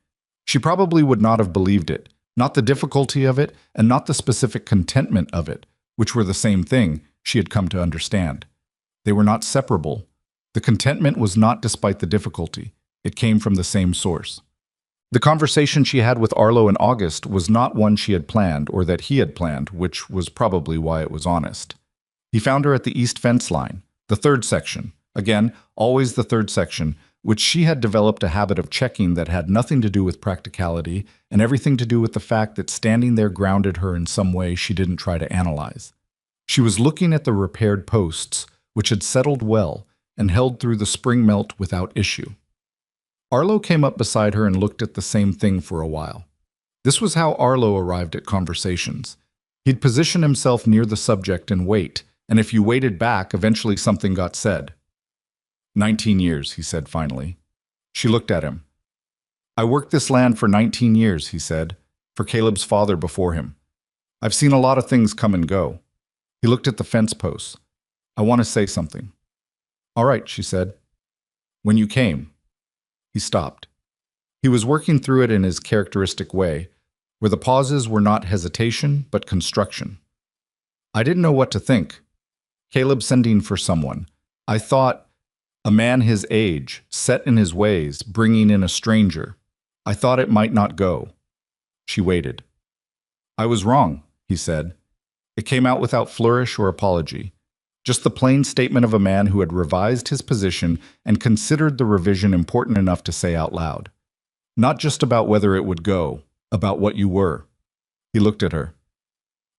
She probably would not have believed it, not the difficulty of it, and not the specific contentment of it, which were the same thing, she had come to understand. They were not separable. The contentment was not despite the difficulty. It came from the same source. The conversation she had with Arlo in August was not one she had planned or that he had planned, which was probably why it was honest. He found her at the east fence line, the 3rd section, again, always the 3rd section, which she had developed a habit of checking that had nothing to do with practicality and everything to do with the fact that standing there grounded her in some way she didn't try to analyze. She was looking at the repaired posts, which had settled well and held through the spring melt without issue. Arlo came up beside her and looked at the same thing for a while. This was how Arlo arrived at conversations. He'd position himself near the subject and wait, and if you waited back, eventually something got said. 19 years, he said finally. She looked at him. I worked this land for 19 years, he said, for Caleb's father before him. I've seen a lot of things come and go. He looked at the fence posts. I want to say something. All right, she said. When you came. He stopped. He was working through it in his characteristic way, where the pauses were not hesitation, but construction. I didn't know what to think. Caleb sending for someone. I thought, a man his age, set in his ways, bringing in a stranger. I thought it might not go. She waited. I was wrong, he said. It came out without flourish or apology. Just the plain statement of a man who had revised his position and considered the revision important enough to say out loud. Not just about whether it would go, about what you were. He looked at her.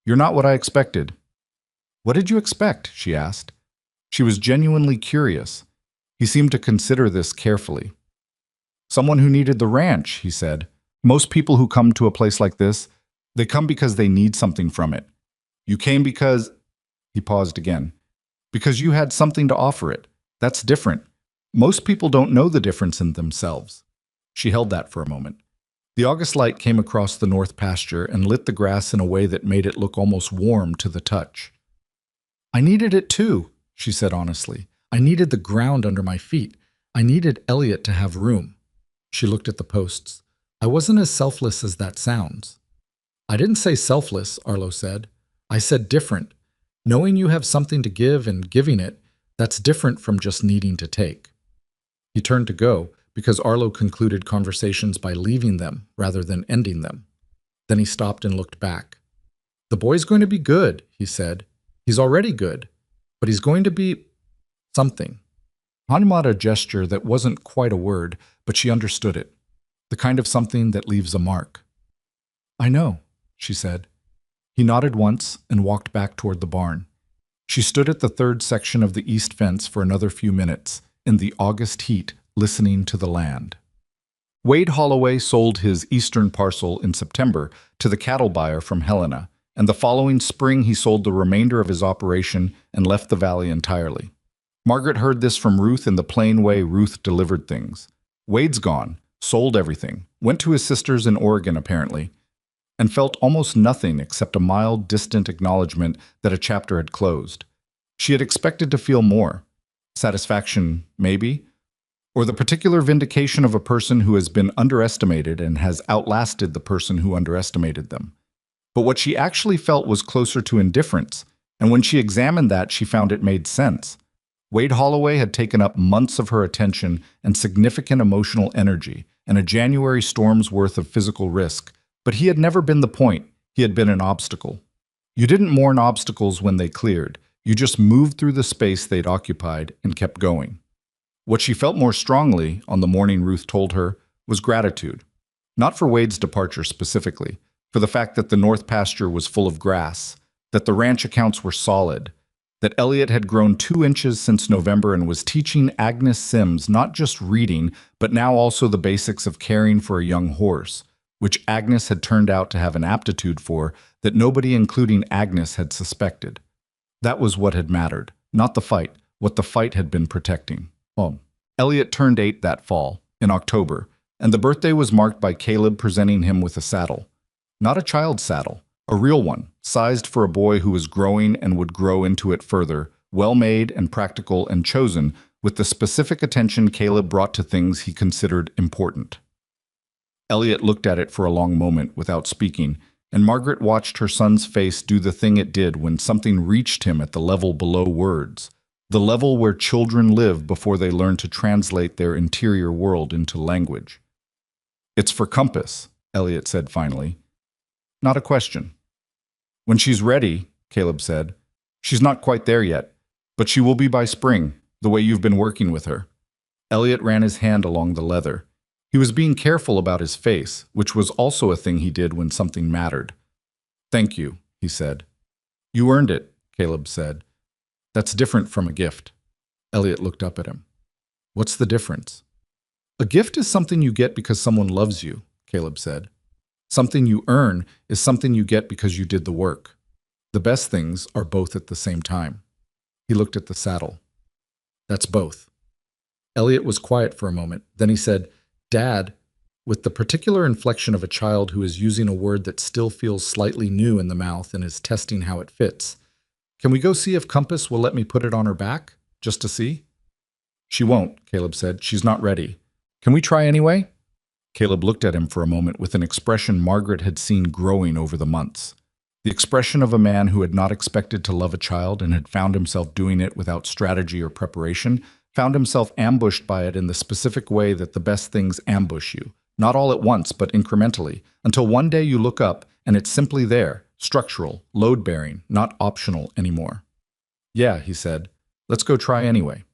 You're not what I expected. What did you expect? She asked. She was genuinely curious. He seemed to consider this carefully. Someone who needed the ranch, he said. Most people who come to a place like this, they come because they need something from it. You came because... He paused again. Because you had something to offer it. That's different. Most people don't know the difference in themselves. She held that for a moment. The August light came across the north pasture and lit the grass in a way that made it look almost warm to the touch. I needed it too, she said honestly. I needed the ground under my feet. I needed Elliot to have room. She looked at the posts. I wasn't as selfless as that sounds. I didn't say selfless, Arlo said. I said different. Knowing you have something to give and giving it, that's different from just needing to take. He turned to go, because Arlo concluded conversations by leaving them rather than ending them. Then he stopped and looked back. "The boy's going to be good," he said. "He's already good, but he's going to be something." Hanuma had a gesture that wasn't quite a word, but she understood it. The kind of something that leaves a mark. "I know," she said. He nodded once and walked back toward the barn. She stood at the third section of the east fence for another few minutes, in the August heat, listening to the land. Wade Holloway sold his eastern parcel in September to the cattle buyer from Helena, and the following spring he sold the remainder of his operation and left the valley entirely. Margaret heard this from Ruth in the plain way Ruth delivered things. Wade's gone, sold everything, went to his sister's in Oregon apparently, and felt almost nothing except a mild, distant acknowledgement that a chapter had closed. She had expected to feel more. Satisfaction, maybe, or the particular vindication of a person who has been underestimated and has outlasted the person who underestimated them. But what she actually felt was closer to indifference, and when she examined that, she found it made sense. Wade Holloway had taken up months of her attention and significant emotional energy, and a January storm's worth of physical risk, but he had never been the point, he had been an obstacle. You didn't mourn obstacles when they cleared, you just moved through the space they'd occupied and kept going. What she felt more strongly, on the morning Ruth told her, was gratitude. Not for Wade's departure specifically, for the fact that the north pasture was full of grass, that the ranch accounts were solid, that Elliot had grown 2 inches since November and was teaching Agnes Sims not just reading, but now also the basics of caring for a young horse, which Agnes had turned out to have an aptitude for that nobody, including Agnes, had suspected. That was what had mattered, not the fight, what the fight had been protecting. Elliot turned 8 that fall, in October, and the birthday was marked by Caleb presenting him with a saddle. Not a child's saddle, a real one, sized for a boy who was growing and would grow into it further, well-made and practical and chosen with the specific attention Caleb brought to things he considered important. Elliot looked at it for a long moment without speaking, and Margaret watched her son's face do the thing it did when something reached him at the level below words, the level where children live before they learn to translate their interior world into language. "It's for Compass," Elliot said finally. "Not a question." "When she's ready," Caleb said. "She's not quite there yet, but she will be by spring, the way you've been working with her." Elliot ran his hand along the leather. He was being careful about his face, which was also a thing he did when something mattered. "Thank you," he said. "You earned it," Caleb said. "That's different from a gift." Elliot looked up at him. "What's the difference?" "A gift is something you get because someone loves you," Caleb said. "Something you earn is something you get because you did the work. The best things are both at the same time." He looked at the saddle. "That's both." Elliot was quiet for a moment. Then he said, "Dad," with the particular inflection of a child who is using a word that still feels slightly new in the mouth and is testing how it fits, "can we go see if Compass will let me put it on her back, just to see?" "She won't," Caleb said. "She's not ready. Can we try anyway?" Caleb looked at him for a moment with an expression Margaret had seen growing over the months. The expression of a man who had not expected to love a child and had found himself doing it without strategy or preparation, found himself ambushed by it in the specific way that the best things ambush you, not all at once but incrementally, until one day you look up and it's simply there, structural, load-bearing, not optional anymore. "Yeah," he said. "Let's go try anyway."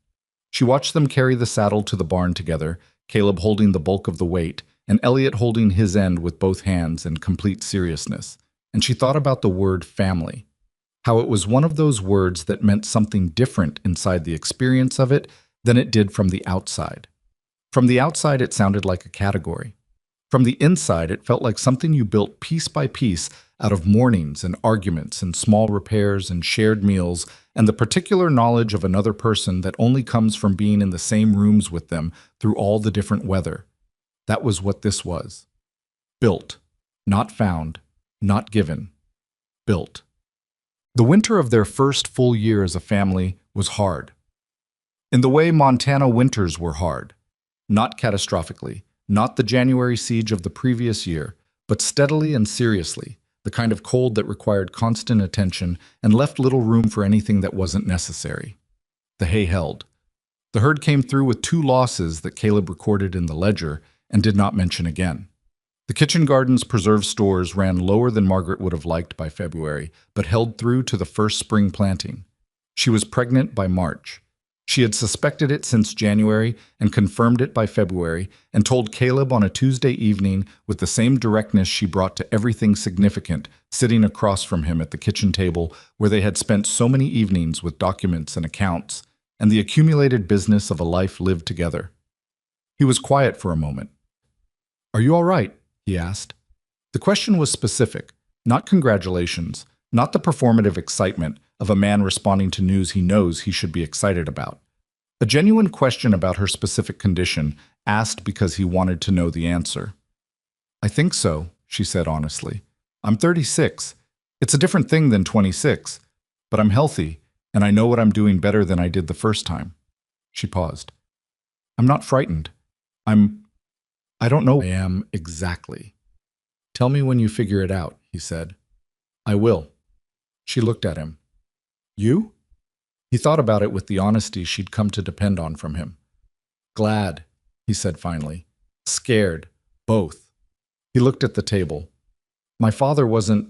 She watched them carry the saddle to the barn together, Caleb holding the bulk of the weight, and Elliot holding his end with both hands in complete seriousness, and she thought about the word family, how it was one of those words that meant something different inside the experience of it than it did from the outside. From the outside, it sounded like a category. From the inside, it felt like something you built piece by piece out of mornings and arguments and small repairs and shared meals and the particular knowledge of another person that only comes from being in the same rooms with them through all the different weather. That was what this was. Built. Not found. Not given. Built. The winter of their first full year as a family was hard. In the way Montana winters were hard. Not catastrophically, not the January siege of the previous year, but steadily and seriously, the kind of cold that required constant attention and left little room for anything that wasn't necessary. The hay held. The herd came through with 2 losses that Caleb recorded in the ledger and did not mention again. The The kitchen garden's preserve stores ran lower than Margaret would have liked by February, but held through to the first spring planting. She was pregnant by March. She had suspected it since January and confirmed it by February, and told Caleb on a Tuesday evening with the same directness she brought to everything significant, sitting across from him at the kitchen table where they had spent so many evenings with documents and accounts, and the accumulated business of a life lived together. He was quiet for a moment. "Are you all right?" he asked. The question was specific, not congratulations, not the performative excitement of a man responding to news he knows he should be excited about. A genuine question about her specific condition, asked because he wanted to know the answer. "I think so," she said honestly. "I'm 36. It's a different thing than 26, but I'm healthy, and I know what I'm doing better than I did the first time." She paused. "I'm not frightened. I don't know I am exactly." "Tell me when you figure it out," he said. "I will." She looked at him. "You?" He thought about it with the honesty she'd come to depend on from him. "Glad," he said finally. "Scared. Both." He looked at the table. "My father wasn't...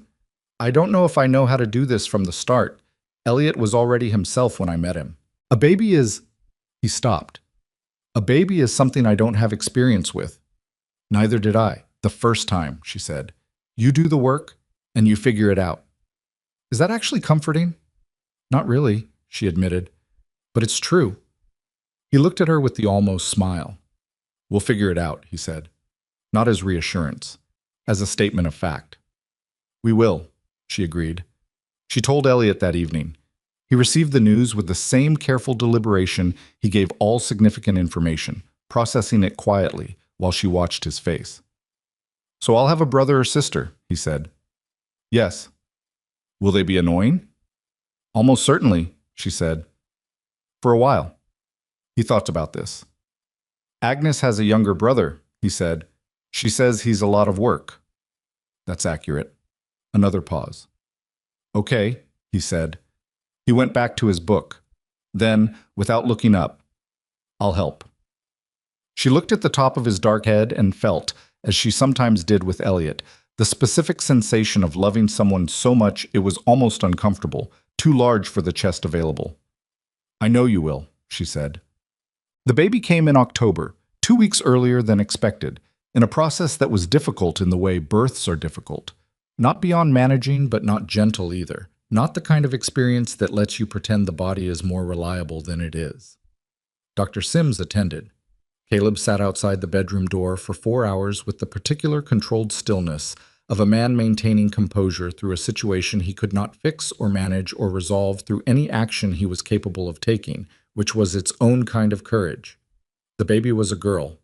I don't know if I know how to do this from the start. Elliot was already himself when I met him. A baby is..." He stopped. "A baby is something I don't have experience with." "Neither did I, the first time," she said. "You do the work, and you figure it out." "Is that actually comforting?" "Not really," she admitted. "But it's true." He looked at her with the almost smile. "We'll figure it out," he said. Not as reassurance, as a statement of fact. "We will," she agreed. She told Elliot that evening. He received the news with the same careful deliberation he gave all significant information, processing it quietly while she watched his face. "So I'll have a brother or sister," he said. "Yes." "Will they be annoying?" "Almost certainly," she said. "For a while." He thought about this. "Agnes has a younger brother," he said. "She says he's a lot of work." "That's accurate." Another pause. "Okay," he said. He went back to his book. Then, without looking up, "I'll help." She looked at the top of his dark head and felt, as she sometimes did with Elliot, the specific sensation of loving someone so much it was almost uncomfortable, too large for the chest available. "I know you will," she said. The baby came in October, 2 weeks earlier than expected, in a process that was difficult in the way births are difficult. Not beyond managing, but not gentle either. Not the kind of experience that lets you pretend the body is more reliable than it is. Dr. Sims attended. Caleb sat outside the bedroom door for 4 hours with the particular controlled stillness of a man maintaining composure through a situation he could not fix or manage or resolve through any action he was capable of taking, which was its own kind of courage. The baby was a girl,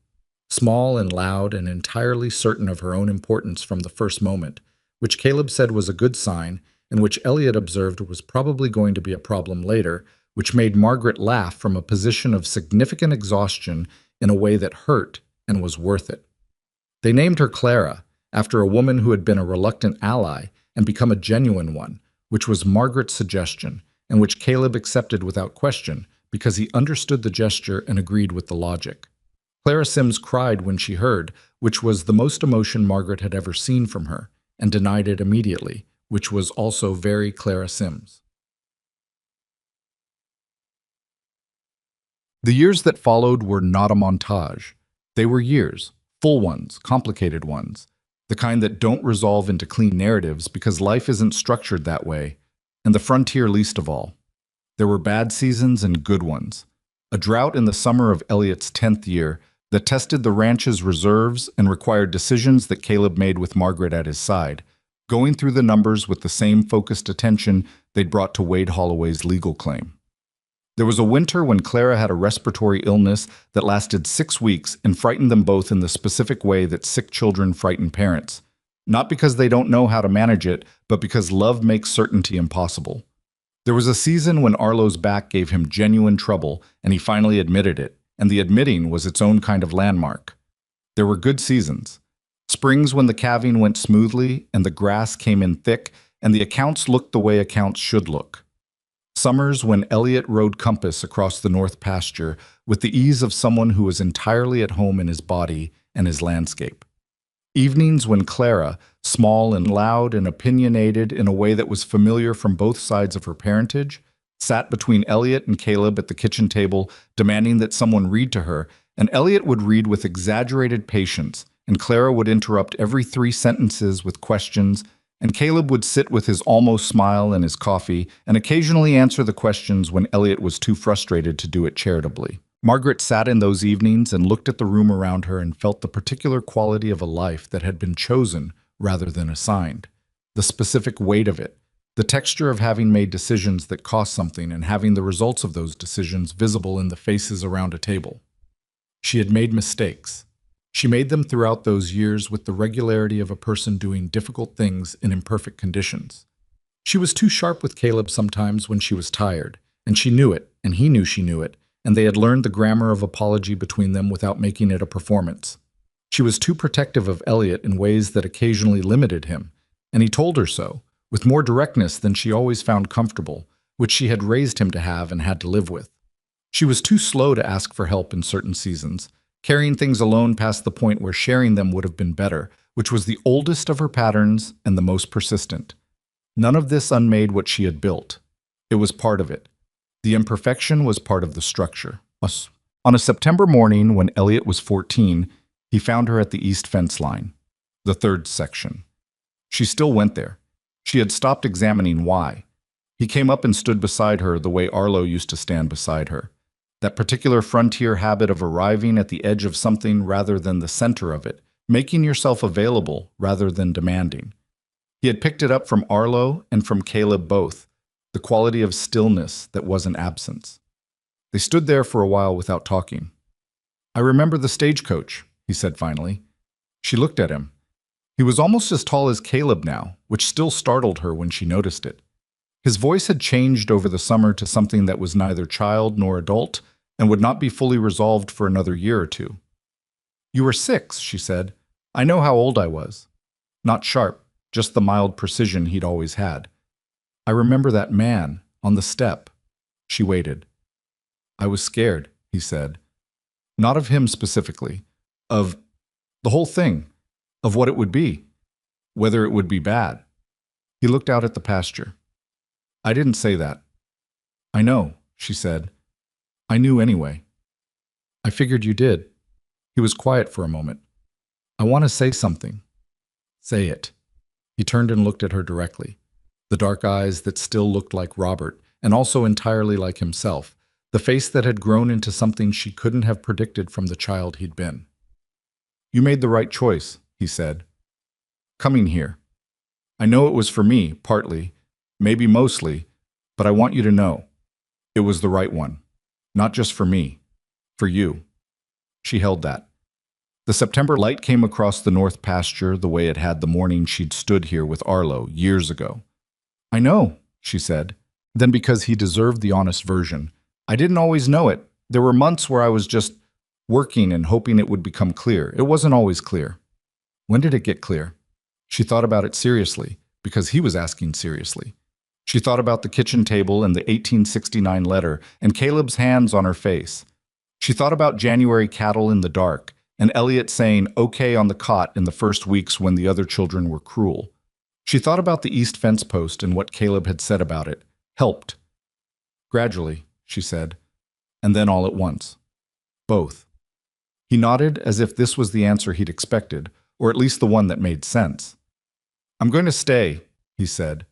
small and loud and entirely certain of her own importance from the first moment, which Caleb said was a good sign and which Elliot observed was probably going to be a problem later, which made Margaret laugh from a position of significant exhaustion in a way that hurt and was worth it. They named her Clara, after a woman who had been a reluctant ally and become a genuine one, which was Margaret's suggestion, and which Caleb accepted without question because he understood the gesture and agreed with the logic. Clara Sims cried when she heard, which was the most emotion Margaret had ever seen from her, and denied it immediately, which was also very Clara Sims. The years that followed were not a montage. They were years, full ones, complicated ones, the kind that don't resolve into clean narratives because life isn't structured that way, and the frontier least of all. There were bad seasons and good ones. A drought in the summer of Elliot's 10th year that tested the ranch's reserves and required decisions that Caleb made with Margaret at his side, going through the numbers with the same focused attention they'd brought to Wade Holloway's legal claim. There was a winter when Clara had a respiratory illness that lasted 6 weeks and frightened them both in the specific way that sick children frighten parents. Not because they don't know how to manage it, but because love makes certainty impossible. There was a season when Arlo's back gave him genuine trouble, and he finally admitted it, and the admitting was its own kind of landmark. There were good seasons. Springs when the calving went smoothly, and the grass came in thick, and the accounts looked the way accounts should look. Summers when Elliot rode Compass across the north pasture with the ease of someone who was entirely at home in his body and his landscape. Evenings when Clara, small and loud and opinionated in a way that was familiar from both sides of her parentage, sat between Elliot and Caleb at the kitchen table, demanding that someone read to her, and Elliot would read with exaggerated patience, and Clara would interrupt every 3 sentences with questions, and Caleb would sit with his almost smile and his coffee, and occasionally answer the questions when Elliot was too frustrated to do it charitably. Margaret sat in those evenings and looked at the room around her and felt the particular quality of a life that had been chosen rather than assigned, the specific weight of it, the texture of having made decisions that cost something and having the results of those decisions visible in the faces around a table. She had made mistakes. She made them throughout those years with the regularity of a person doing difficult things in imperfect conditions. She was too sharp with Caleb sometimes when she was tired, and she knew it, and he knew she knew it, and they had learned the grammar of apology between them without making it a performance. She was too protective of Elliot in ways that occasionally limited him, and he told her so, with more directness than she always found comfortable, which she had raised him to have and had to live with. She was too slow to ask for help in certain seasons, carrying things alone past the point where sharing them would have been better, which was the oldest of her patterns and the most persistent. None of this unmade what she had built. It was part of it. The imperfection was part of the structure. On a September morning when Elliot was 14, he found her at the east fence line, the third section. She still went there. She had stopped examining why. He came up and stood beside her the way Arlo used to stand beside her. That particular frontier habit of arriving at the edge of something rather than the center of it, making yourself available rather than demanding. He had picked it up from Arlo and from Caleb both, the quality of stillness that wasn't absence. They stood there for a while without talking. "I remember the stagecoach," he said finally. She looked at him. He was almost as tall as Caleb now, which still startled her when she noticed it. His voice had changed over the summer to something that was neither child nor adult and would not be fully resolved for another year or two. "You were 6, she said. "I know how old I was." Not sharp, just the mild precision he'd always had. "I remember that man, on the step." She waited. "I was scared," he said. Not of him specifically. Of the whole thing. Of what it would be. Whether it would be bad. He looked out at the pasture. "I didn't say that." "I know," she said. "I knew anyway." "I figured you did." He was quiet for a moment. "I want to say something." "Say it." He turned and looked at her directly. The dark eyes that still looked like Robert, and also entirely like himself, the face that had grown into something she couldn't have predicted from the child he'd been. "You made the right choice," he said. "Coming here. I know it was for me, partly, maybe mostly, but I want you to know. It was the right one. Not just for me. For you." She held that. The September light came across the north pasture the way it had the morning she'd stood here with Arlo years ago. "I know," she said. Then because he deserved the honest version, "I didn't always know it. There were months where I was just working and hoping it would become clear. It wasn't always clear." When did it get clear? She thought about it seriously, because he was asking seriously. She thought about the kitchen table and the 1869 letter and Caleb's hands on her face. She thought about January cattle in the dark and Elliot saying okay on the cot in the first weeks when the other children were cruel. She thought about the east fence post and what Caleb had said about it. Helped. "Gradually," she said, and then all at once. Both. He nodded as if this was the answer he'd expected, or at least the one that made sense. "I'm going to stay," he said.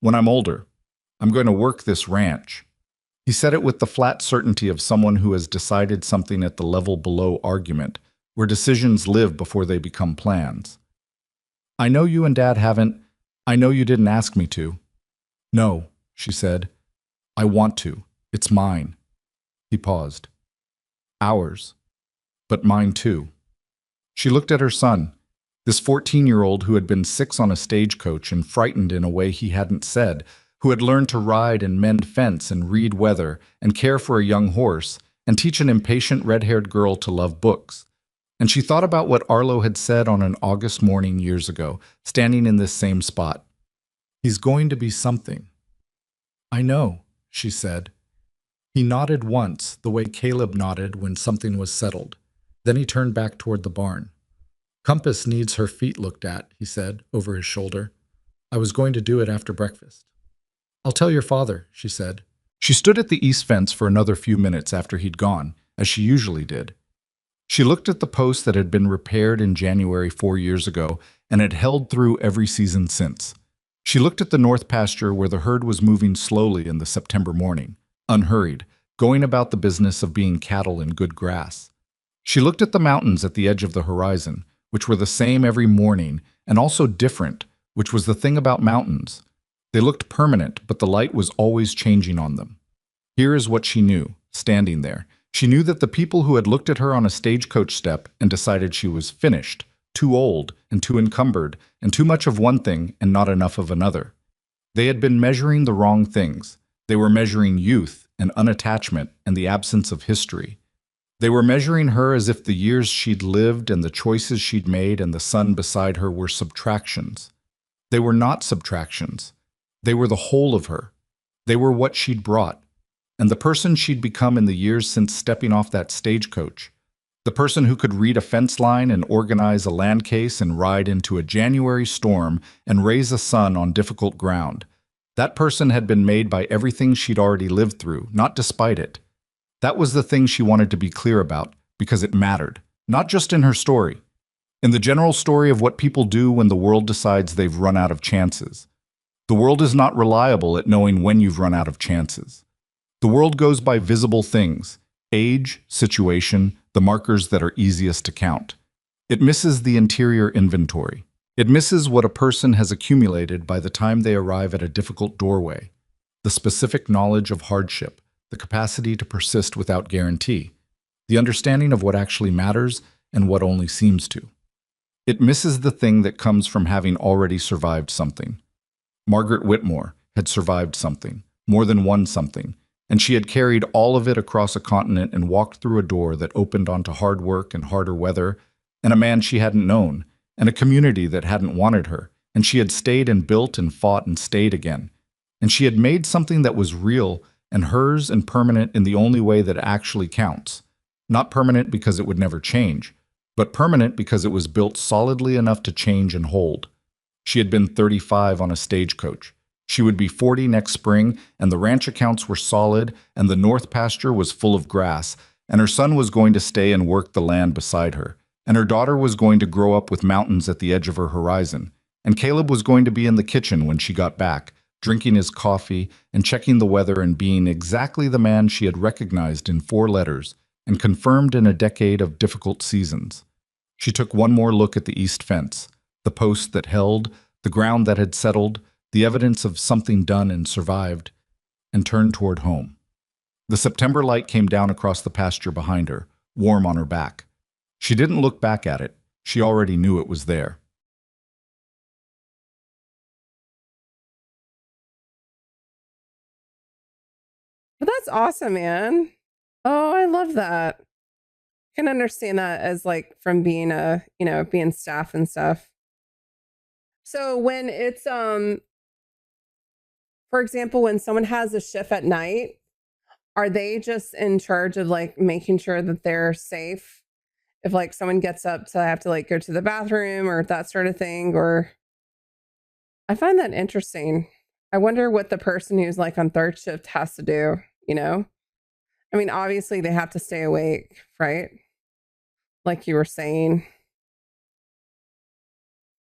"When I'm older. I'm going to work this ranch." He said it with the flat certainty of someone who has decided something at the level below argument, where decisions live before they become plans. "I know you and Dad haven't. I know you didn't ask me to." "No," she said. "I want to. It's mine." He paused. "Ours. But mine too." She looked at her son, this 14-year-old who had been 6 on a stagecoach and frightened in a way he hadn't said, who had learned to ride and mend fence and read weather and care for a young horse and teach an impatient red-haired girl to love books. And she thought about what Arlo had said on an August morning years ago, standing in this same spot. "He's going to be something." "I know," she said. He nodded once, the way Caleb nodded when something was settled. Then he turned back toward the barn. Compass needs her feet looked at, he said, over his shoulder. I was going to do it after breakfast. I'll tell your father, she said. She stood at the east fence for another few minutes after he'd gone, as she usually did. She looked at the post that had been repaired in January 4 years ago and had held through every season since. She looked at the north pasture where the herd was moving slowly in the September morning, unhurried, going about the business of being cattle in good grass. She looked at the mountains at the edge of the horizon, which were the same every morning and also different, which was the thing about mountains. They looked permanent, but the light was always changing on them. Here is what she knew, standing there. She knew that the people who had looked at her on a stagecoach step and decided she was finished, too old and too encumbered, and too much of one thing and not enough of another. They had been measuring the wrong things. They were measuring youth and unattachment and the absence of history. They were measuring her as if the years she'd lived and the choices she'd made and the sun beside her were subtractions. They were not subtractions. They were the whole of her. They were what she'd brought, and the person she'd become in the years since stepping off that stagecoach. The person who could read a fence line and organize a land case and ride into a January storm and raise a son on difficult ground. That person had been made by everything she'd already lived through, not despite it. That was the thing she wanted to be clear about, because it mattered, not just in her story. In the general story of what people do when the world decides they've run out of chances. The world is not reliable at knowing when you've run out of chances. The world goes by visible things, age, situation, the markers that are easiest to count. It misses the interior inventory. It misses what a person has accumulated by the time they arrive at a difficult doorway, the specific knowledge of hardship, the capacity to persist without guarantee, the understanding of what actually matters and what only seems to. It misses the thing that comes from having already survived something. Margaret Whitmore had survived something, more than one something, and she had carried all of it across a continent and walked through a door that opened onto hard work and harder weather, and a man she hadn't known, and a community that hadn't wanted her, and she had stayed and built and fought and stayed again. And she had made something that was real and hers and permanent in the only way that actually counts. Not permanent because it would never change, but permanent because it was built solidly enough to change and hold. She had been 35 on a stagecoach. She would be 40 next spring, and the ranch accounts were solid, and the north pasture was full of grass, and her son was going to stay and work the land beside her, and her daughter was going to grow up with mountains at the edge of her horizon, and Caleb was going to be in the kitchen when she got back, drinking his coffee and checking the weather and being exactly the man she had recognized in 4 letters and confirmed in a decade of difficult seasons. She took one more look at the east fence, the post that held, the ground that had settled, the evidence of something done and survived, and turned toward home. The September light came down across the pasture behind her, warm on her back. She didn't look back at it. She already knew it was there. But that's awesome, man. Oh, I love that. Can understand that as like from being being staff and stuff. So when it's for example, when someone has a shift at night, are they just in charge of like making sure that they're safe? If like someone gets up to have to like go to the bathroom or that sort of thing, or I find that interesting. I wonder what the person who's like on third shift has to do, you know? I mean, obviously they have to stay awake, right? Like you were saying.